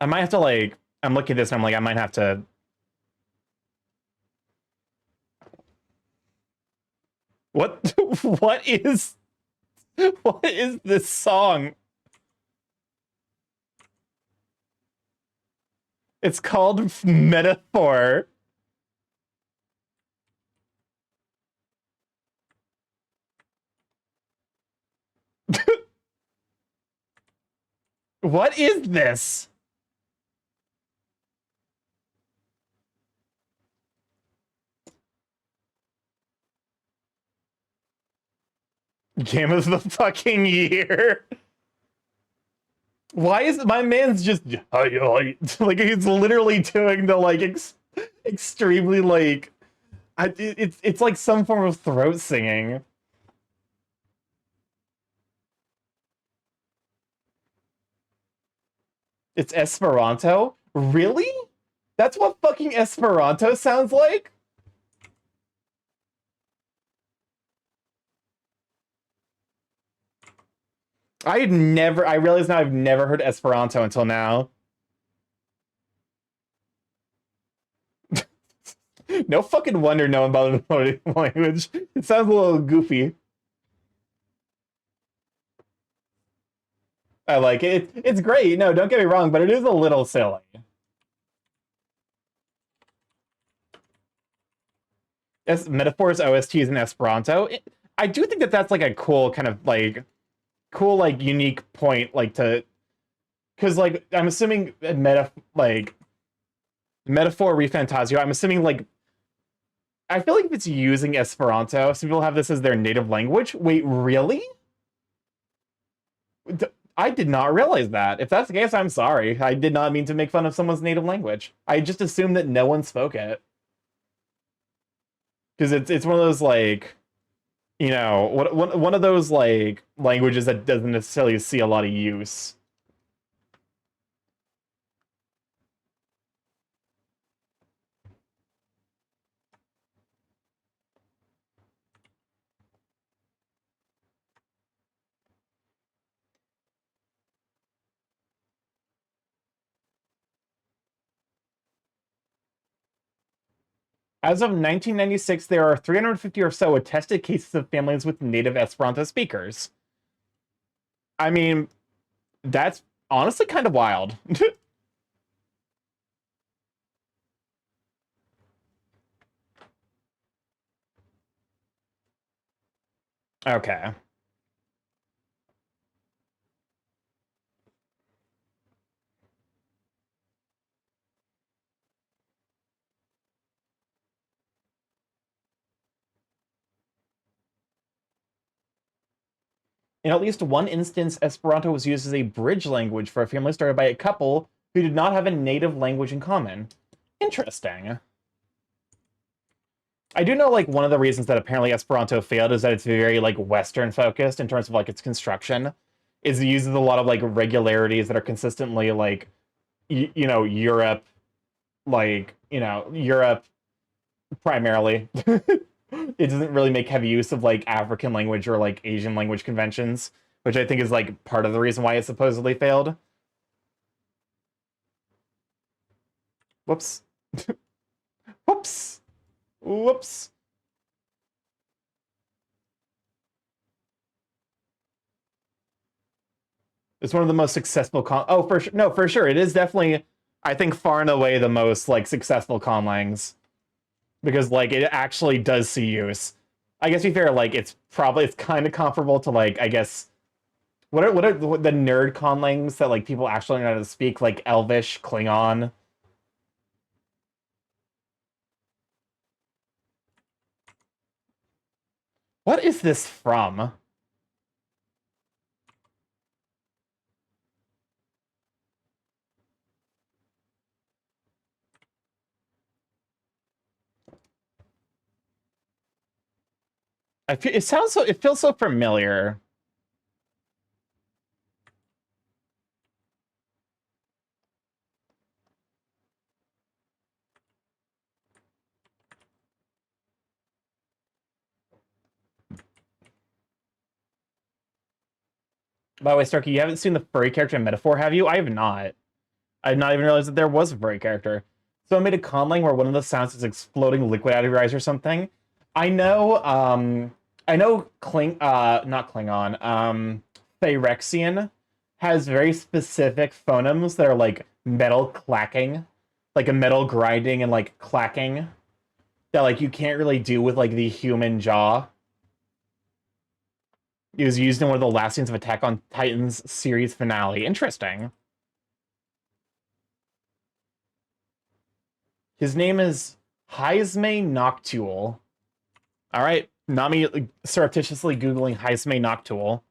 I might have to like, I'm looking at this and I'm like, I might have to. What, what is this song? It's called Metaphor. What is this? Game of the fucking year. Why is my man's just like he's literally doing the like extremely like it's like some form of throat singing. It's Esperanto? Really? That's what fucking Esperanto sounds like? I realize now I've never heard Esperanto until now. No fucking wonder no one bothered with the language. It sounds a little goofy. I like it. It's great. No, don't get me wrong, but it is a little silly. Metaphors OSTs in Esperanto. I do think that that's like a cool kind of like cool, like, unique point, like, to... Because, like, I'm assuming Metaphor Refantasio, I'm assuming, like... I feel like if it's using Esperanto, some people have this as their native language. Wait, really? I did not realize that. If that's the case, I'm sorry. I did not mean to make fun of someone's native language. I just assumed that no one spoke it. Because it's one of those, like, you know, one of those, like, languages that doesn't necessarily see a lot of use. As of 1996, there are 350 or so attested cases of families with native Esperanto speakers. I mean, that's honestly kind of wild. Okay. In at least one instance, Esperanto was used as a bridge language for a family started by a couple who did not have a native language in common. Interesting. I do know, like, one of the reasons that apparently Esperanto failed is that it's very, like, Western focused in terms of, like, its construction. Is it uses a lot of, like, regularities that are consistently, like, you know, Europe, like, you know, Europe primarily. It doesn't really make heavy use of, like, African language or, like, Asian language conventions, which I think is, like, part of the reason why it supposedly failed. Whoops. Whoops. Whoops. It's one of the most successful oh, for sure. No, for sure. It is definitely, I think, far and away the most, like, successful conlangs. Because, like, it actually does see use. I guess to be fair, like, it's kind of comparable to, like, I guess, what are the nerd conlangs that, like, people actually know how to speak, like Elvish, Klingon? What is this from? It feels so familiar. By the way, Starky, you haven't seen the furry character in Metaphor, have you? I have not. I did not even realize that there was a furry character. So I made a conlang where one of the sounds is exploding liquid out of your eyes or something. I know not Klingon, Phyrexian has very specific phonemes that are like metal clacking, like a metal grinding and like clacking that like you can't really do with like the human jaw. It was used in one of the last scenes of Attack on Titan's series finale. Interesting. His name is Heisme Noctule. All right, Nami surreptitiously Googling Heisme Noctule.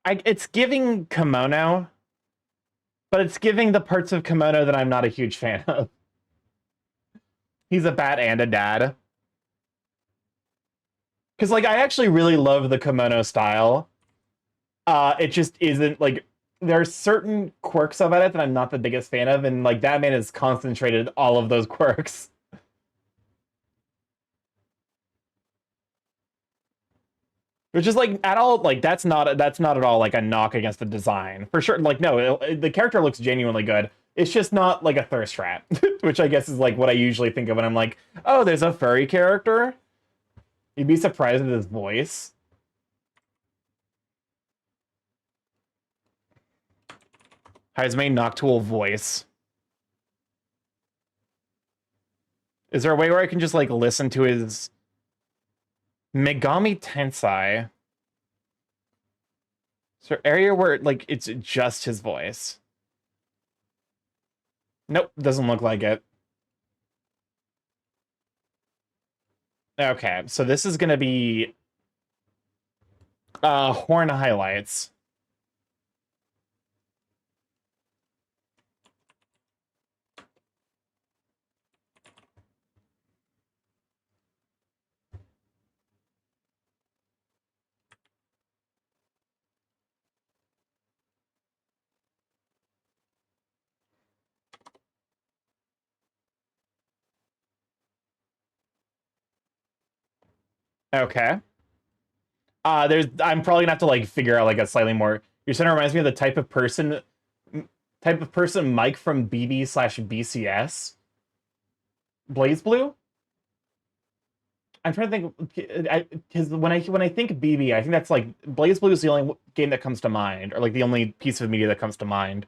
It's giving kimono, but it's giving the parts of kimono that I'm not a huge fan of. He's a bat and a dad. Because, like, I actually really love the kimono style. It just isn't, like, there are certain quirks about it that I'm not the biggest fan of, and, like, that man has concentrated all of those quirks. Which is, like, at all, like, that's not at all, like, a knock against the design. For sure, like, no, the character looks genuinely good. It's just not, like, a thirst trap. Which I guess is, like, what I usually think of when I'm like, oh, there's a furry character? You'd be surprised at his voice. Heisme Noctule voice. Is there a way where I can just like listen to his Megami Tensei? Is there an area where like it's just his voice? Nope, doesn't look like it. Okay, so this is gonna be horn highlights. Okay. I'm probably gonna have to like figure out like a slightly more. Your center reminds me of the type of person Mike from BB/BCS. Blaze Blue. I'm trying to think, because when I think BB, I think that's like Blaze Blue is the only game that comes to mind, or like the only piece of media that comes to mind.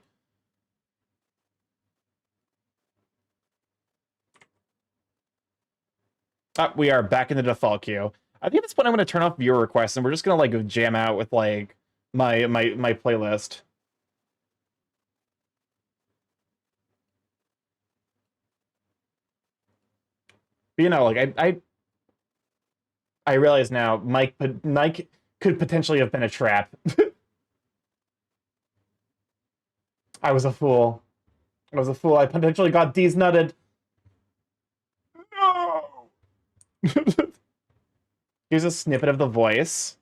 We are back in the default queue. I think at this point I'm going to turn off viewer requests, and we're just going to like jam out with like my playlist. But, you know, like I realize now Mike could potentially have been a trap. I was a fool. I was a fool. I potentially got D's nutted. No. Here's a snippet of the voice.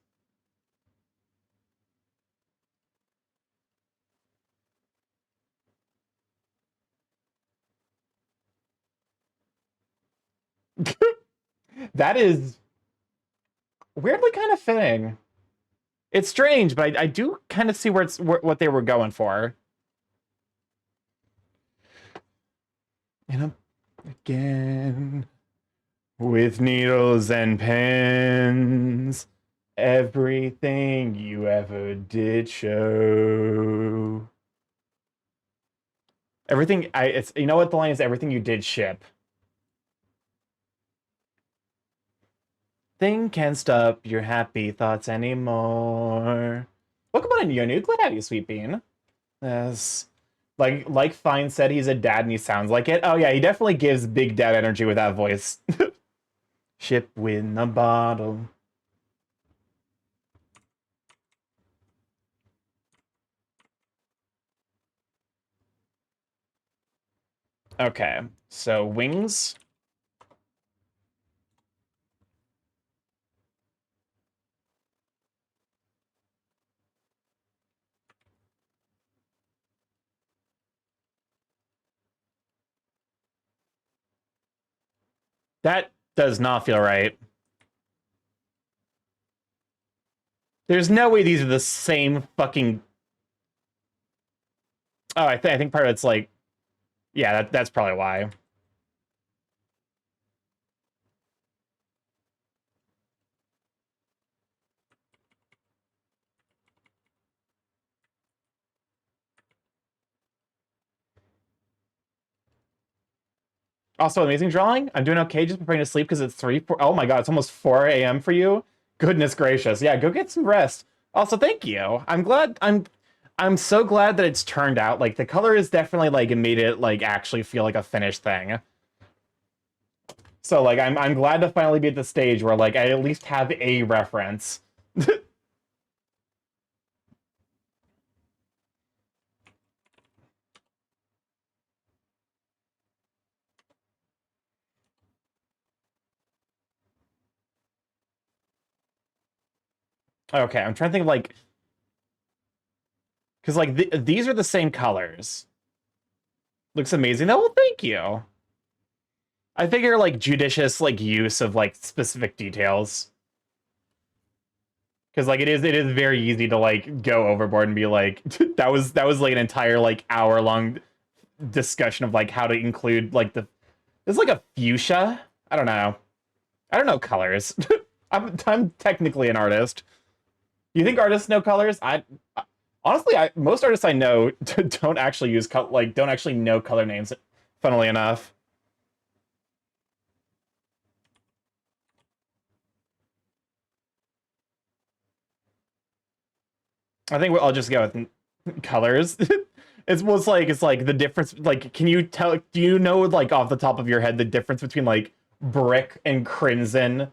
That is weirdly kind of fitting. It's strange, but I do kind of see what they were going for. And again, with needles and pens, everything you ever did show. Everything it's you know what the line is? Everything you did ship. Thing can't stop your happy thoughts anymore. Welcome on in, Yonu. Glad to have you, Sweet Bean. Yes. Like Fine said, he's a dad and he sounds like it. Oh yeah, he definitely gives big dad energy with that voice. Ship with a bottle. Okay, so wings. That does not feel right. There's no way these are the same fucking... Oh, I think part of it's like... Yeah, that's probably why. Also, amazing drawing. I'm doing okay, just preparing to sleep because it's 4. Oh my god, it's almost 4 a.m. for you. Goodness gracious. Yeah, go get some rest. Also, thank you. I'm so glad that it's turned out. Like, the color is definitely like made it like actually feel like a finished thing. So like I'm glad to finally be at the stage where like I at least have a reference. Okay, I'm trying to think of like, because like these are the same colors. Looks amazing. Oh, well, thank you. I figure like judicious like use of like specific details. Because like it is very easy to like go overboard and be like that was like an entire like hour-long discussion of like how to include like there's like a fuchsia. I don't know colors. I'm technically an artist. You think artists know colors? Honestly, most artists I know don't actually use don't actually know color names. Funnily enough. I think I'll just go with colors. It's like the difference. Like, can you tell? Do you know like off the top of your head the difference between like brick and crimson,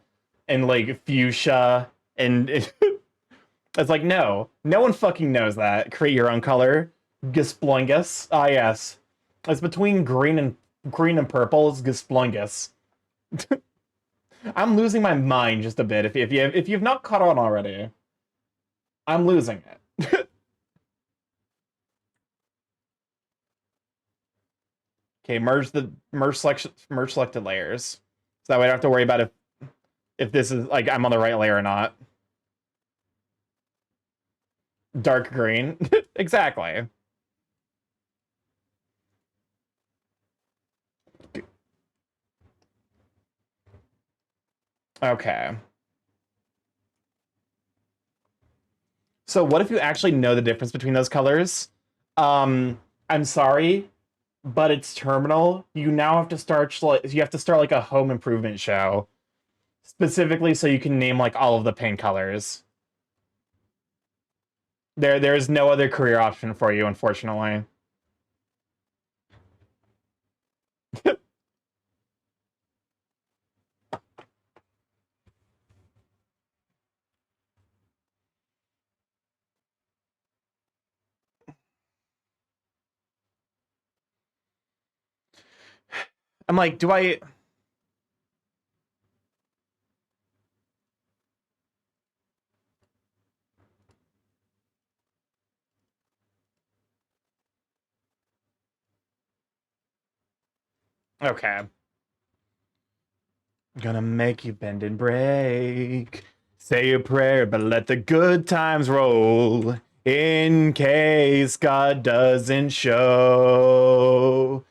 and like fuchsia and it's like no one fucking knows that. Create your own color. Gisplungus. Ah yes, it's between green and purple. It's Gisplungus. I'm losing my mind just a bit. If you've not caught on already, I'm losing it. Okay, merge selected layers. So that way I don't have to worry about if this is like I'm on the right layer or not. Dark green. Exactly. Okay. So what if you actually know the difference between those colors? I'm sorry, but it's terminal. You now have to start like a home improvement show. Specifically so you can name like all of the paint colors. There is no other career option for you, unfortunately. I'm like, do I... Okay. Gonna make you bend and break. Say a prayer, but let the good times roll. In case God doesn't show.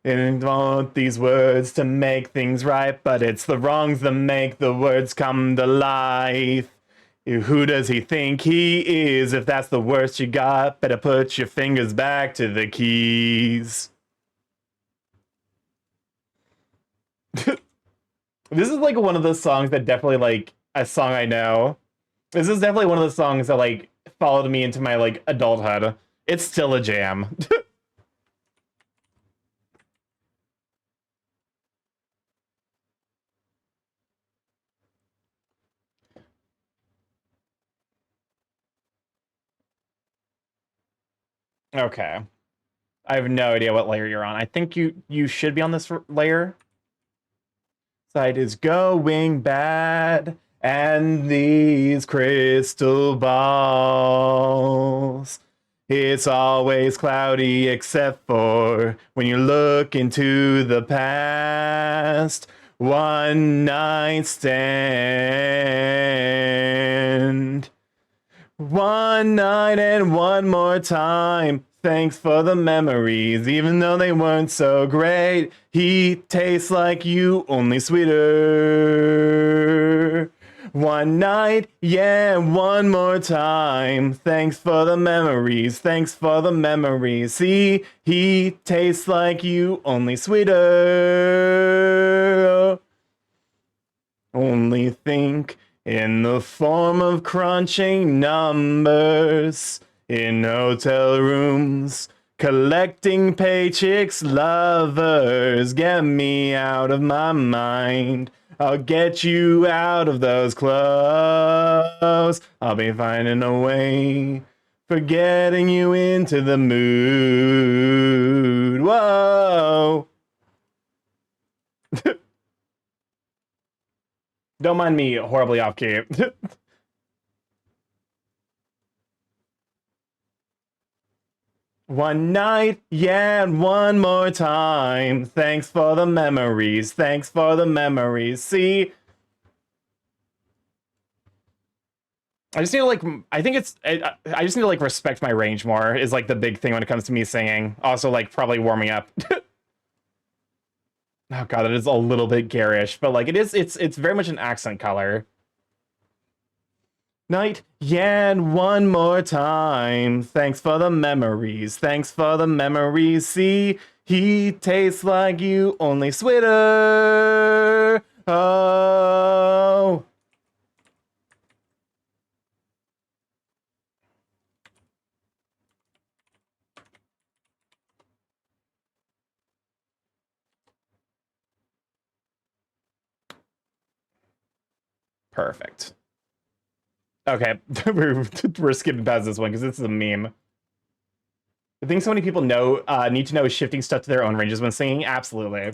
And I want these words to make things right, but it's the wrongs that make the words come to life. Who does he think he is? If that's the worst you got, better put your fingers back to the keys. This is like one of those songs that definitely like a song I know. This is definitely one of the songs that like followed me into my like adulthood. It's still a jam. Okay. I have no idea what layer you're on. I think you should be on this layer. Side is going bad, and these crystal balls. It's always cloudy except for when you look into the past. One night stand. One night and one more time. Thanks for the memories, even though they weren't so great. He tastes like you, only sweeter. One night, yeah, one more time. Thanks for the memories, thanks for the memories. See, he tastes like you, only sweeter. Only think in the form of crunching numbers in hotel rooms, collecting paychecks, lovers. Get me out of my mind. I'll get you out of those clothes. I'll be finding a way for getting you into the mood. Whoa. Don't mind me horribly off key. One night, yeah, and one more time. Thanks for the memories. Thanks for the memories. See, I just need to like. I think it's. I just need to like respect my range more. Is like the big thing when it comes to me singing. Also, like probably warming up. Oh god, that is a little bit garish, but like it is. It's very much an accent color. Night, yeah, and one more time. Thanks for the memories. Thanks for the memories. See, he tastes like you, only sweeter. Oh. Perfect. Okay, we're skipping past this one because this is a meme. I think so many people need to know shifting stuff to their own ranges when singing. Absolutely.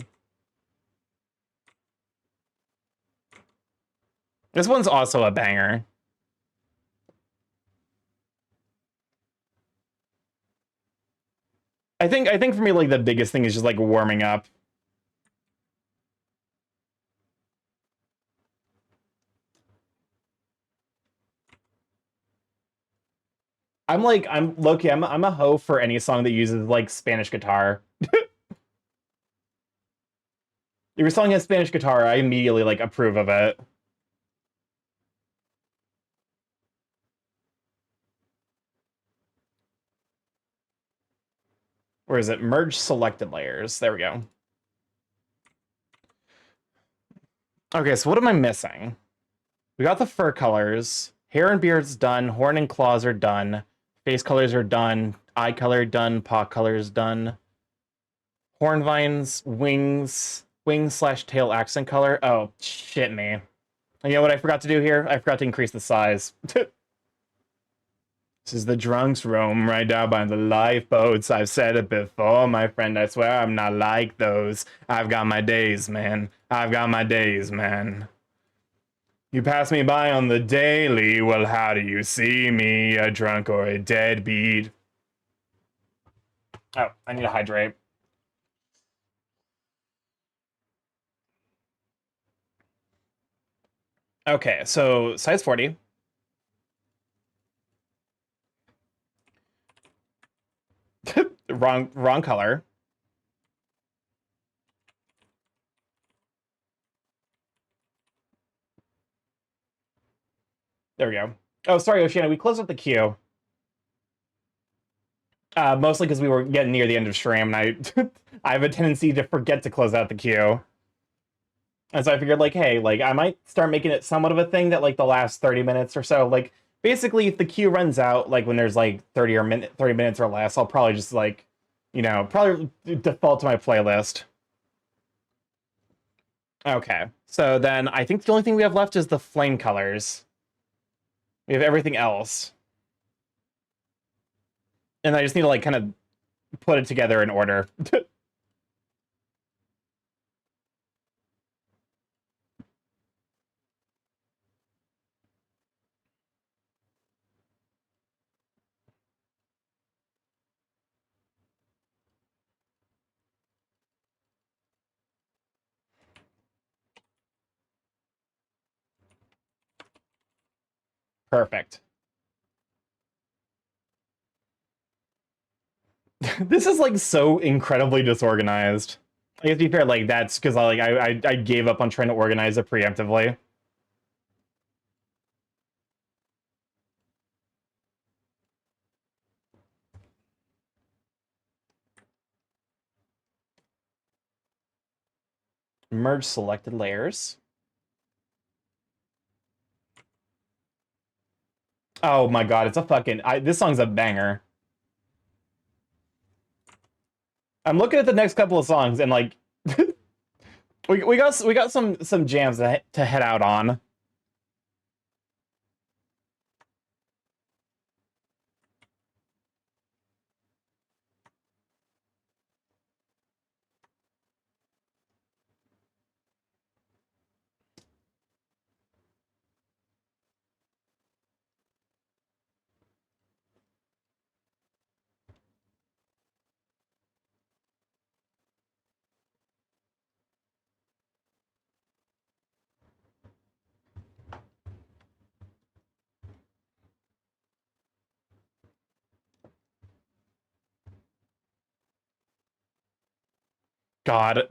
This one's also a banger. I think for me, like, the biggest thing is just like warming up. I'm low-key, I'm a hoe for any song that uses like Spanish guitar. If your song has Spanish guitar, I immediately like approve of it. Where is it? Merge selected layers. There we go. Okay, so what am I missing? We got the fur colors. Hair and beard's done. Horn and claws are done. Face colors are done. Eye color done. Paw colors done. Horn vines, wing/tail accent color. Oh, shit me. You know what I forgot to do here? I forgot to increase the size. This is the drunk's roam right down by the lifeboats. I've said it before, my friend. I swear I'm not like those. I've got my days, man. I've got my days, man. You pass me by on the daily. Well, how do you see me? A drunk or a deadbeat? Oh, I need to hydrate. Okay, so size 40. wrong color. There we go. Oh, sorry, Oceana. We closed up the queue. Mostly because we were getting near the end of stream, and I have a tendency to forget to close out the queue. And so I figured, like, hey, like, I might start making it somewhat of a thing that, like, the last 30 minutes or so, like, basically, if the queue runs out, like, when there's, like, 30 minutes or less, I'll probably just, like, you know, probably default to my playlist. Okay, so then I think the only thing we have left is the flame colors. We have everything else. And I just need to, like, kind of put it together in order. Perfect. This is, like, so incredibly disorganized. I guess to be fair, like, that's because I gave up on trying to organize it preemptively. Merge selected layers. Oh my god, it's a fucking... this song's a banger. I'm looking at the next couple of songs and, like... we got some jams to head out on. God.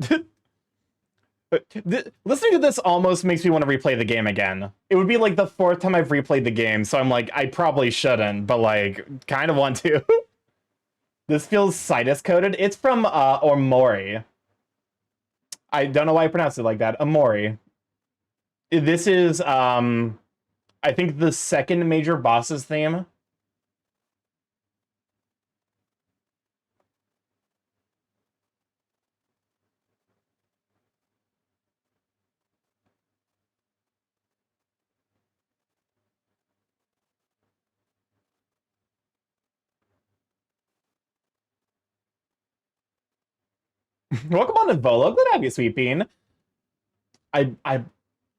Listening to this almost makes me want to replay the game again. It would be like the 4th time I've replayed the game, so I'm like, I probably shouldn't, but like, kind of want to. This feels Citus coded. It's from Omori. I don't know why I pronounced it like that. Omori. This is I think the second major boss's theme. Welcome on to Volo. Good to have you, Sweet Bean. Hey,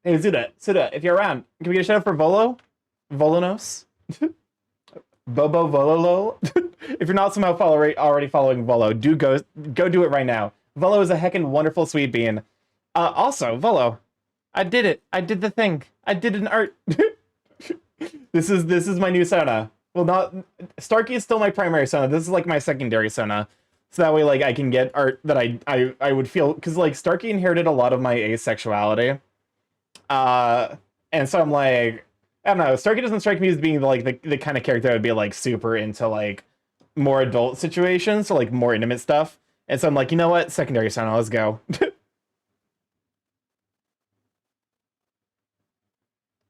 Suda, if you're around, can we get a shout out for Volo? Volonos? Bobo Vololo? If you're not somehow already following Volo, do go do it right now. Volo is a heckin' wonderful Sweet Bean. Also, Volo, I did it. I did the thing. I did an art. This is my new Sona. Well, not Starky is still my primary Sona. This is like my secondary Sona. So that way, like, I can get art that I would feel, because like Starky inherited a lot of my asexuality. And so I'm like, I don't know. Starky doesn't strike me as being like the kind of character that would be like super into like more adult situations, so like more intimate stuff. And so I'm like, you know what? Secondary Sona, let's go.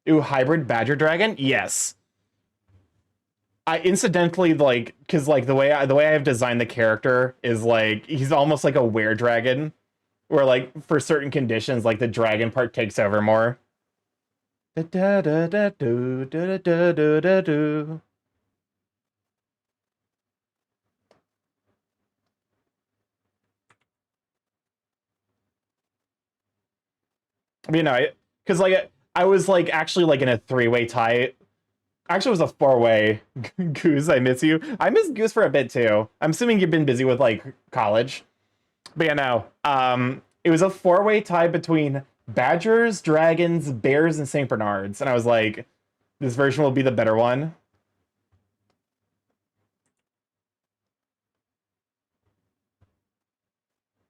Ooh, hybrid badger dragon? Yes. I incidentally like, because like the way I have designed the character is like he's almost like a were dragon, where like for certain conditions like the dragon part takes over more. Da da da da do da da da da do. I mean, no, because like I was like actually like in a three-way tie. Actually, it was a four-way. Goose, I miss you. I miss Goose for a bit too. I'm assuming you've been busy with like college. But yeah, no. It was a four-way tie between badgers, dragons, bears, and Saint Bernards, and I was like, this version will be the better one.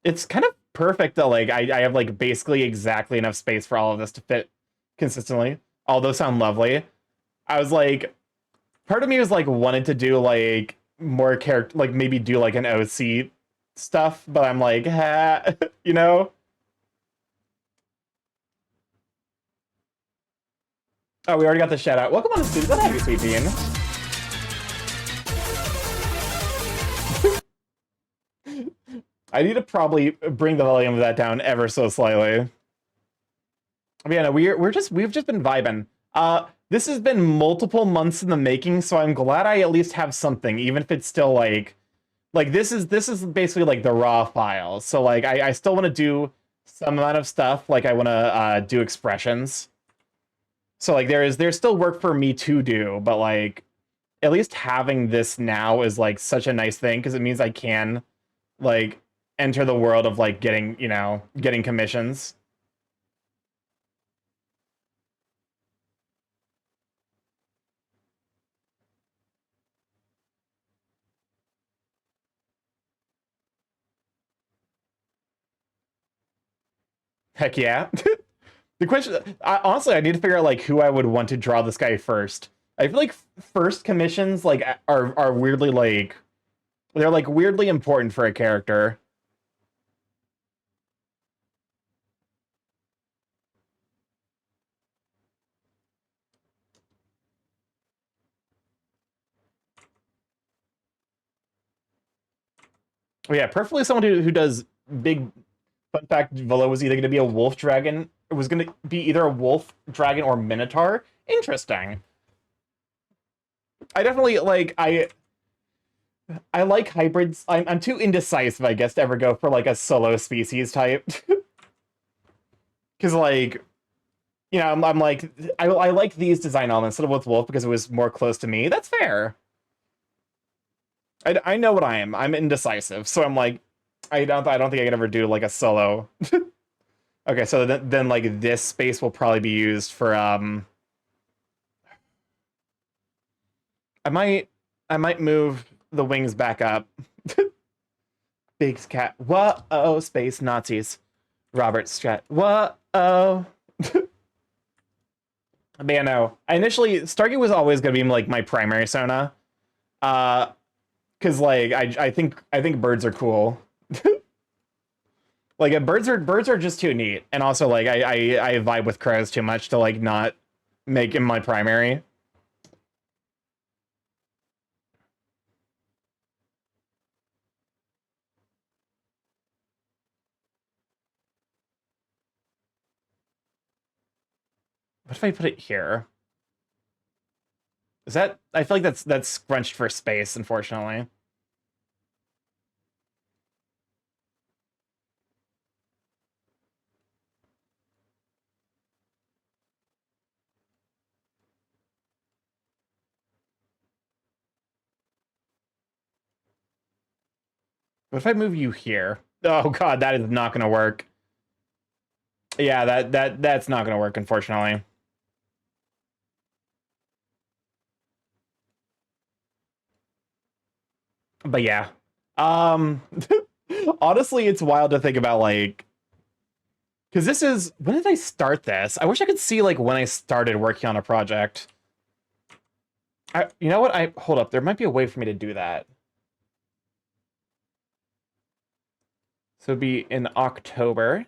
It's kind of perfect that like I have like basically exactly enough space for all of this to fit consistently. All those sound lovely. I was like, part of me was like wanted to do like more character, like maybe do like an OC stuff, but I'm like, you know. Oh, we already got the shout out. Welcome on the studio. Good to have you, Sweet Bean. I need to probably bring the volume of that down ever so slightly. But yeah, no, we've just been vibing. This has been multiple months in the making, so I'm glad I at least have something, even if it's still like this is basically like the raw file. So like I still want to do some amount of stuff. Like I want to do expressions. So like there's still work for me to do, but like at least having this now is like such a nice thing because it means I can like enter the world of like getting, you know, getting commissions. Heck yeah. The question, honestly, I need to figure out like who I would want to draw this guy first. I feel like first commissions like are weirdly like they're like weirdly important for a character. Oh yeah, preferably someone who does big. Fun fact: Volo was either going to be a wolf dragon. It was going to be either a wolf dragon or minotaur. Interesting. I definitely like I like hybrids. I'm too indecisive, I guess, to ever go for like a solo species type. Because like, you know, I'm like I like these design elements instead of with wolf because it was more close to me. That's fair. I know what I am. I'm indecisive, so I'm like, I don't think I can ever do like a solo. Okay, so then like this space will probably be used for I might move the wings back up. Big cat. Whoa, space Nazis. Robert Strat. Whoa. But yeah, no. Stargate was always gonna be like my primary Sona. Because like I think birds are cool. Like birds are just too neat, and also like I vibe with crows too much to like not make him my primary. What if I put it here? Is that? I feel like that's scrunched for space, unfortunately. What if I move you here? Oh god, that is not gonna work. Yeah, that's not gonna work, unfortunately. But yeah. Honestly, it's wild to think about, like, because this is, when did I start this? I wish I could see, like, when I started working on a project. You know what? Hold up. There might be a way for me to do that. So it'd be in October.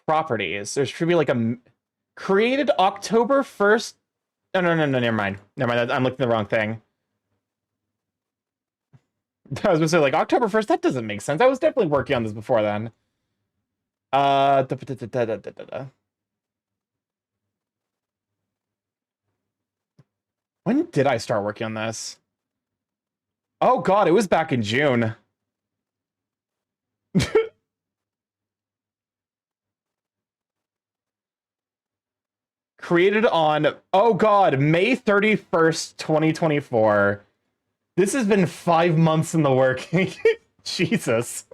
Properties. There should be like a created October 1st. No, never mind. Never mind. I'm looking at the wrong thing. I was gonna say, like, October 1st. That doesn't make sense. I was definitely working on this before then. When did I start working on this? Oh god, it was back in June. Created on, oh god, May 31st, 2024. This has been 5 months in the working. Jesus.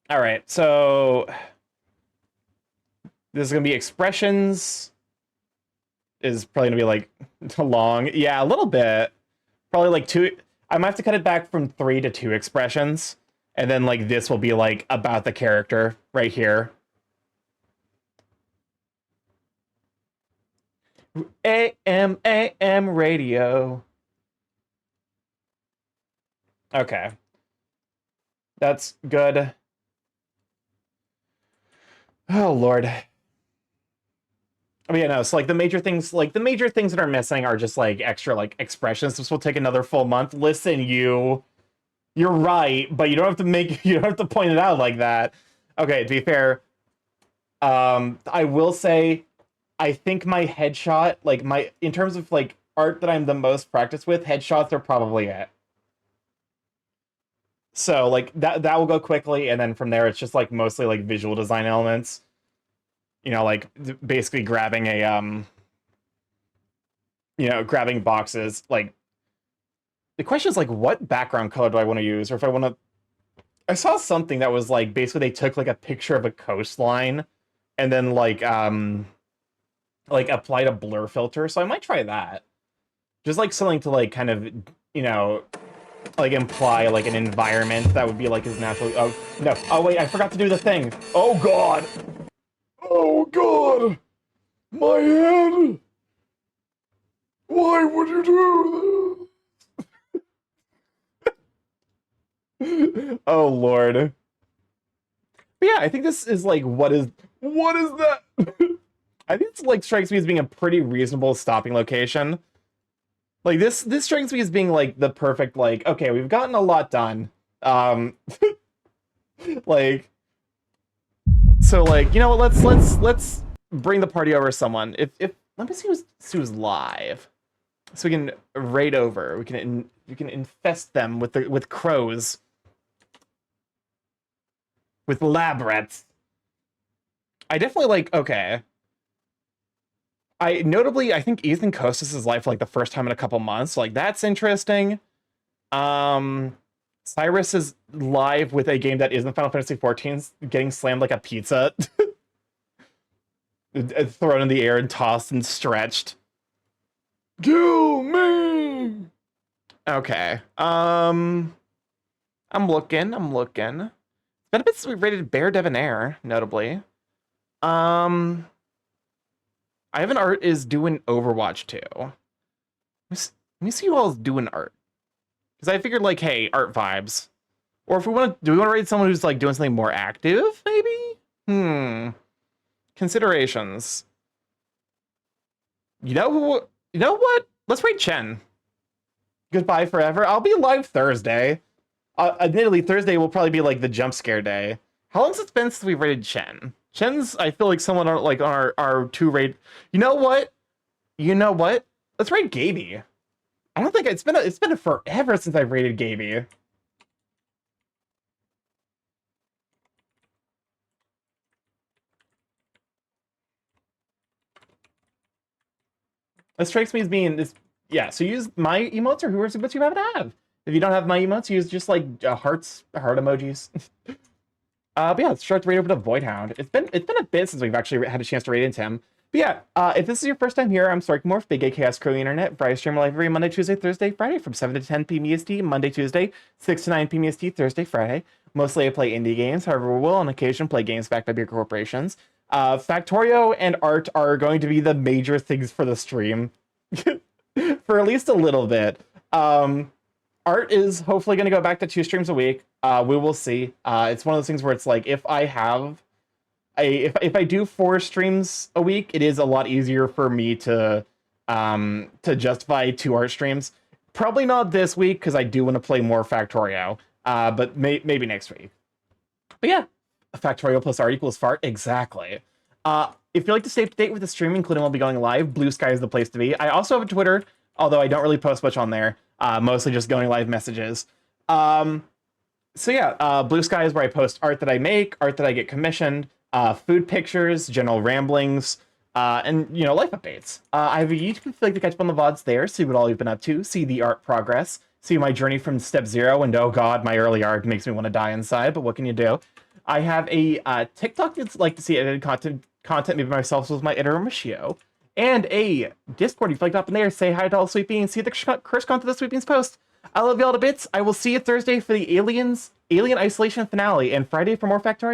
All right, so this is gonna be expressions. Is probably gonna be like long. Yeah, a little bit. Probably like 2. I might have to cut it back from 3 to 2 expressions. And then like this will be like about the character right here. AM radio. Okay. That's good. Oh Lord. I mean, yeah, no, so like the major things that are missing are just like extra like expressions. This will take another full month. Listen, you're right, but you don't have to you don't have to point it out like that. Okay, to be fair, I will say I think my headshot, like in terms of like art that I'm the most practiced with, headshots are probably it. So like that will go quickly, and then from there it's just like mostly like visual design elements. You know, like basically grabbing a grabbing boxes. Like the question is like, what background color do I want to use, or if I want to. I saw something that was like basically they took like a picture of a coastline, and then like applied a blur filter. So I might try that. Just like something to like kind of like imply like an environment that would be like as natural. Oh no! Oh wait, I forgot to do the thing. Oh god! Oh god! My head! Why would you do this? Oh lord. But yeah, I think this is like what is that? I think it's like strikes me as being a pretty reasonable stopping location. Like this strikes me as being like the perfect like, okay, we've gotten a lot done. Like so like, you know what, let's bring the party over someone. If let me see who's live. So we can raid over. We can infest them with crows. With lab rats. I definitely like, okay. I think Ethan Kostas is live for like the first time in a couple months. So like that's interesting. Cyrus is live with a game that isn't Final Fantasy 14, getting slammed like a pizza. Thrown in the air and tossed and stretched. Kill me! Okay. I'm looking. It's been a bit since we rated Bear Debonair, notably. Ivan Art is doing Overwatch 2. Let me see who else is doing art. Because I figured, like, hey, art vibes. Or if we want to, do we want to rate someone who's, like, doing something more active, maybe? Considerations. You know what? Let's rate Chen. Goodbye forever. I'll be live Thursday. Admittedly, Thursday will probably be, like, the jump scare day. How long has it been since we rated Chen? Chen's, I feel like someone on, like, on our 2 rate. You know what? Let's rate Gaby. I don't think it's been forever since I've rated Gaby. That strikes me as being this. Yeah, so use my emotes or whoever's emotes you happen to have. If you don't have my emotes, use just like heart emojis. But yeah, let's start to rate over to Void Hound. It's been a bit since we've actually had a chance to rate into him. But yeah, if this is your first time here, I'm StarkyMorph, Big A Chaos Crew Internet. Friday stream live every Monday, Tuesday, Thursday, Friday from 7 to 10 p.m. EST, Monday, Tuesday, 6 to 9 p.m. EST, Thursday, Friday. Mostly I play indie games, however we will on occasion play games backed by big corporations. Factorio and art are going to be the major things for the stream. For at least a little bit. Art is hopefully going to go back to 2 streams a week. We will see. It's one of those things where it's like if I do 4 streams a week, it is a lot easier for me to justify 2 art streams. Probably not this week because I do want to play more Factorio. But maybe next week. But yeah, Factorio plus art equals fart. Exactly. If you'd like to stay up to date with the stream, including when I'll be going live, Blue Sky is the place to be. I also have a Twitter, although I don't really post much on there. Mostly just going live messages. So yeah, Blue Sky is where I post art that I make, art that I get commissioned, food pictures, general ramblings, and life updates. I have a YouTube if you'd like to catch up on the VODs there, see what all you've been up to, see the art progress, see my journey from step 0, and oh god, my early art makes me want to die inside, but what can you do? I have a TikTok that's like to see edited content maybe myself with my editor Machio, and a Discord. If you'd like to hop in there, say hi to all Sweet Beans, see the curse content of the Sweet Beans post. I love you all to bits. I will see you Thursday for the Alien Isolation finale, and Friday for more Factorio.